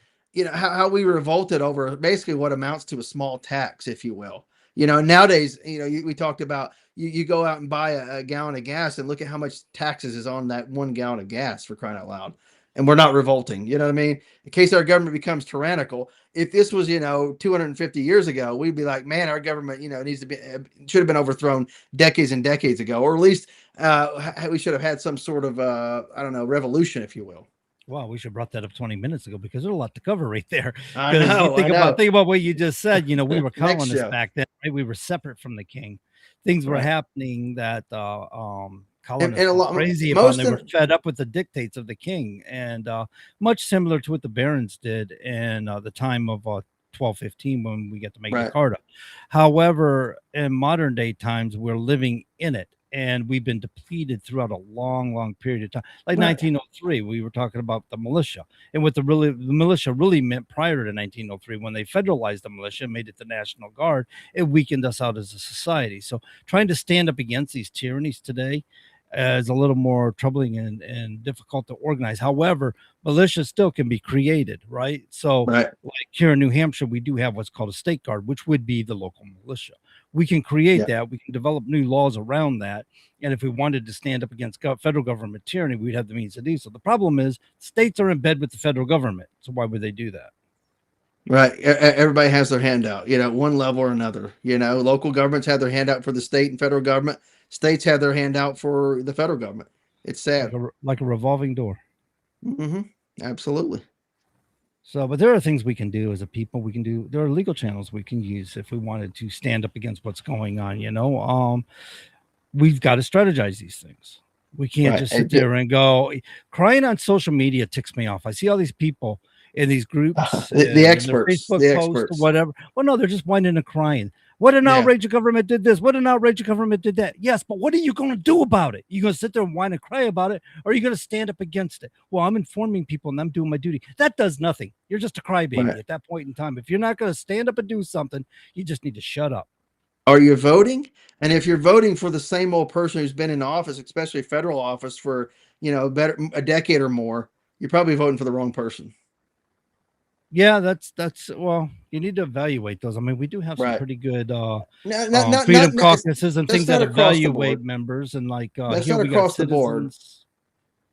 Speaker 15: how we revolted over basically what amounts to a small tax, if you will. Nowadays, we talked about you go out and buy a gallon of gas and look at how much taxes is on that 1 gallon of gas, for crying out loud. And we're not revolting. You know what I mean? In case our government becomes tyrannical, if this was, 250 years ago, we'd be like, man, our government, should have been overthrown decades and decades ago, or at least we should have had some sort of, revolution, if you will.
Speaker 14: Wow, we should have brought that up 20 minutes ago because there's a lot to cover right there.
Speaker 15: I know.
Speaker 14: Think about what you just said. We were
Speaker 15: Next
Speaker 14: colonists
Speaker 15: show.
Speaker 14: back then, right? We were separate from the king. Things were happening that colonists were crazy about. And they were fed up with the dictates of the king, and much similar to what the barons did in the time of 1215 when we get to Magna Carta. However, in modern day times, we're living in it. And we've been depleted throughout a long period of time. Like 1903, we were talking about the militia, and what the militia really meant prior to 1903, when they federalized the militia, made it the National Guard, it weakened us out as a society. So trying to stand up against these tyrannies today is a little more troubling and difficult to organize. However, militia still can be created, right? So like here in New Hampshire, we do have what's called a state guard, which would be the local militia. We can create that. We can develop new laws around that. And if we wanted to stand up against federal government tyranny, we'd have the means to do so. The problem is states are in bed with the federal government. So why would they do that?
Speaker 15: Right. Everybody has their handout, one level or another. Local governments have their handout for the state and federal government. States have their handout for the federal government. It's sad.
Speaker 14: Like a revolving door.
Speaker 15: Mm-hmm. Absolutely.
Speaker 14: So, but there are things we can do as a people. There are legal channels we can use if we wanted to stand up against what's going on. We've got to strategize these things. We can't just sit there and go crying on social media. Ticks me off. I see all these people in these groups,
Speaker 15: the experts,
Speaker 14: Facebook
Speaker 15: the
Speaker 14: posts
Speaker 15: experts,
Speaker 14: or whatever. Well, no, they're just whining and crying. What an outrageous government did this. What an outrageous government did that. Yes, but what are you going to do about it? You going to sit there and whine and cry about it, or are you going to stand up against it? Well, I'm informing people and I'm doing my duty. That does nothing. You're just a crybaby at that point in time. If you're not going to stand up and do something, you just need to shut up.
Speaker 15: Are you voting? And if you're voting for the same old person who's been in office, especially federal office for, a decade or more, you're probably voting for the wrong person.
Speaker 14: Yeah, that's well, you need to evaluate those. I mean, we do have some pretty good freedom caucuses and things that evaluate members, and like
Speaker 15: that's not across the board.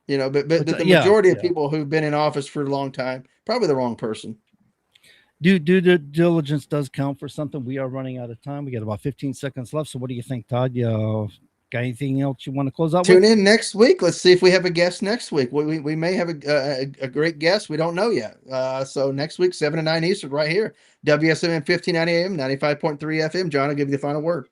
Speaker 15: But the majority of people who've been in office for a long time, probably the wrong person.
Speaker 14: Due diligence does count for something. We are running out of time. We got about 15 seconds left. So what do you think, Todd? You got anything else you want to close out with?
Speaker 15: Tune in next week. Let's see if we have a guest next week. We may have a great guest. We don't know yet. So next week, 7 to 9 Eastern, right here. WSMN 1590 AM, 95.3 FM. John will give you the final word.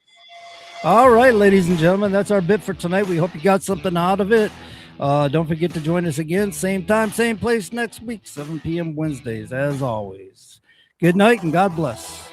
Speaker 14: All right, ladies and gentlemen, that's our bit for tonight. We hope you got something out of it. Don't forget to join us again. Same time, same place next week, 7 p.m. Wednesdays, as always. Good night and God bless.